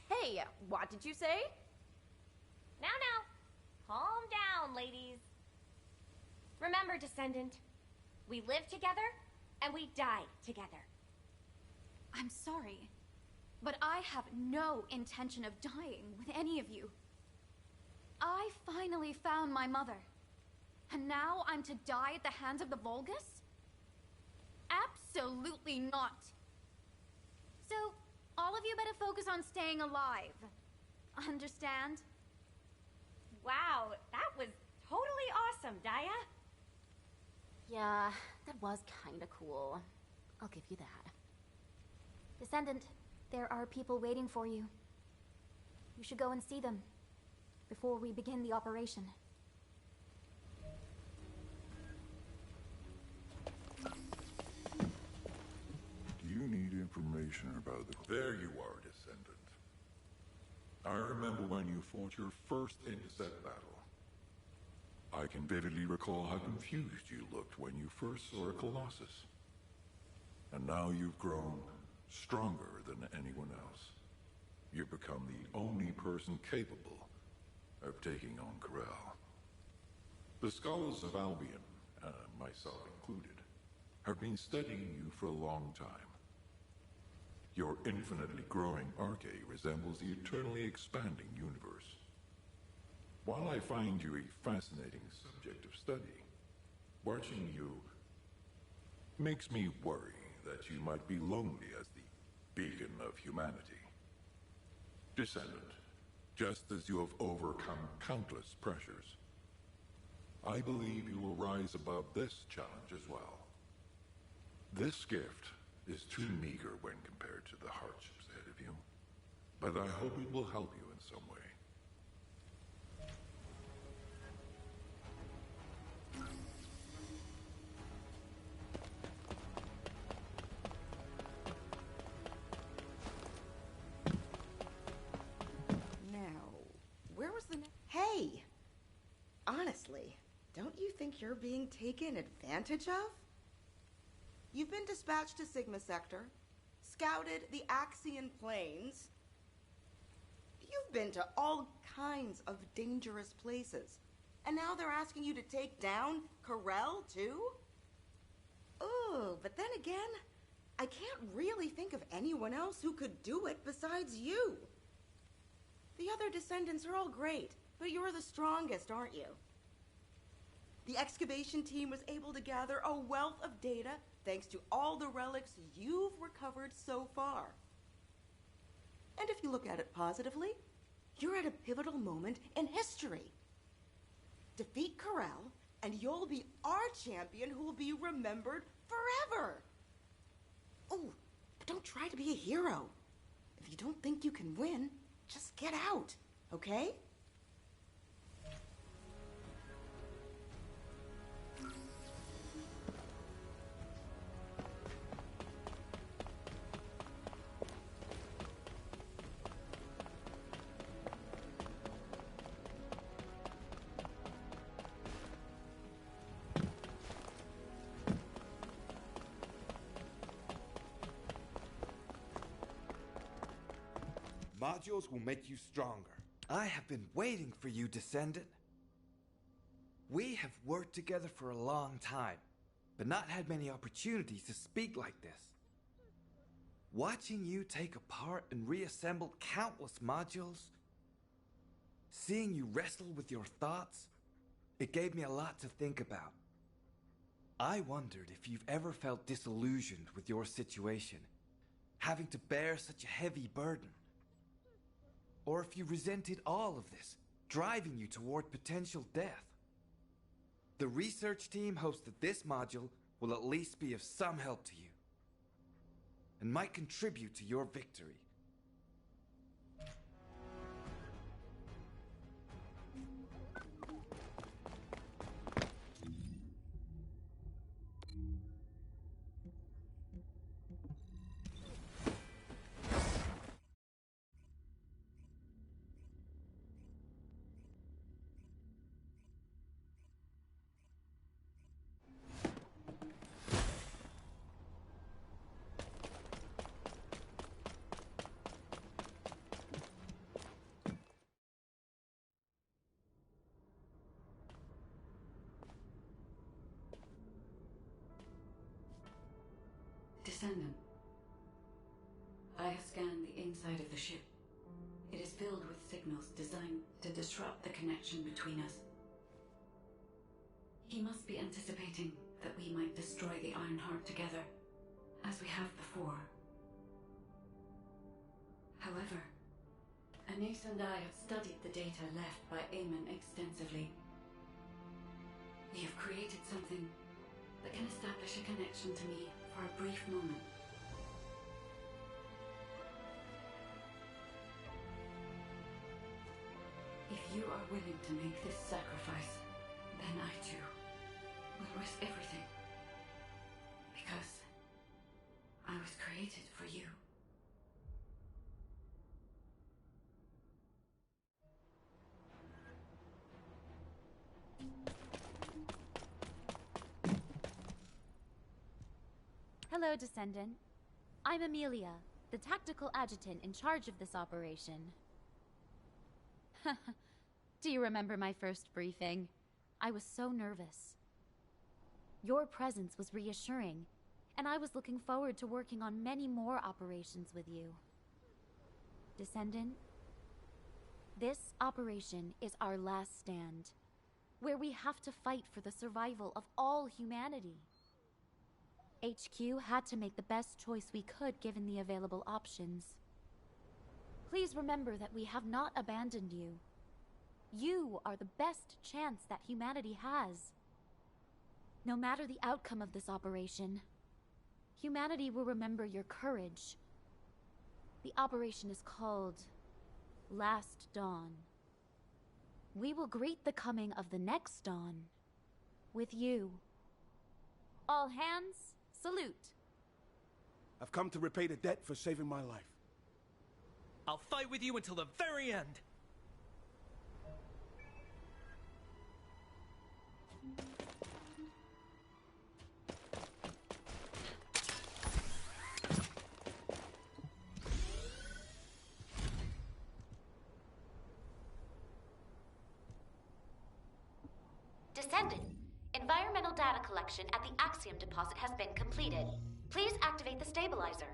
Hey, what did you say? Now, calm down, ladies. Remember, Descendant, we live together and we die together. I'm sorry, but I have no intention of dying with any of you. I finally found my mother, and now I'm to die at the hands of the Vulgus? Absolutely not. So, all of you better focus on staying alive. Understand? Wow, that was totally awesome, Daya. Yeah, that was kinda cool. I'll give you that. Descendant, there are people waiting for you. You should go and see them before we begin the operation. Do you need information about the... There you are, Descendant. I remember when you fought your first intercept battle. I can vividly recall how confused you looked when you first saw a Colossus. And now you've grown stronger than anyone else. You've become the only person capable of taking on Corel. The scholars of Albion, myself included, have been studying you for a long time. Your infinitely growing arcade resembles the eternally expanding universe. While I find you a fascinating subject of study, watching you makes me worry that you might be lonely as the beacon of humanity. Descendant, just as you have overcome countless pressures, I believe you will rise above this challenge as well. This gift is too meager when compared to the hardships ahead of you, but I hope it will help you in some way. Hey! Honestly, don't you think you're being taken advantage of? You've been dispatched to Sigma Sector, scouted the Axian Plains. You've been to all kinds of dangerous places. And now they're asking you to take down Corel, too? Oh, but then again, I can't really think of anyone else who could do it besides you. The other descendants are all great, but you're the strongest, aren't you? The excavation team was able to gather a wealth of data thanks to all the relics you've recovered so far. And if you look at it positively, you're at a pivotal moment in history. Defeat Corel, and you'll be our champion who will be remembered forever. Oh, but don't try to be a hero. If you don't think you can win, just get out, okay? Modules will make you stronger. I have been waiting for you, Descendant. We have worked together for a long time, but not had many opportunities to speak like this. Watching you take apart and reassemble countless modules, seeing you wrestle with your thoughts, it gave me a lot to think about. I wondered if you've ever felt disillusioned with your situation, having to bear such a heavy burden. Or if you resented all of this, driving you toward potential death. The research team hopes that this module will at least be of some help to you, and might contribute to your victory. Descendant. I have scanned the inside of the ship. It is filled with signals designed to disrupt the connection between us. He must be anticipating that we might destroy the Ironheart together, as we have before. However, Anais and I have studied the data left by Eamon extensively. We have created something that can establish a connection to me for a brief moment. If you are willing to make this sacrifice, then I too will risk everything. Because I was created for you. Hello, Descendant. I'm Amelia, the tactical adjutant in charge of this operation. Do you remember my first briefing? I was so nervous. Your presence was reassuring, and I was looking forward to working on many more operations with you. Descendant, this operation is our last stand, where we have to fight for the survival of all humanity. HQ had to make the best choice we could given the available options. Please remember that we have not abandoned you. You are the best chance that humanity has. No matter the outcome of this operation, humanity will remember your courage. The operation is called Last Dawn. We will greet the coming of the next dawn with you. All hands, salute. I've come to repay the debt for saving my life. I'll fight with you until the very end. Descendant, environmental data collection at the Axiom deposit has been completed. Please activate the stabilizer.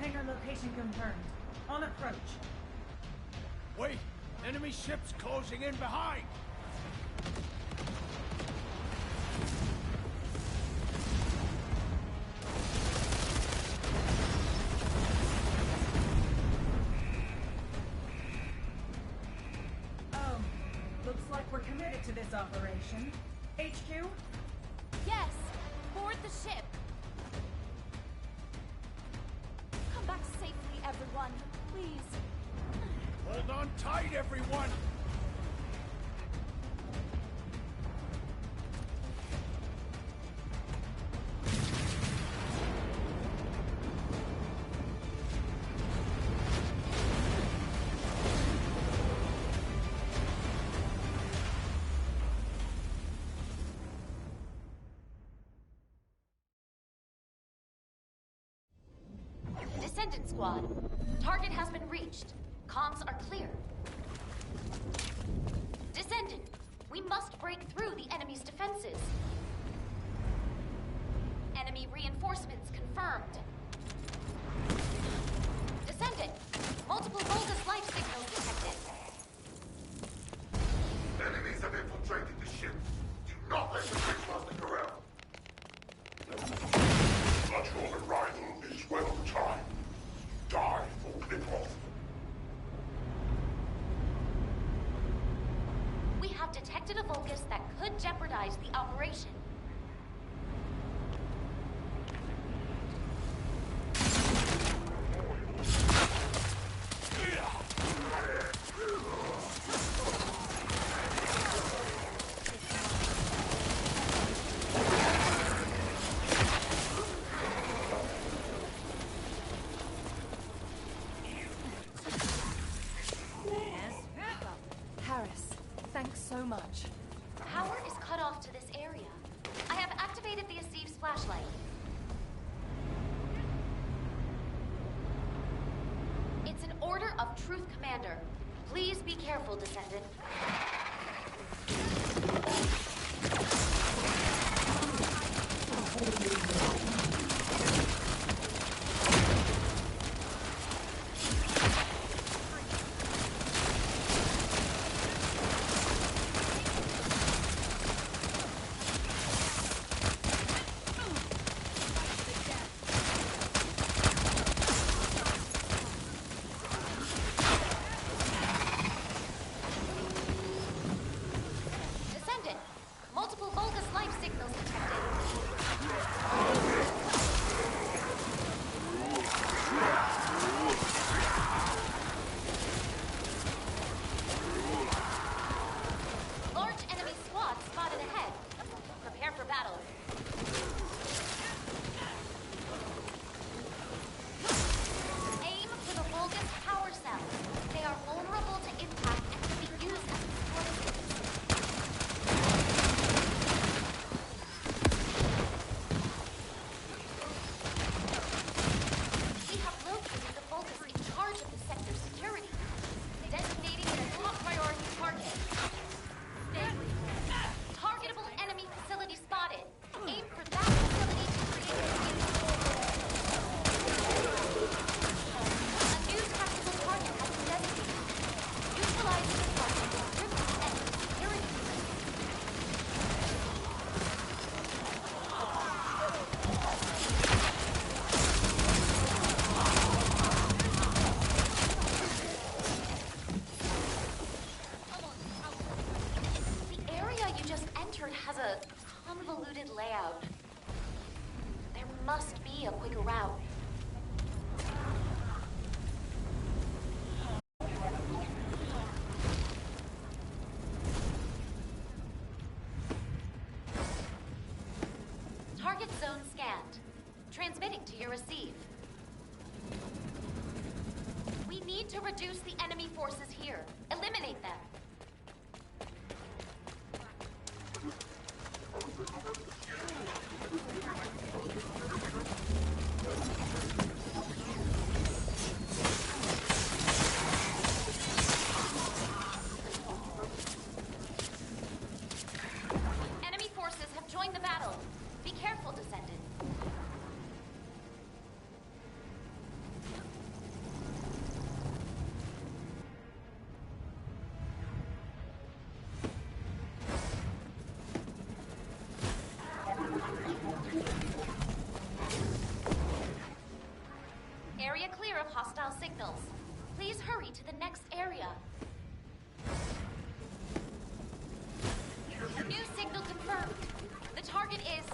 Hangar location confirmed. On approach. Wait! Enemy ships closing in behind! Looks like we're committed to this operation. HQ? Yes! Board the ship! Come back safely, everyone. Please. Hold on tight, everyone! Descendant Squad, target has been reached. Comms are clear. Descendant, we must break through the enemy's defenses. Enemy reinforcements confirmed. Descendant, multiple Volgus life signals detected. Enemies have infiltrated the ship. Do not let them cross the corral. But your arrival is well timed. Die for Clip-Off. We have detected a Volgus that could jeopardize the operation. much. Power is cut off to this area. I have activated the Asiv's flashlight. It's an order of truth, Commander. Please be careful, Descendant. Has a convoluted layout. There must be a quicker route. Target zone scanned. Transmitting to your receive. We need to reduce the enemy forces here. Eliminate them. Enemy forces have joined the battle. Be careful, Descendant. Area clear of hostile signals. Please hurry to the next area. New signal confirmed. The target is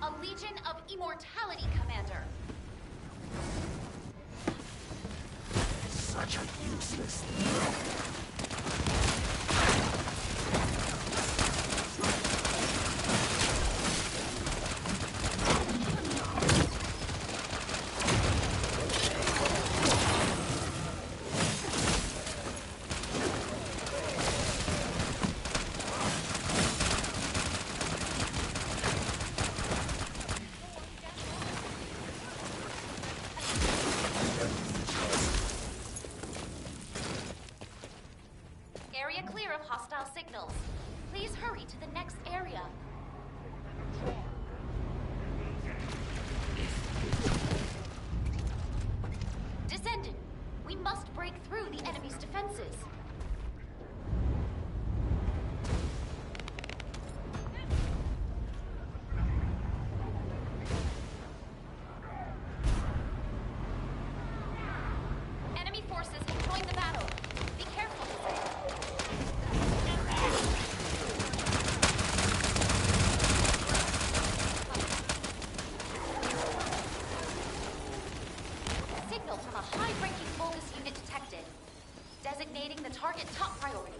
a Legion of Immortality, Commander. Such a useless thing. Area clear of hostile signals. Please hurry to the next area. Descendant, we must break through the enemy's defenses. Enemy forces have joined the battle. Be careful, Signal from a high-ranking Vulgus unit detected. Designating the target top priority.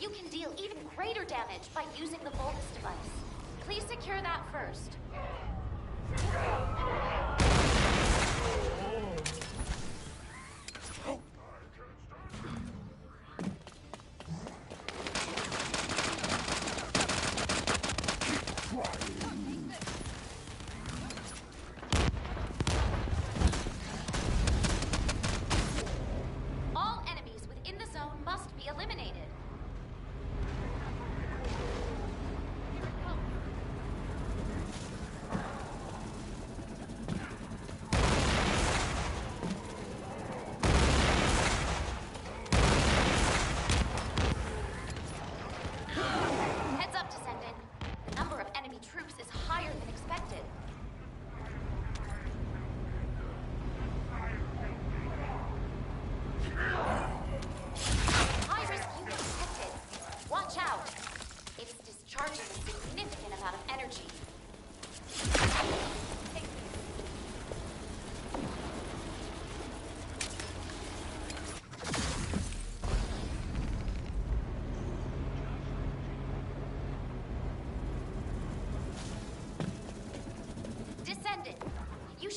You can deal even greater damage by using the Vulgus device. Please secure that first.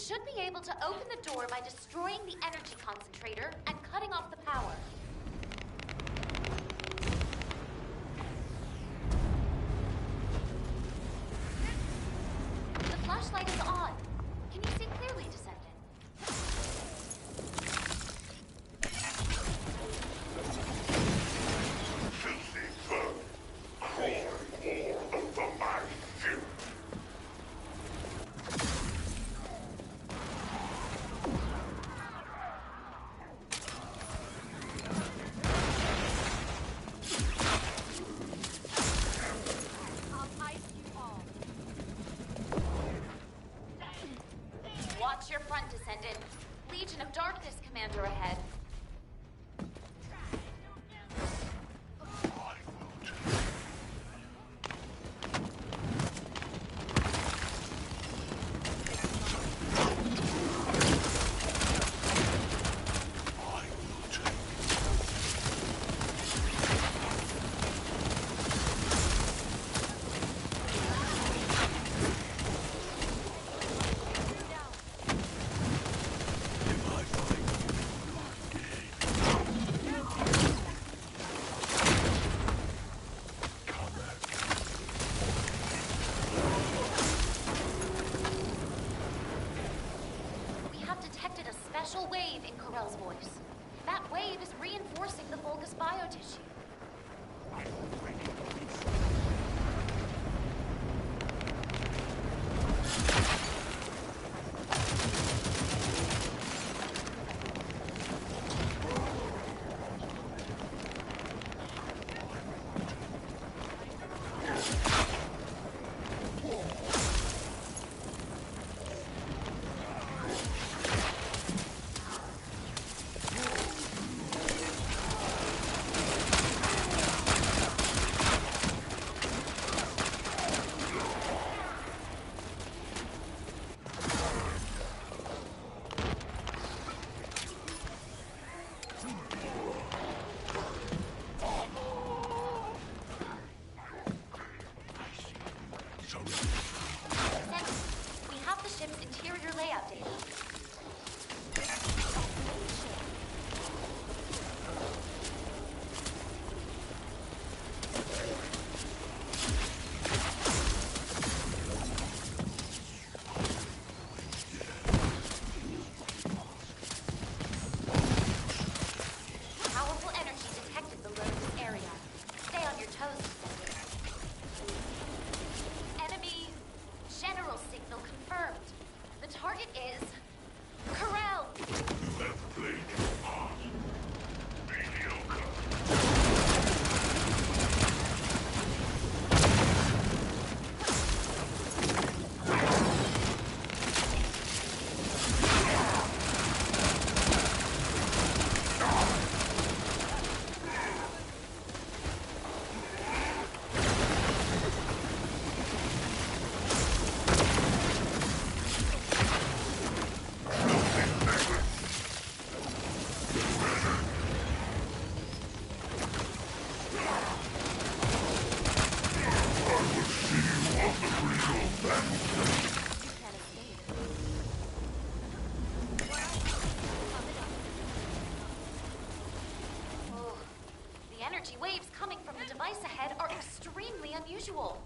should be able to open the door by destroying the energy concentrator and cutting off the power. The flashlight is on. Can you see clearly, Descendant? Filthy foe, crawling all over my ship. I'll ice you all. Watch your front, Descendant. Legion of Darkness Commander ahead. We have detected a special wave in Corell's voice. That wave is reinforcing the Vulgus biotissue. We have the ship's interior layout data. Powerful energy detected below this area. Stay on your toes, Descendant. Enemy general signal confirmed. The target is Corell. You have played your part. Mediocre. Oh, the energy waves coming from the device ahead are extremely unusual.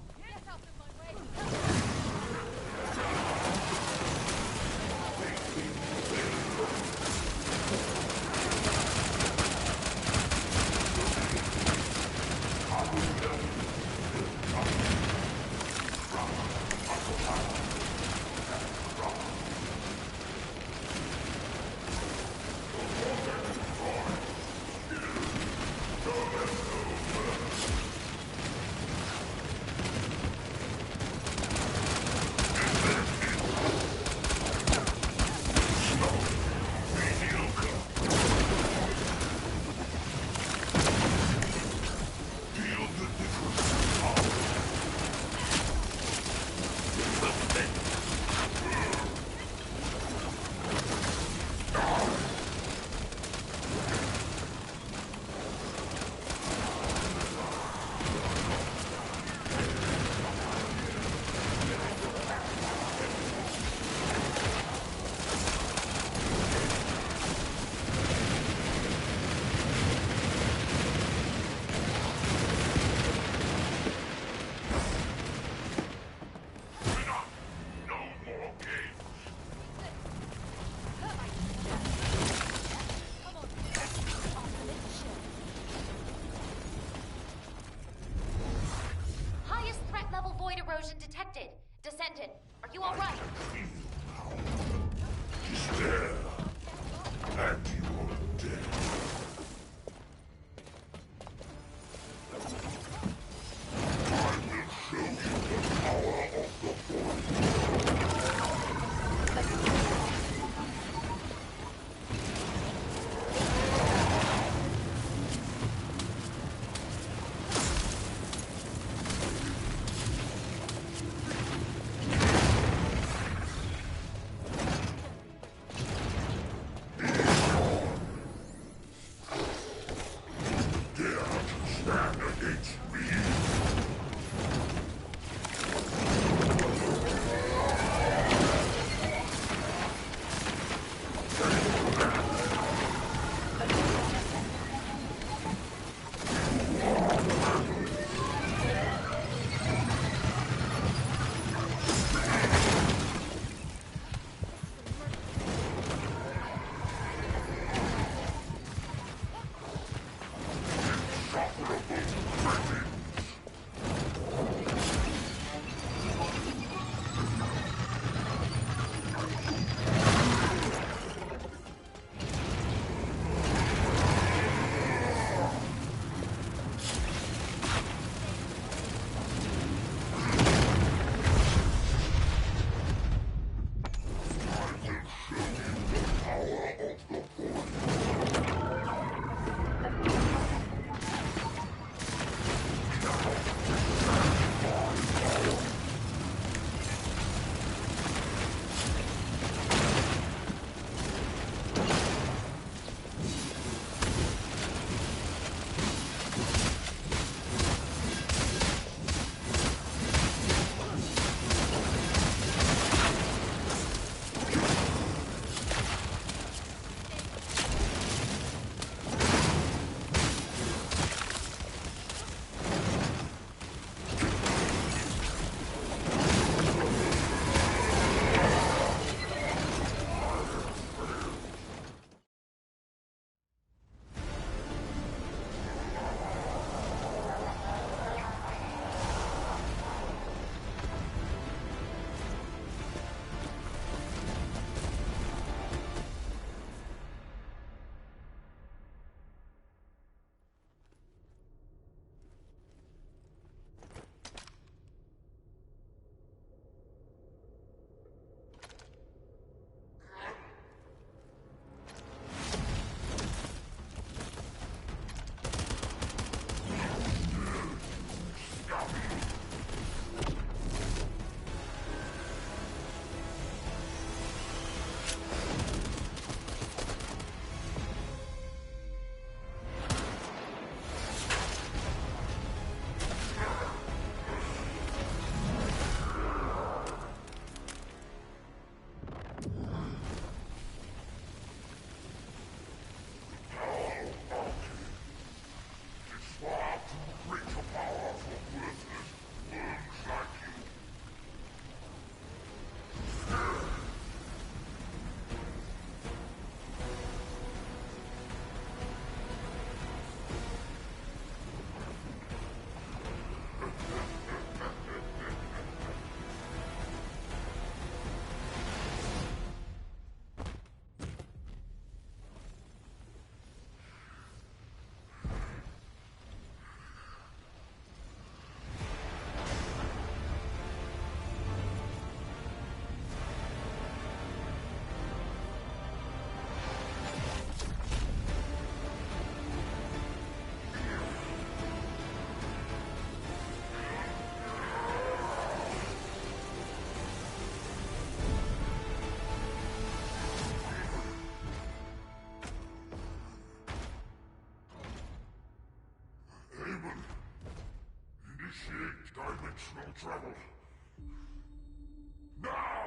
Dimensional travel. Now!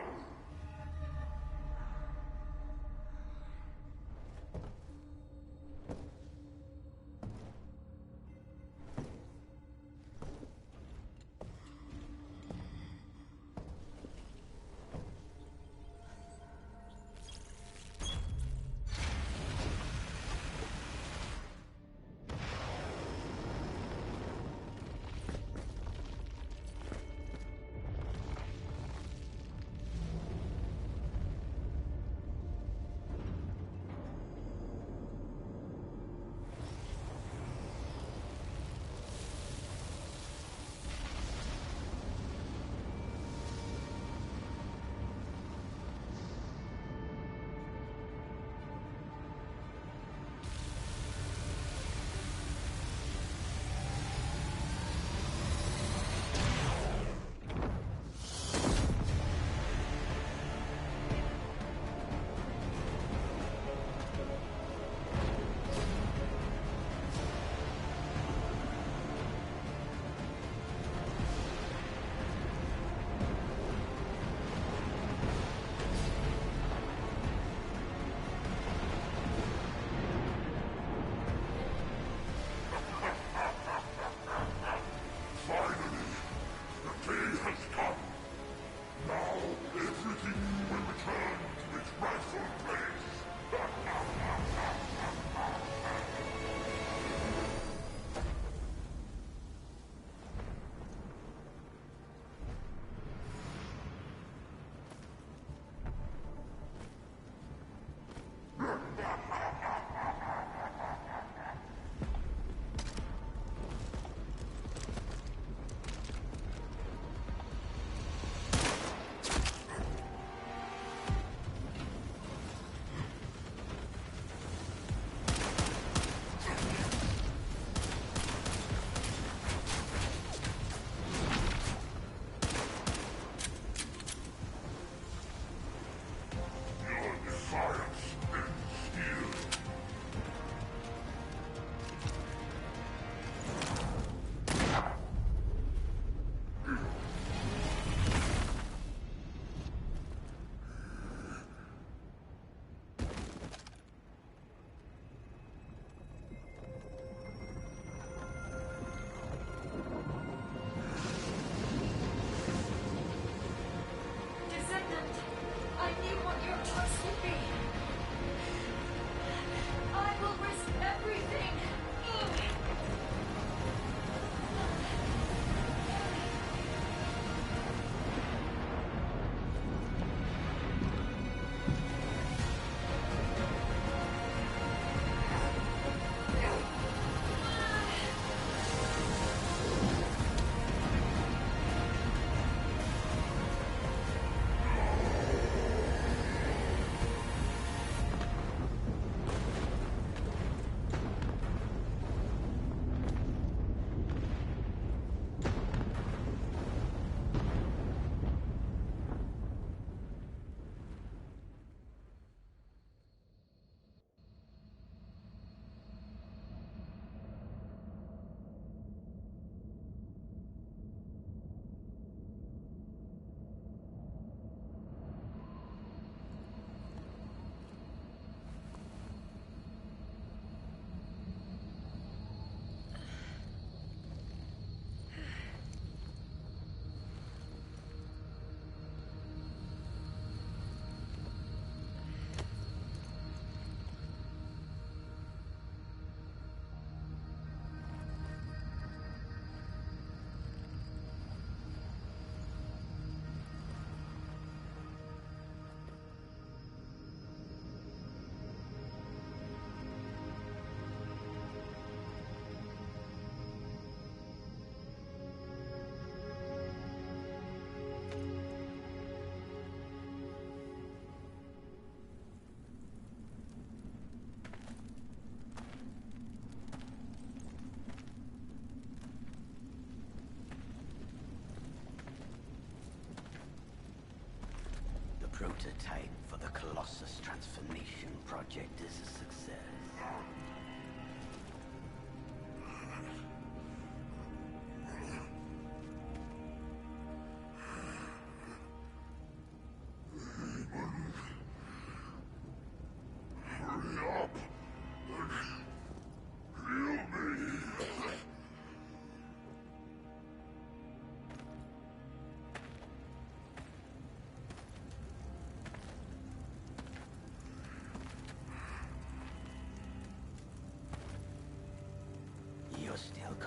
prototype for the Colossus transformation project is a success.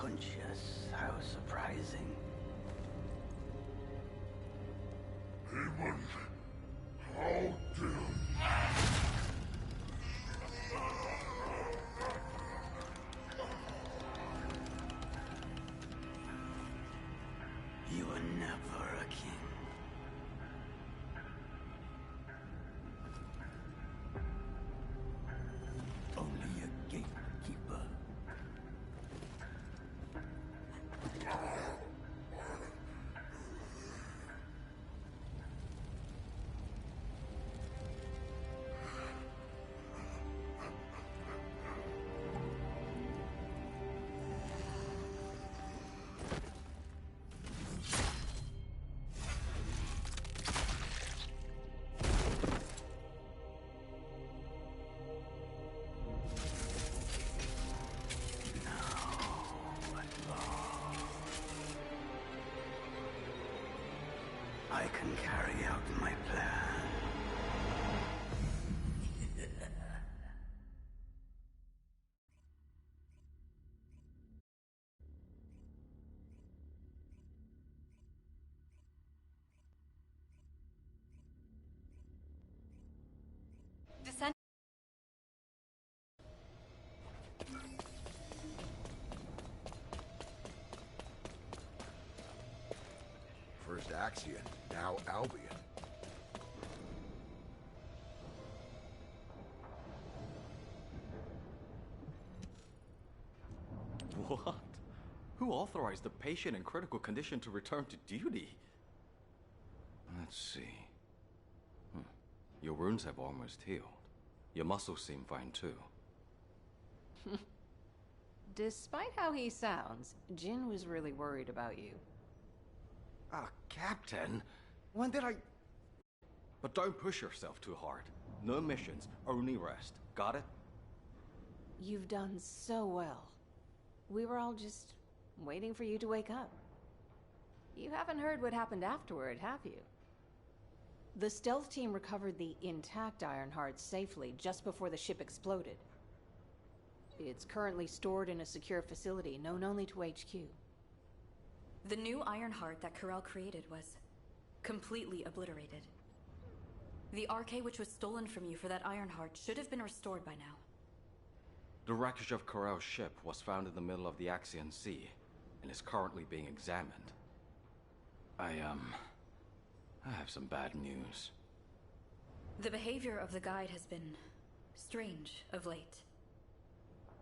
unconscious. How surprising. Hammond, how dare you? You were never a king. Only a gatekeeper. I can carry out my plan. Descent. First Axion, now Albion. What? Who authorized the patient in critical condition to return to duty? Let's see. Your wounds have almost healed. Your muscles seem fine too. Despite how he sounds, Jin was really worried about you. Captain? When did I... But don't push yourself too hard. No missions, only rest. Got it? You've done so well. We were all just waiting for you to wake up. You haven't heard what happened afterward, have you? The stealth team recovered the intact Ironheart safely just before the ship exploded. It's currently stored in a secure facility known only to HQ. The new Ironheart that Corel created was completely obliterated. The RK which was stolen from you for that Ironheart should have been restored by now. The wreckage of Corel's ship was found in the middle of the Axian Sea and is currently being examined. I have some bad news. The behavior of the guide has been strange of late.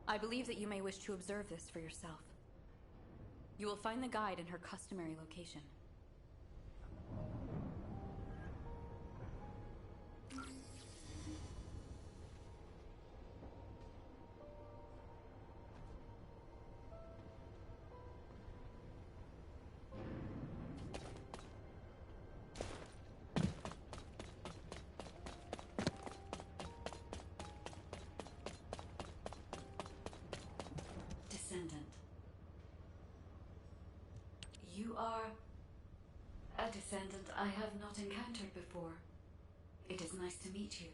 I believe that you may wish to observe this for yourself. You will find the guide in her customary location. Descendant. You are a descendant I have not encountered before. It is nice to meet you.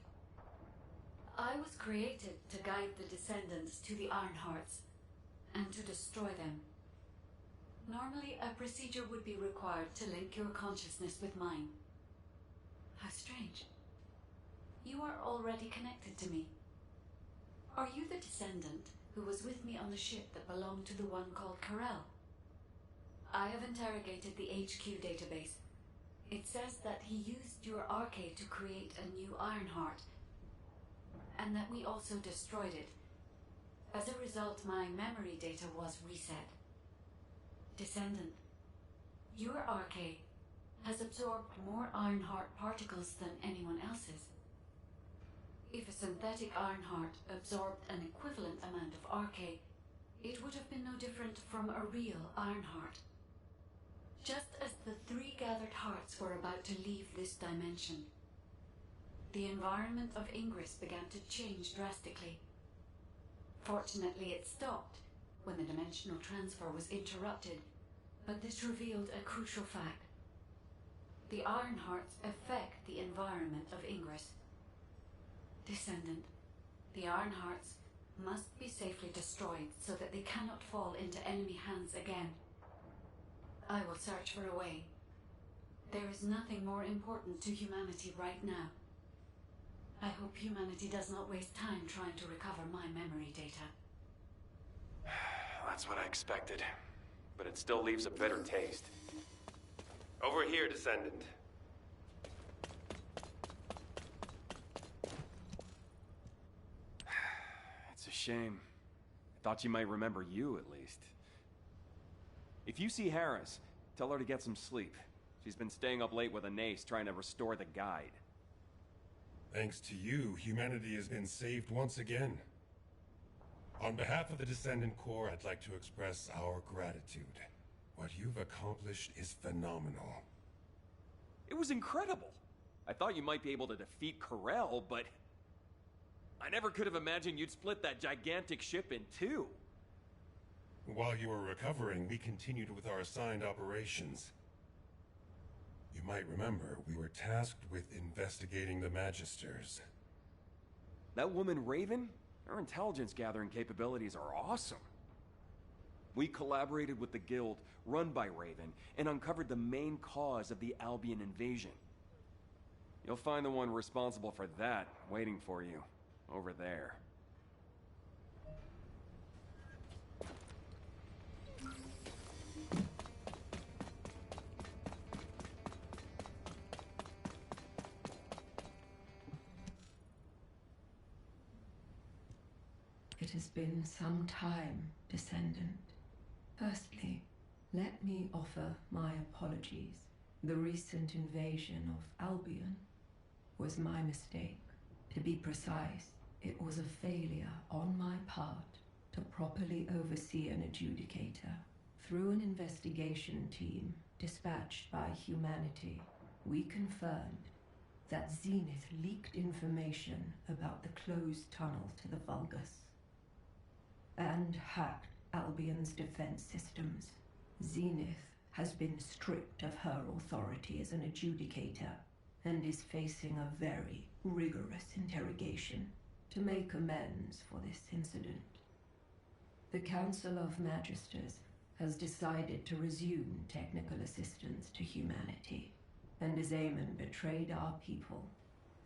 I was created to guide the descendants to the Ironhearts and to destroy them. Normally, a procedure would be required to link your consciousness with mine. How strange. You are already connected to me. Are you the descendant who was with me on the ship that belonged to the one called Corel? I have interrogated the HQ database. It says that he used your arcade to create a new Ironheart, and that we also destroyed it. As a result, my memory data was reset. Descendant, your arcade has absorbed more Ironheart particles than anyone else's. If a synthetic Ironheart absorbed an equivalent amount of arcade, it would have been no different from a real Ironheart. Just as the three gathered hearts were about to leave this dimension, the environment of Ingress began to change drastically. Fortunately, it stopped when the dimensional transfer was interrupted, but this revealed a crucial fact. The Ironhearts affect the environment of Ingress. Descendant, the Ironhearts must be safely destroyed so that they cannot fall into enemy hands again. I will search for a way. There is nothing more important to humanity right now. I hope humanity does not waste time trying to recover my memory data. That's what I expected. But it still leaves a bitter taste. Over here, Descendant. It's a shame. I thought you might remember you, at least. If you see Harris, tell her to get some sleep. She's been staying up late with Anais trying to restore the guide. Thanks to you, humanity has been saved once again. On behalf of the Descendant Corps, I'd like to express our gratitude. What you've accomplished is phenomenal. It was incredible. I thought you might be able to defeat Corel, but I never could have imagined you'd split that gigantic ship in two. While you were recovering, we continued with our assigned operations. You might remember, we were tasked with investigating the Magisters. That woman, Raven? Her intelligence gathering capabilities are awesome. We collaborated with the Guild, run by Raven, and uncovered the main cause of the Albion invasion. You'll find the one responsible for that waiting for you, over there. It has been some time, Descendant. Firstly, let me offer my apologies. The recent invasion of Albion was my mistake. To be precise, it was a failure on my part to properly oversee an adjudicator. Through an investigation team dispatched by humanity, we confirmed that Zenith leaked information about the closed tunnel to the Vulgus and hacked Albion's defense systems. Zenith has been stripped of her authority as an adjudicator and is facing a very rigorous interrogation to make amends for this incident. The Council of Magisters has decided to resume technical assistance to humanity, and as Amon betrayed our people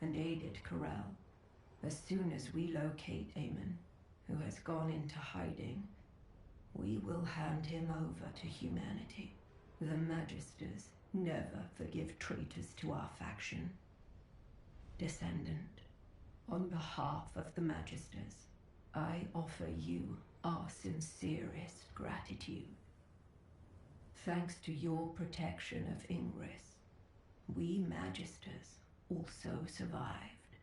and aided Corel, as soon as we locate Amon, who has gone into hiding, we will hand him over to humanity. The Magisters never forgive traitors to our faction. Descendant, on behalf of the Magisters, I offer you our sincerest gratitude. Thanks to your protection of Ingress, we Magisters also survived.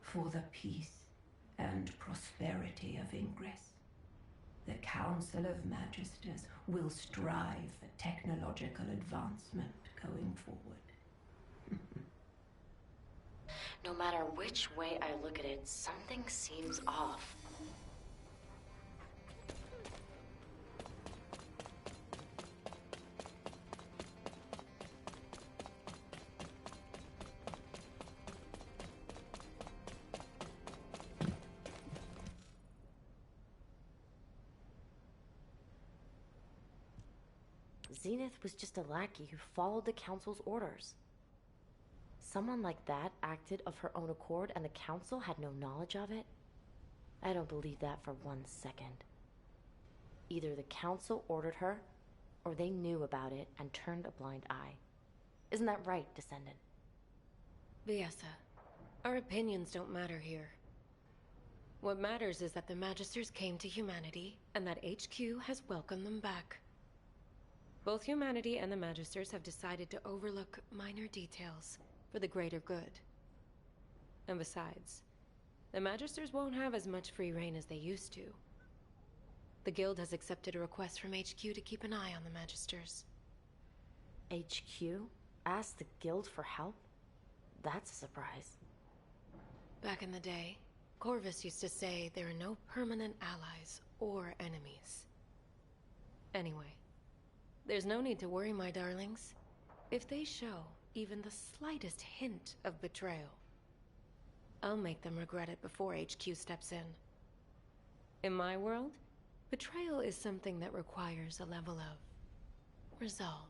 For the peace and prosperity of Ingress, the Council of Magisters will strive for technological advancement going forward. No matter which way I look at it, something seems off. Zenith was just a lackey who followed the Council's orders. Someone like that acted of her own accord and the Council had no knowledge of it? I don't believe that for 1 second. Either the Council ordered her, or they knew about it and turned a blind eye. Isn't that right, Descendant? Viessa, our opinions don't matter here. What matters is that the Magisters came to humanity, and that HQ has welcomed them back. Both humanity and the Magisters have decided to overlook minor details for the greater good. And besides, the Magisters won't have as much free reign as they used to. The Guild has accepted a request from HQ to keep an eye on the Magisters. HQ? Asked the Guild for help? That's a surprise. Back in the day, Corvus used to say there are no permanent allies or enemies. Anyway, there's no need to worry, my darlings. If they show even the slightest hint of betrayal, I'll make them regret it before HQ steps in. In my world, betrayal is something that requires a level of resolve.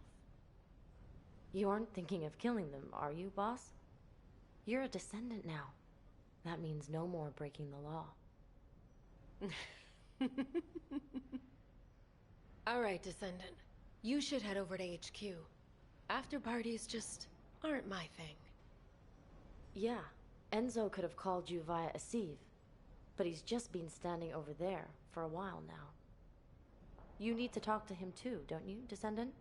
You aren't thinking of killing them, are you, boss? You're a descendant now. That means no more breaking the law. All right, Descendant. You should head over to HQ. After parties just aren't my thing. Yeah, Enzo could have called you via a sieve, but he's just been standing over there for a while now. You need to talk to him too, don't you, Descendant?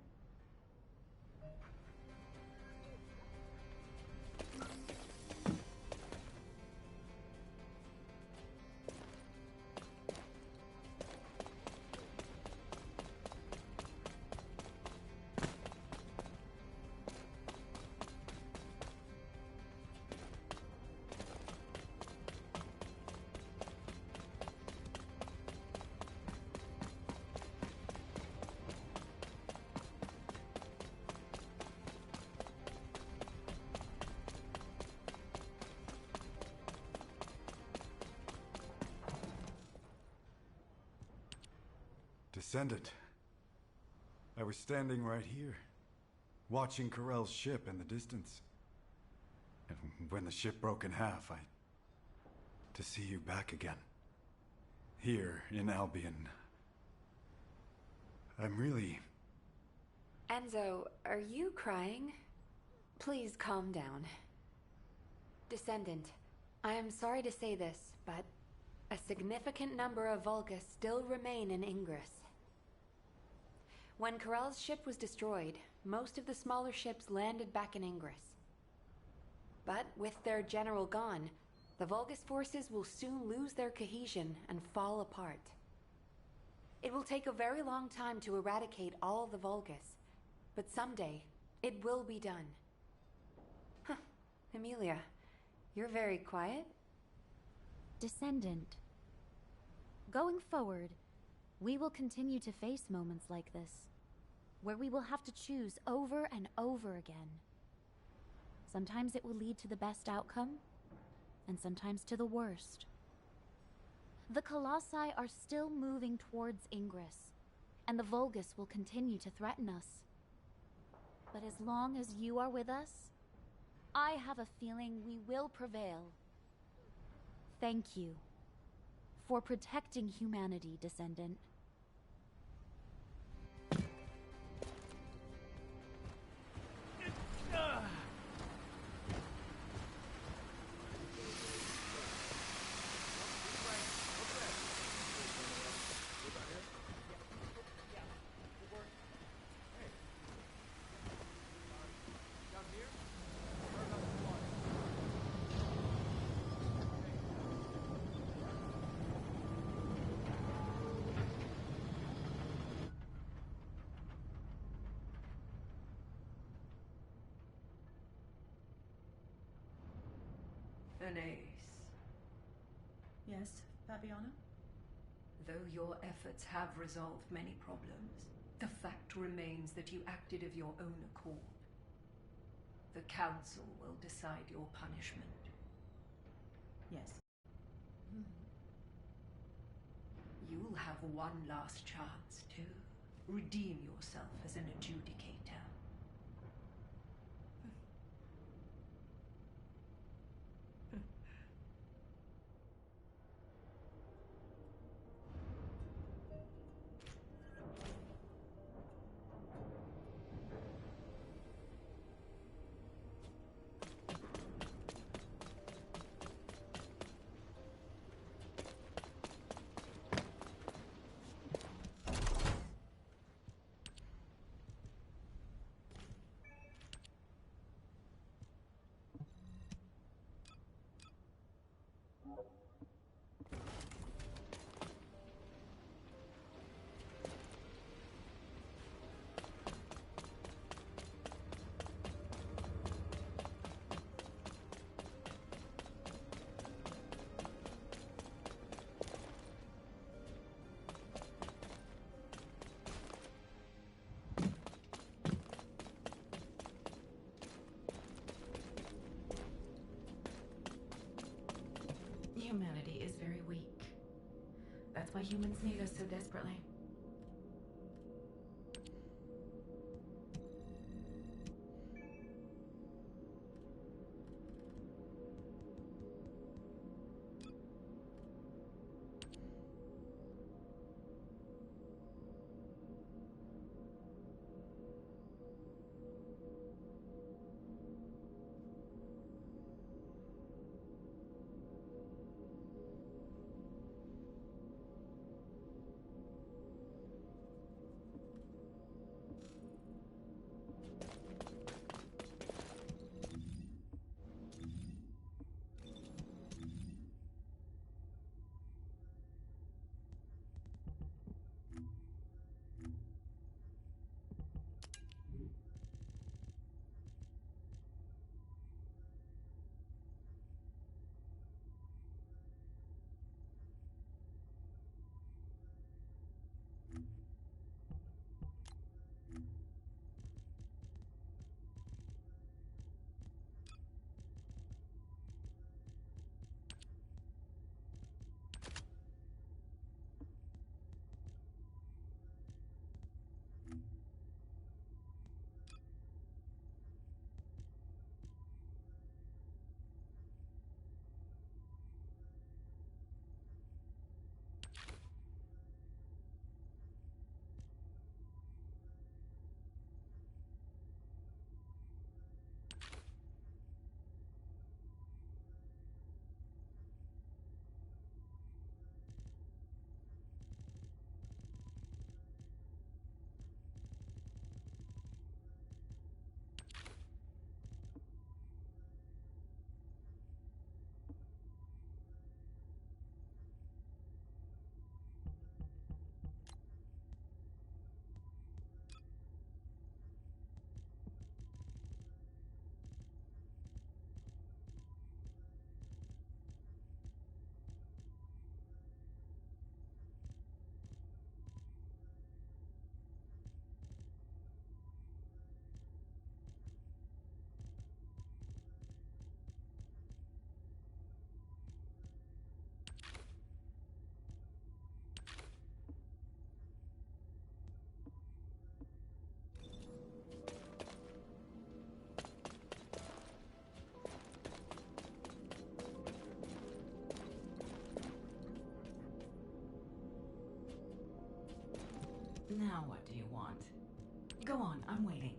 Descendant. I was standing right here, watching Corell's ship in the distance. And when the ship broke in half, to see you back again. Here in Albion. I'm really... Enzo, are you crying? Please calm down. Descendant, I am sorry to say this, but a significant number of Vulgus still remain in Ingress. When Corell's ship was destroyed, most of the smaller ships landed back in Ingress. But with their general gone, the Vulgus forces will soon lose their cohesion and fall apart. It will take a very long time to eradicate all the Vulgus, but someday it will be done. Huh, Emilia, you're very quiet. Descendant. Going forward, we will continue to face moments like this, where we will have to choose over and over again. Sometimes it will lead to the best outcome, and sometimes to the worst. The Colossi are still moving towards Ingress, and the Vulgus will continue to threaten us. But as long as you are with us, I have a feeling we will prevail. Thank you for protecting humanity, Descendant. An ace. Yes, Fabiana? Though your efforts have resolved many problems, the fact remains that you acted of your own accord. The Council will decide your punishment. Yes. You'll have one last chance to redeem yourself as an adjudicator. humans need us so desperately. Now what do you want? Go on, I'm waiting.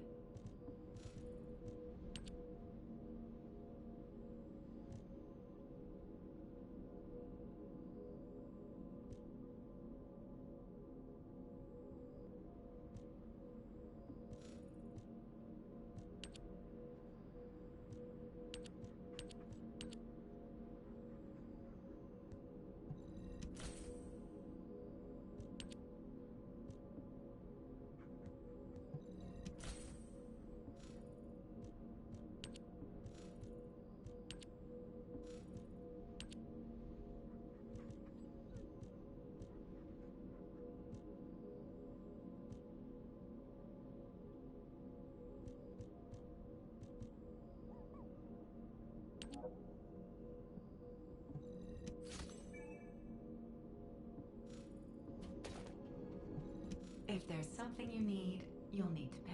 If there's something you need, you'll need to pay.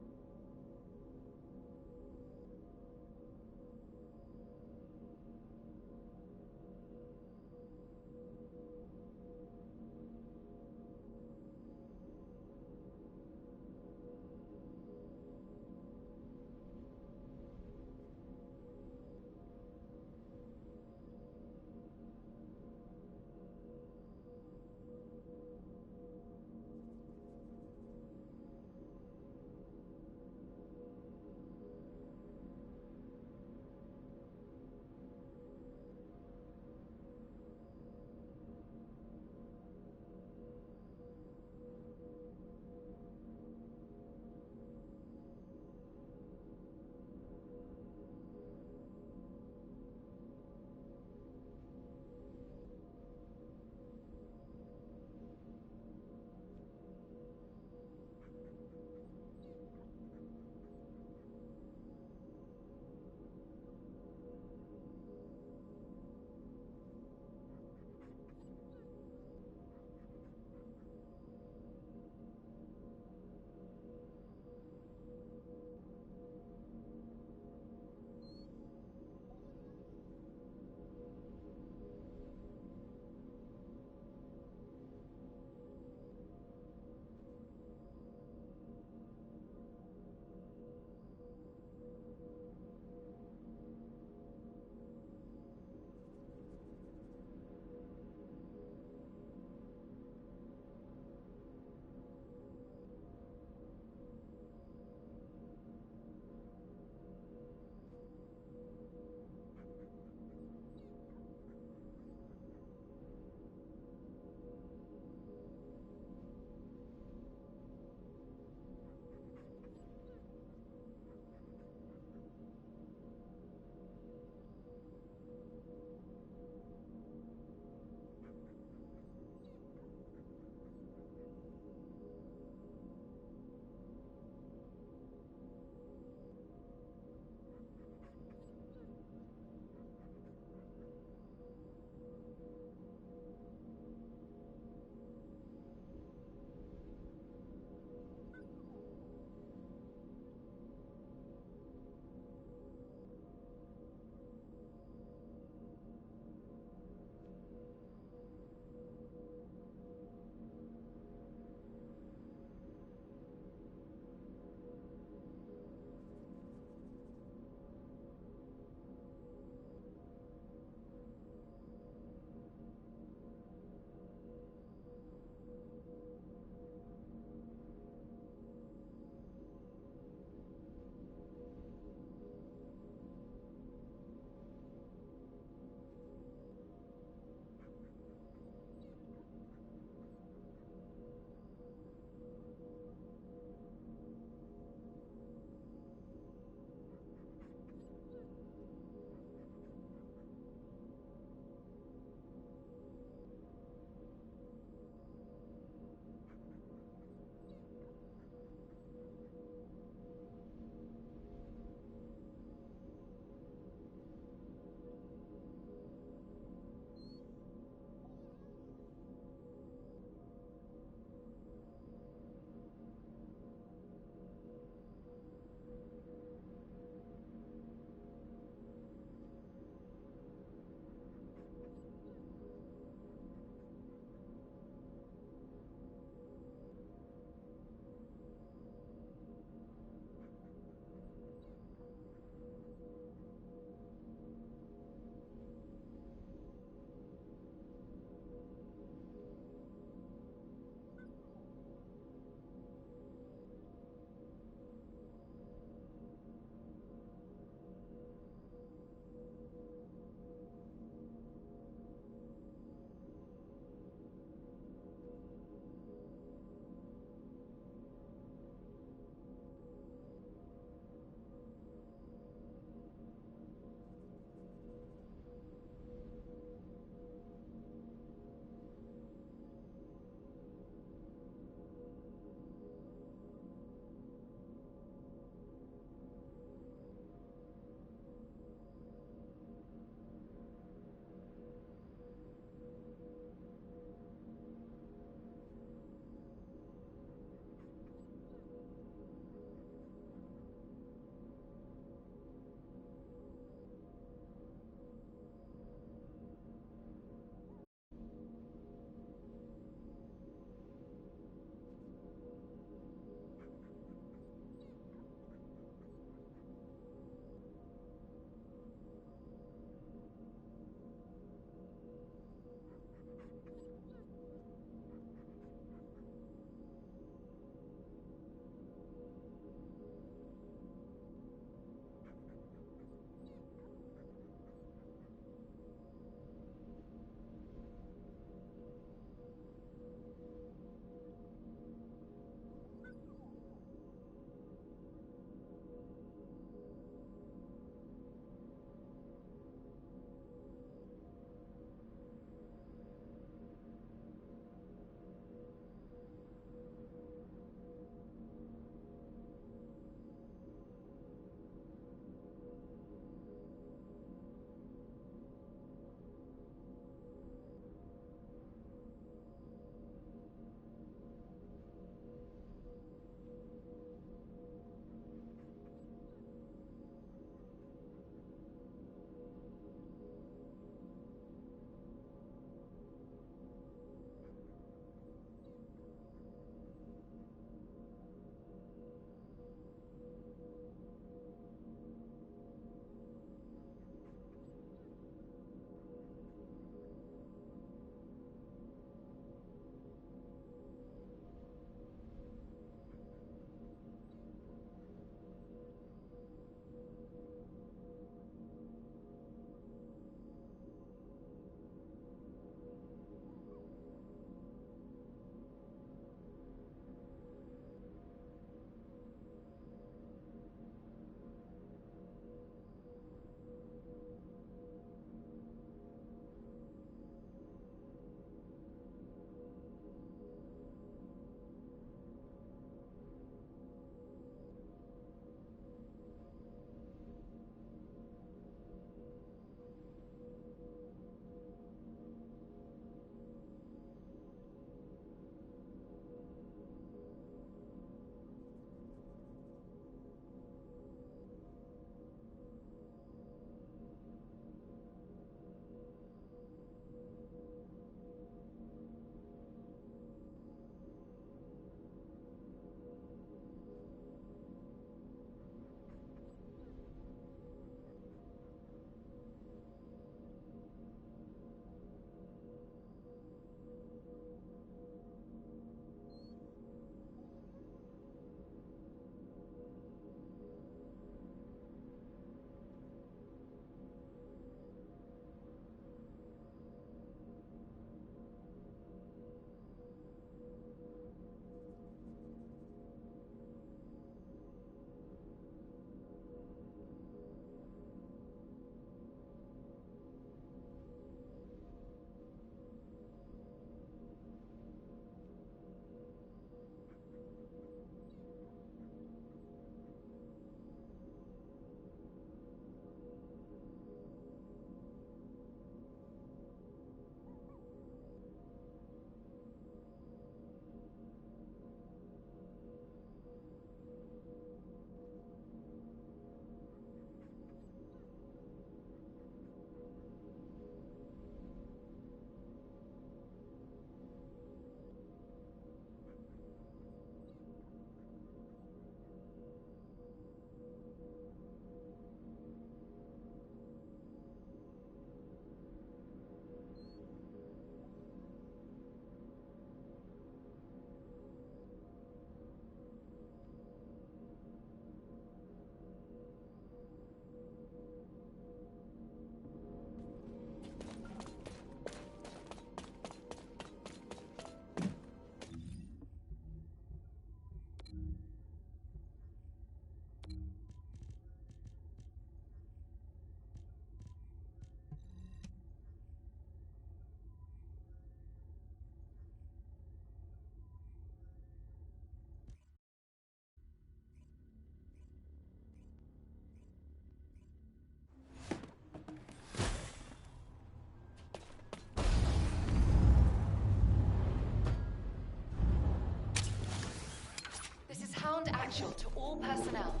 all personnel.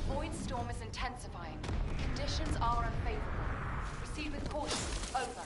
The void storm is intensifying. Conditions are unfavorable. Proceed with caution. Over.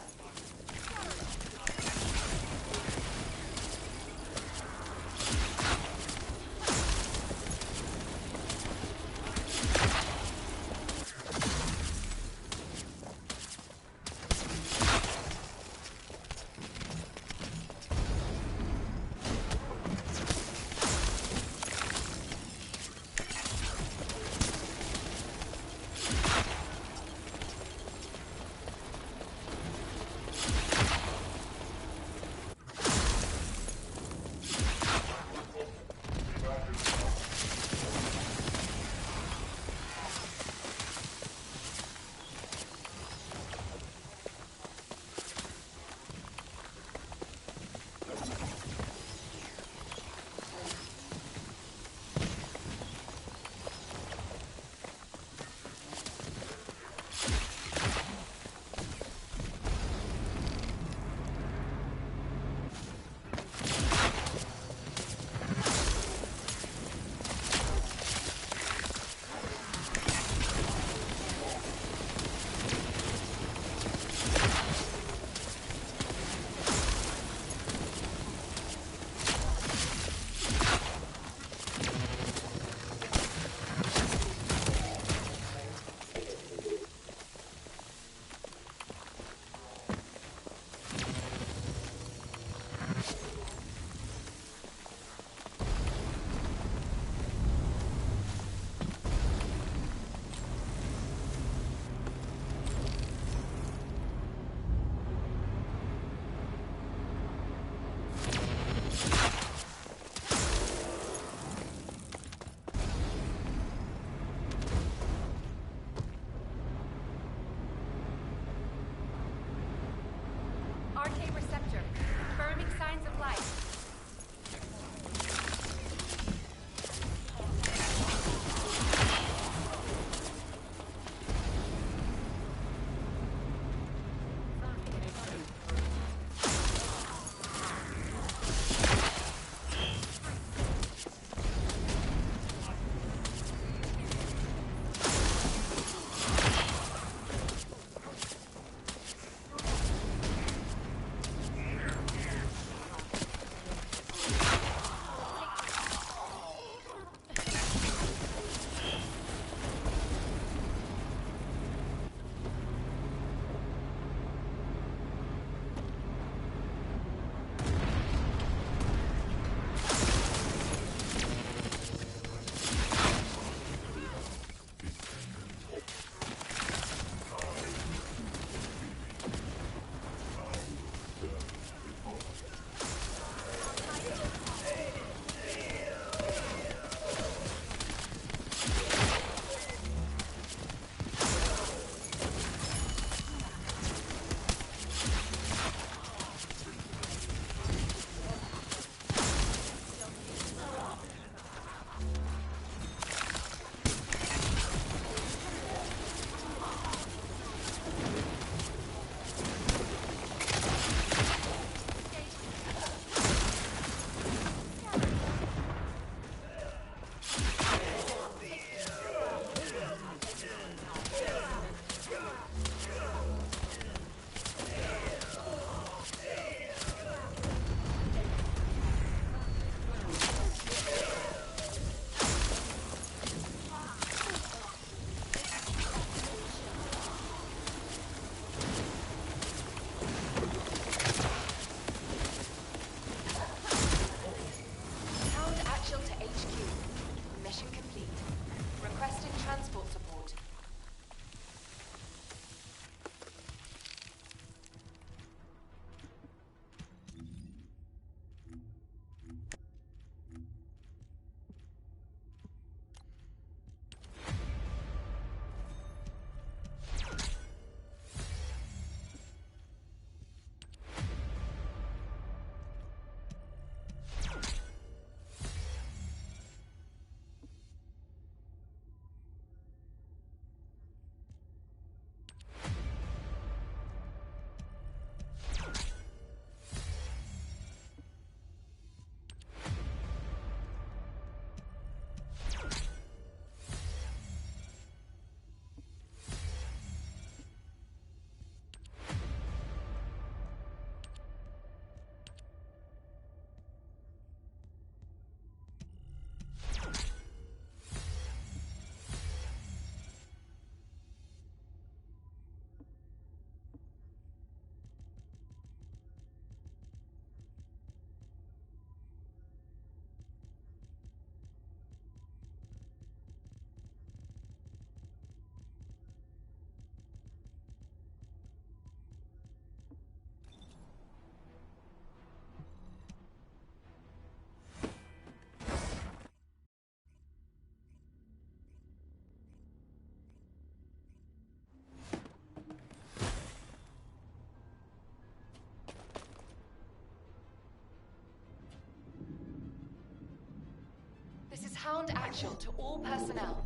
Hound actual to all personnel.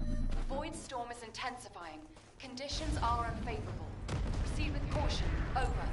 Void storm is intensifying. Conditions are unfavorable. Proceed with caution. Over.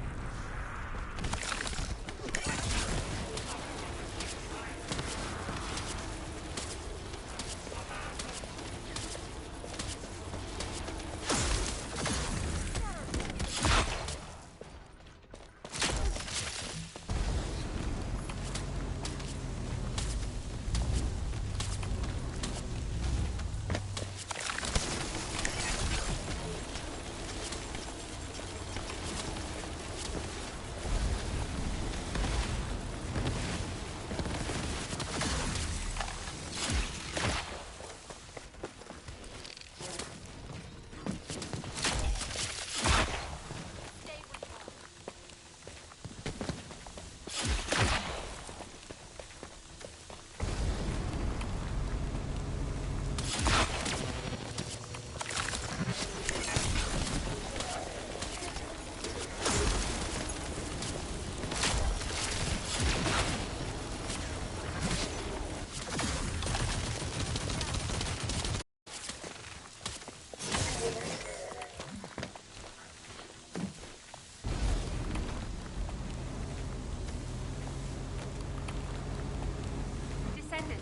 Descendant,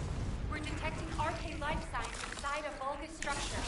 we're detecting arcane life signs inside a Vulgus structure.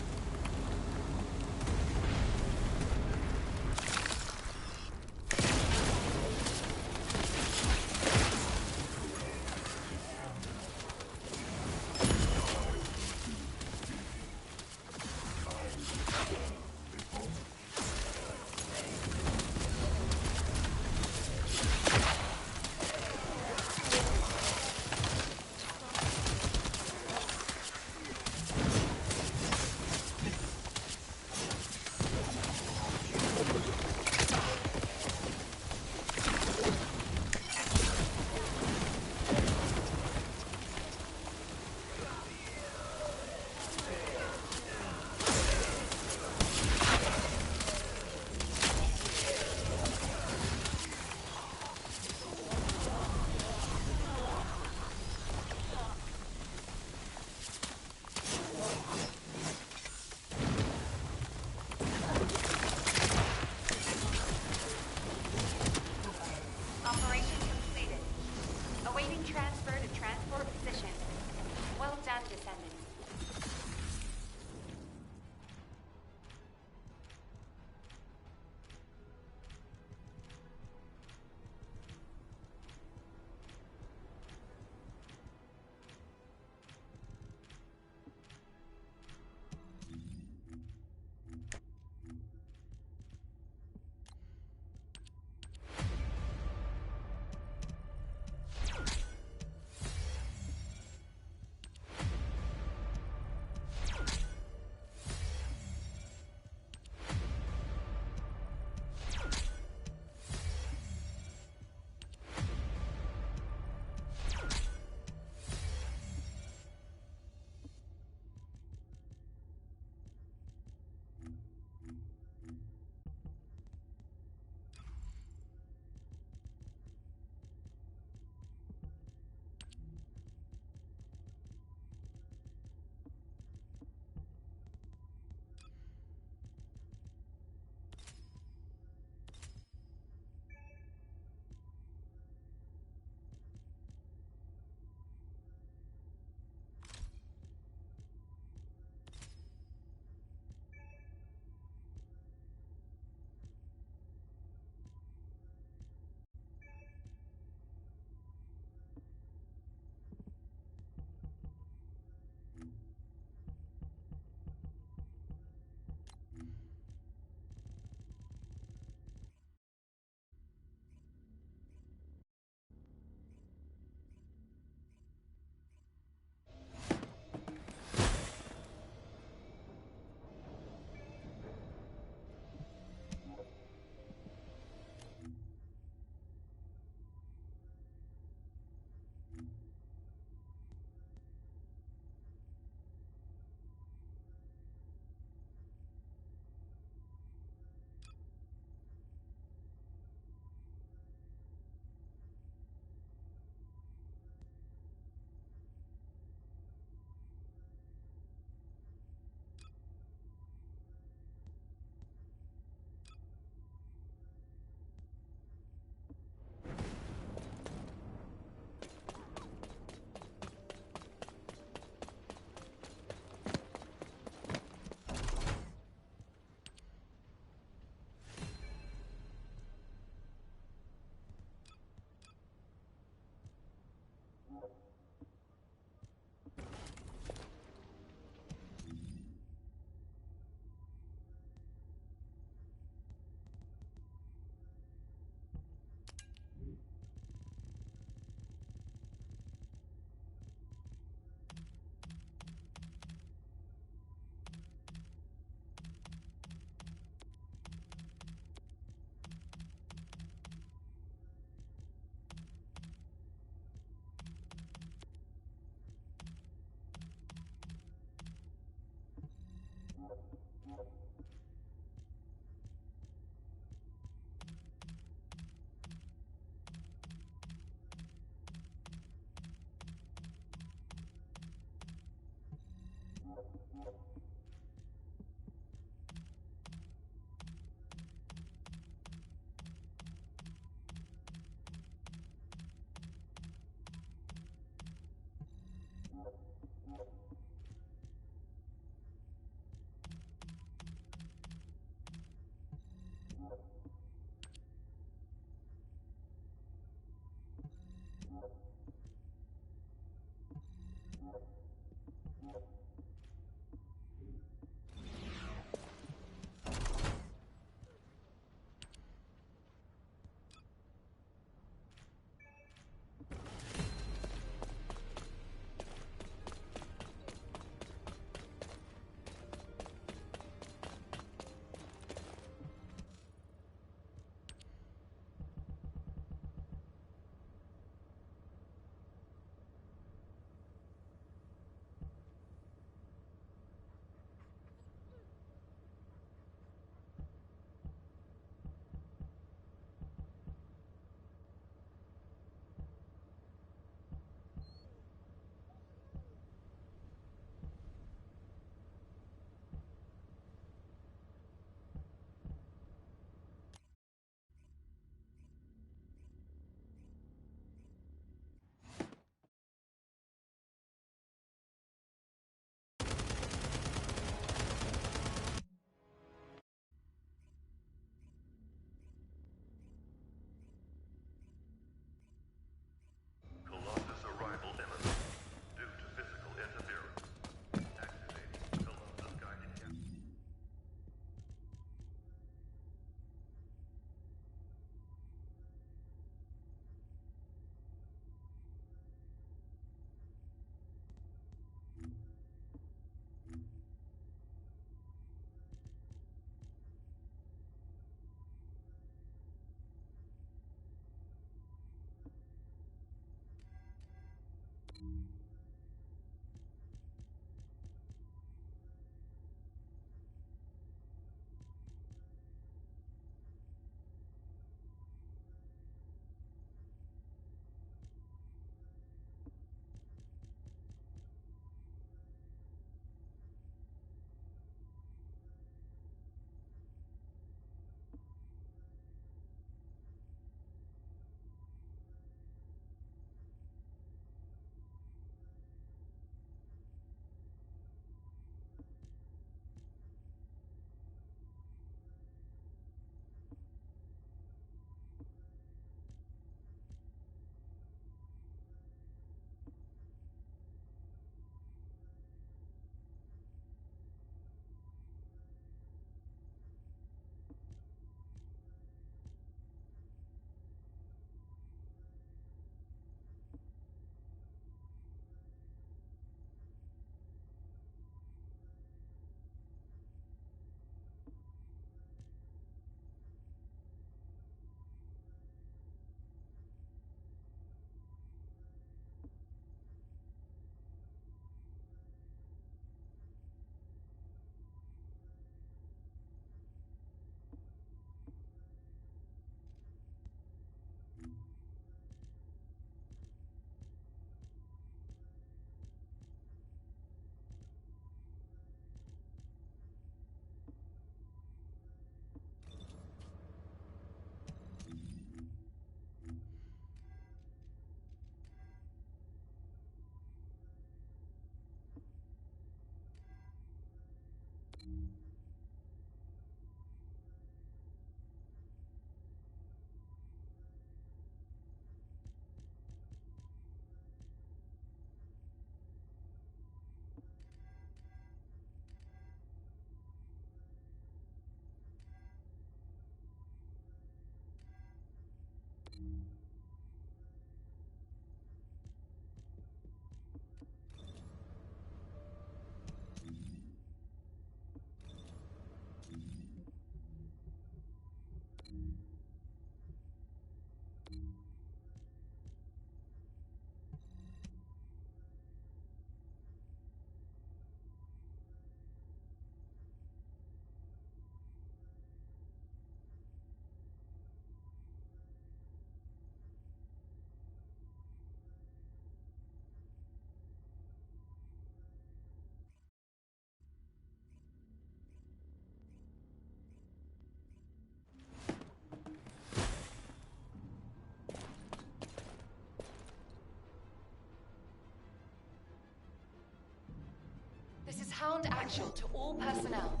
This is Hound Actual to all personnel.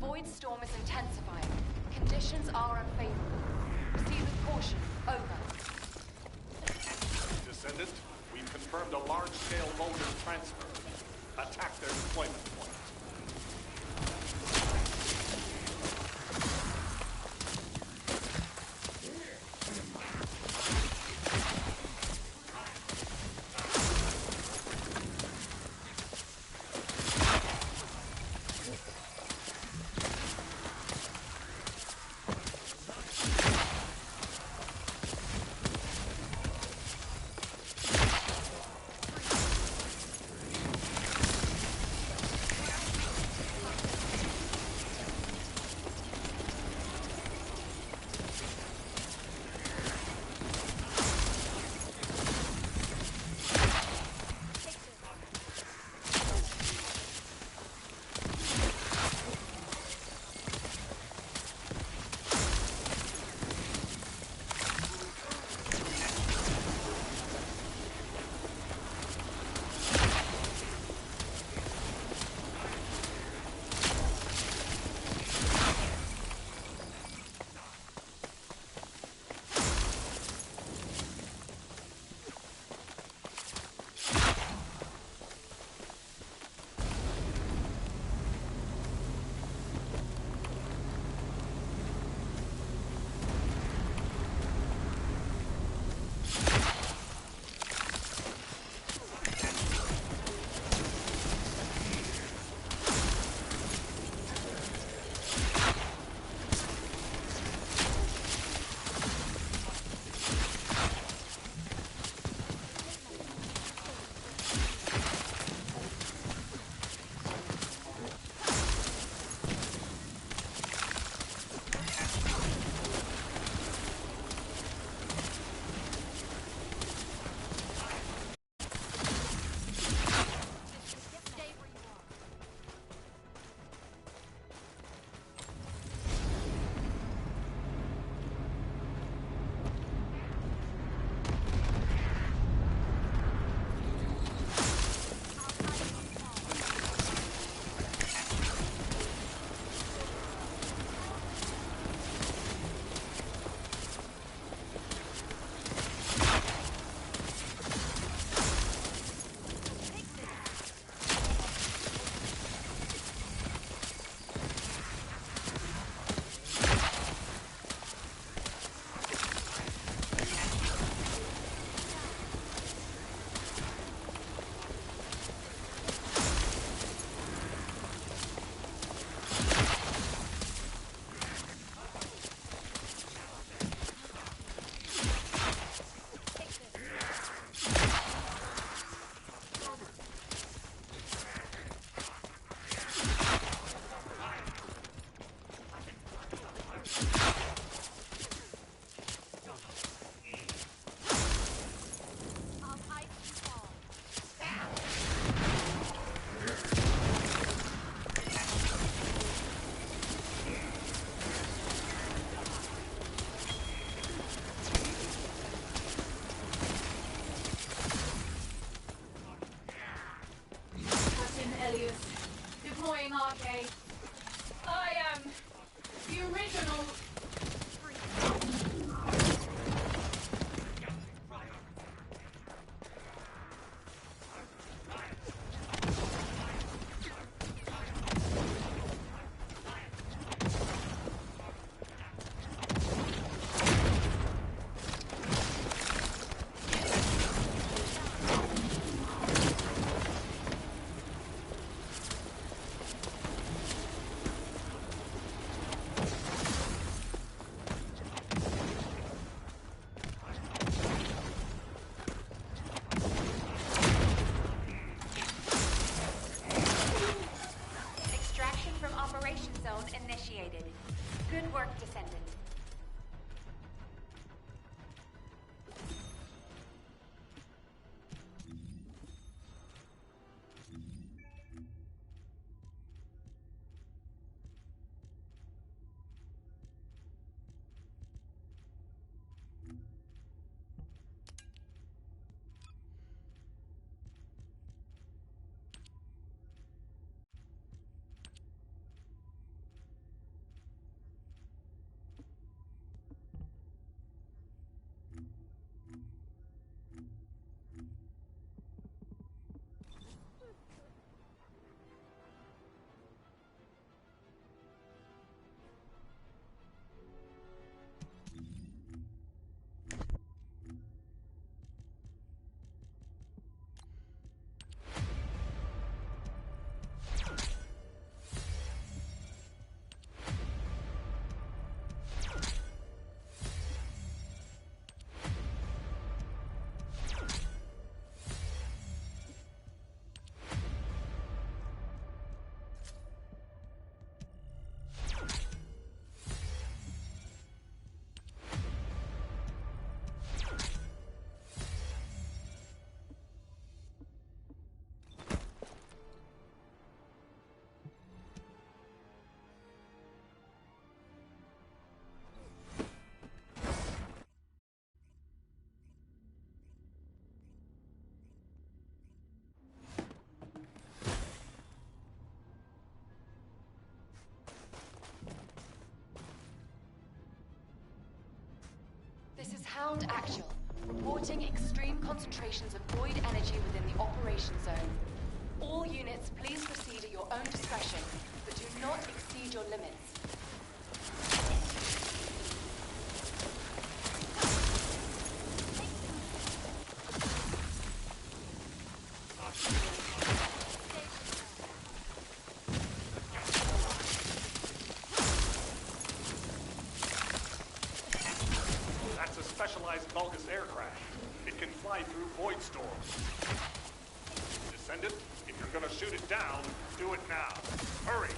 Void storm is intensifying. Conditions are unfavorable. Proceed with caution. Over. Descendant, we've confirmed a large-scale loader transfer. Attack their deployment point. operation zone initiated. Good work, Descendant. This is Hound Actual, reporting extreme concentrations of void energy within the operation zone. All units, please proceed at your own discretion, but do not exceed your limits. That's a specialized Vulgus aircraft. It can fly through void storms. Descendant, if you're gonna shoot it down, do it now. Hurry!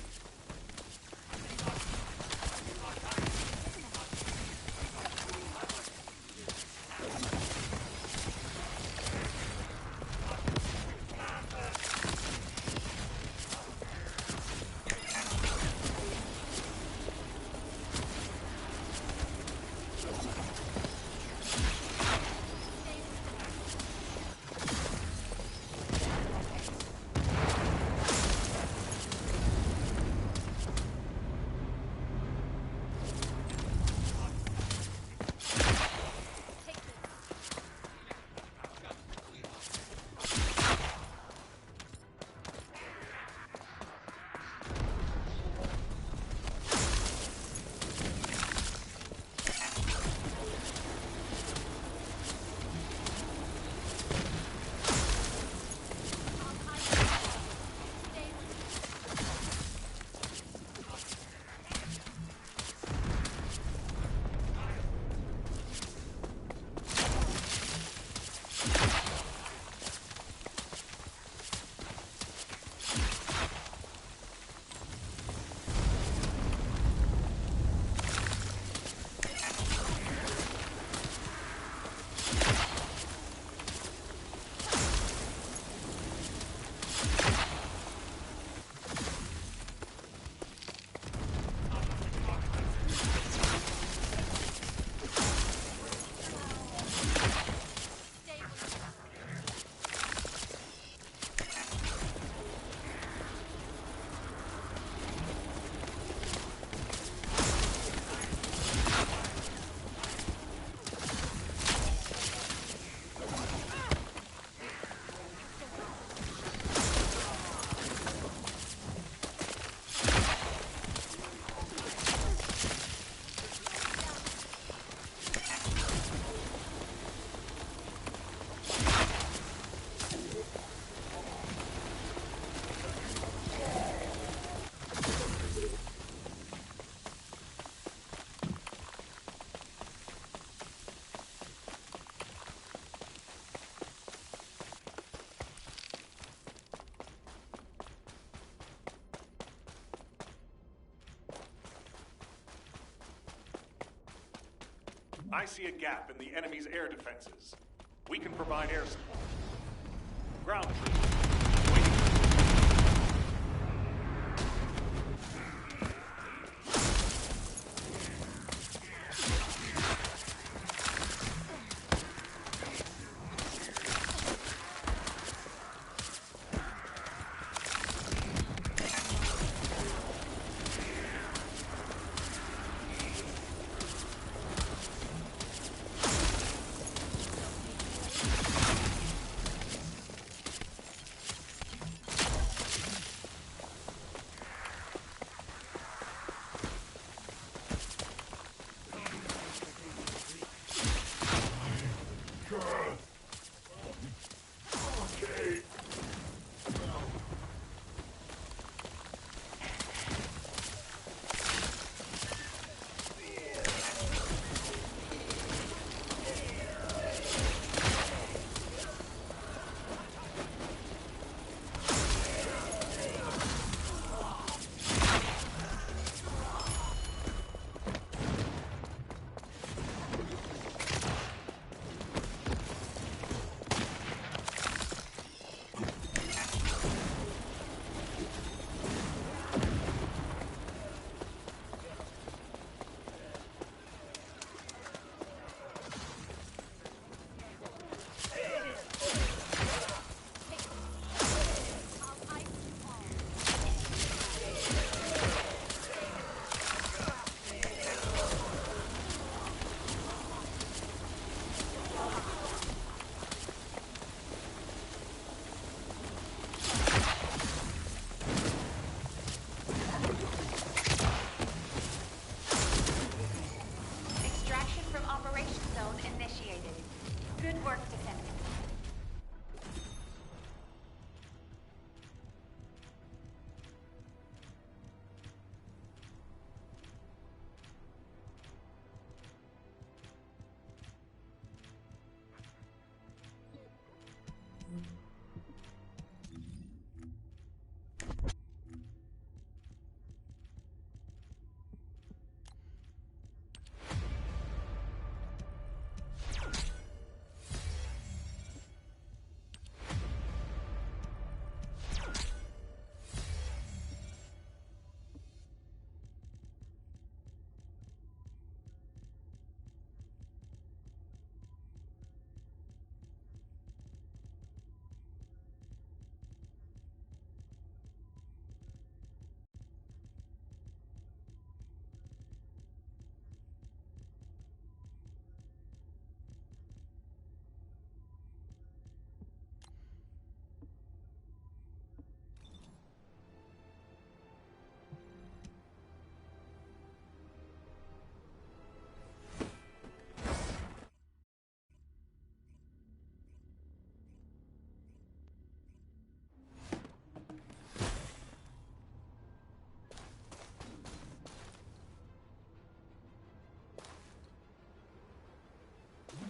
I see a gap in the enemy's air defenses. We can provide air support. Ground troops, waiting.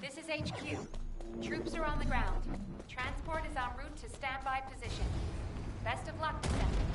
This is HQ. Troops are on the ground. Transport is en route to standby position. Best of luck, Descendant.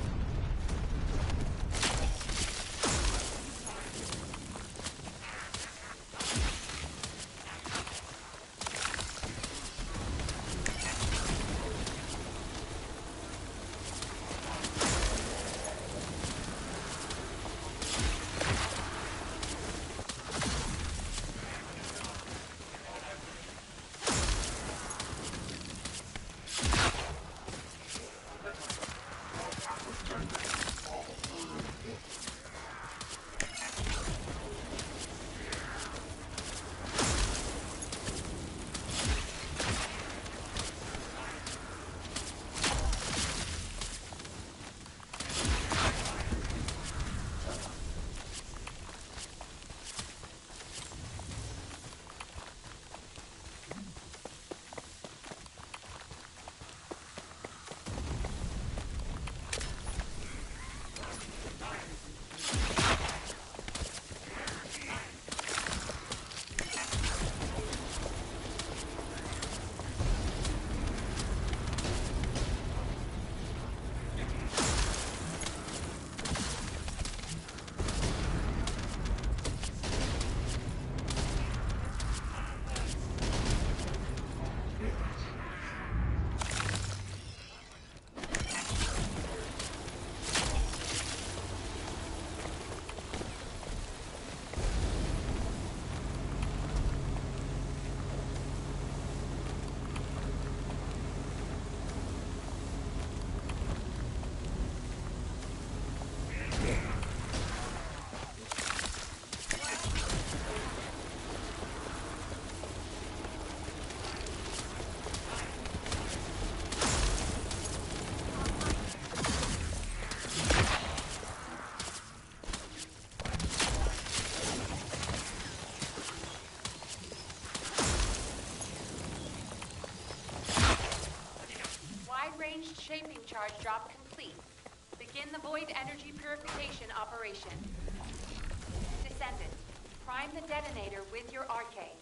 charge drop complete. Begin the void energy purification operation. Descendant, prime the detonator with your arcade.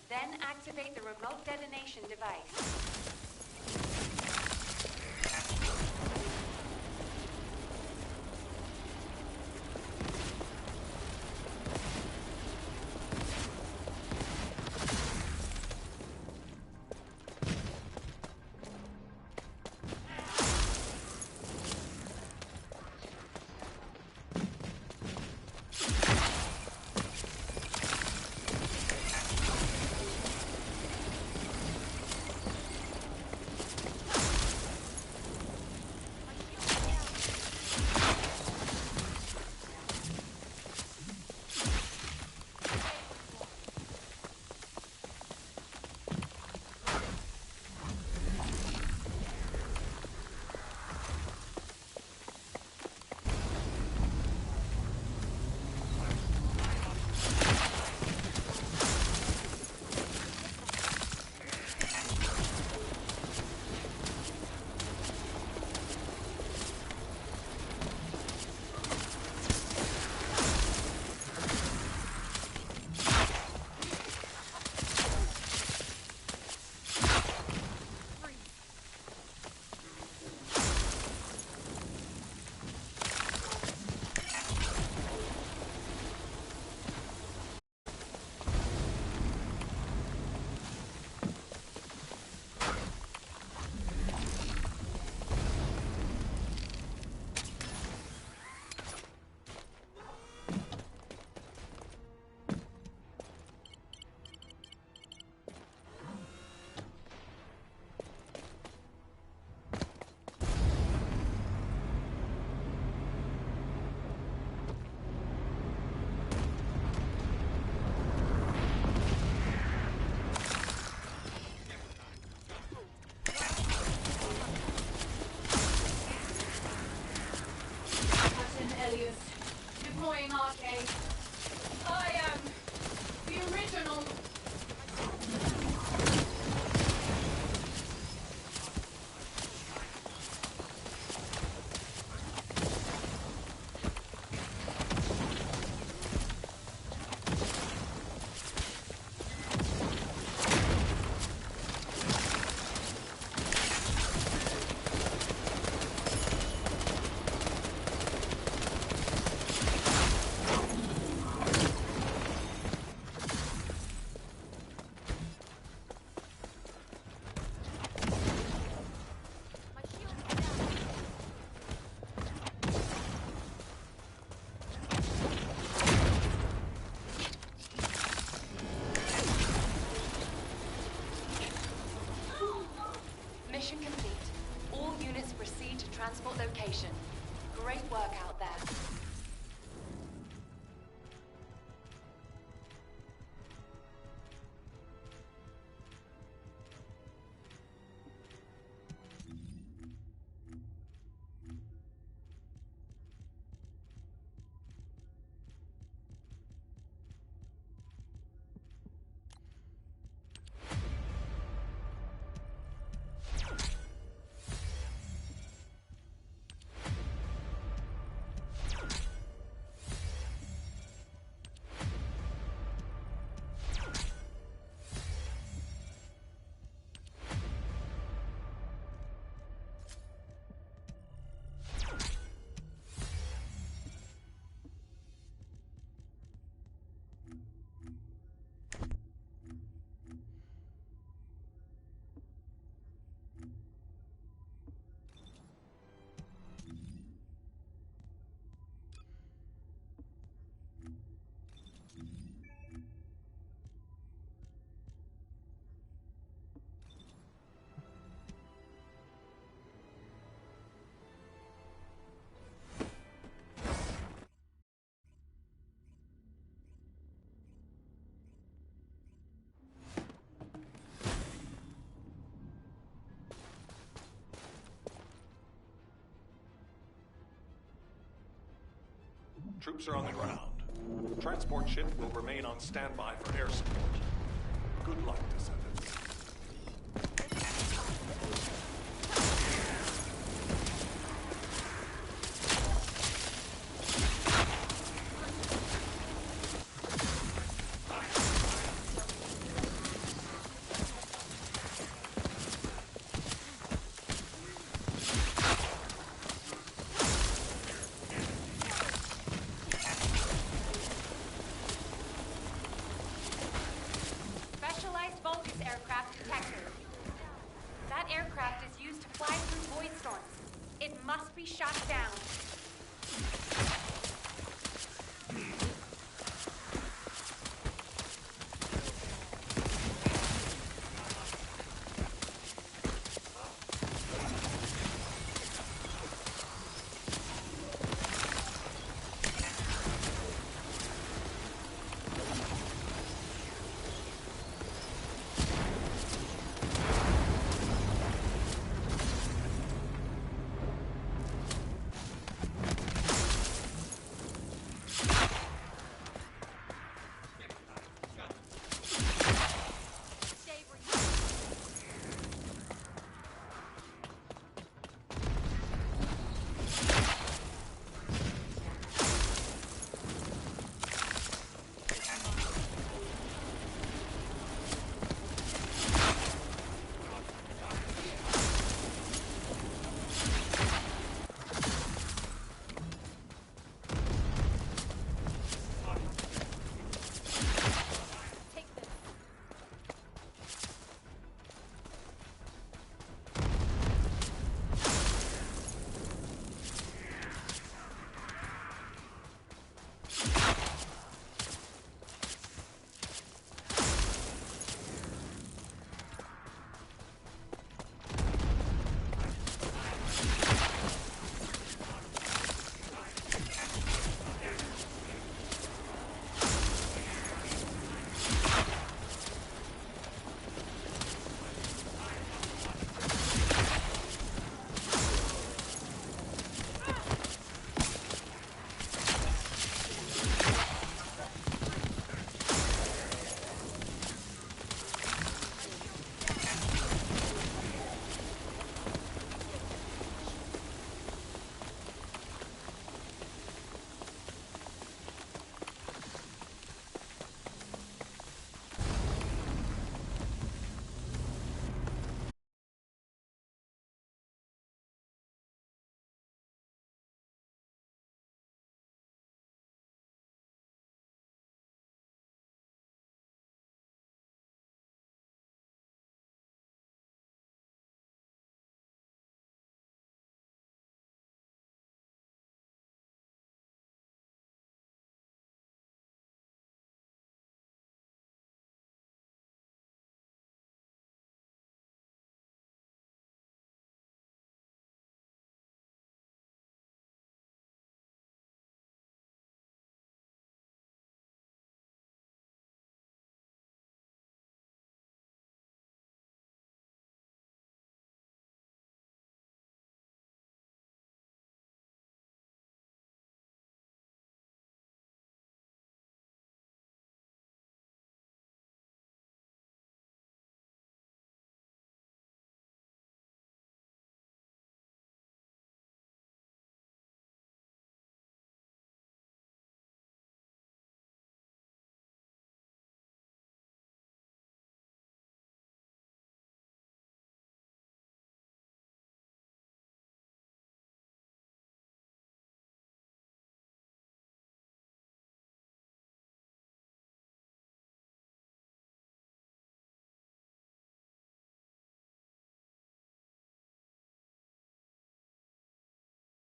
Then activate the remote detonation device. Deploying arcade. I am the original. Mission complete. All units proceed to transport location. Great work out there. Troops are on the ground. The transport ship will remain on standby for air support. Good luck, Descendants. be shot down.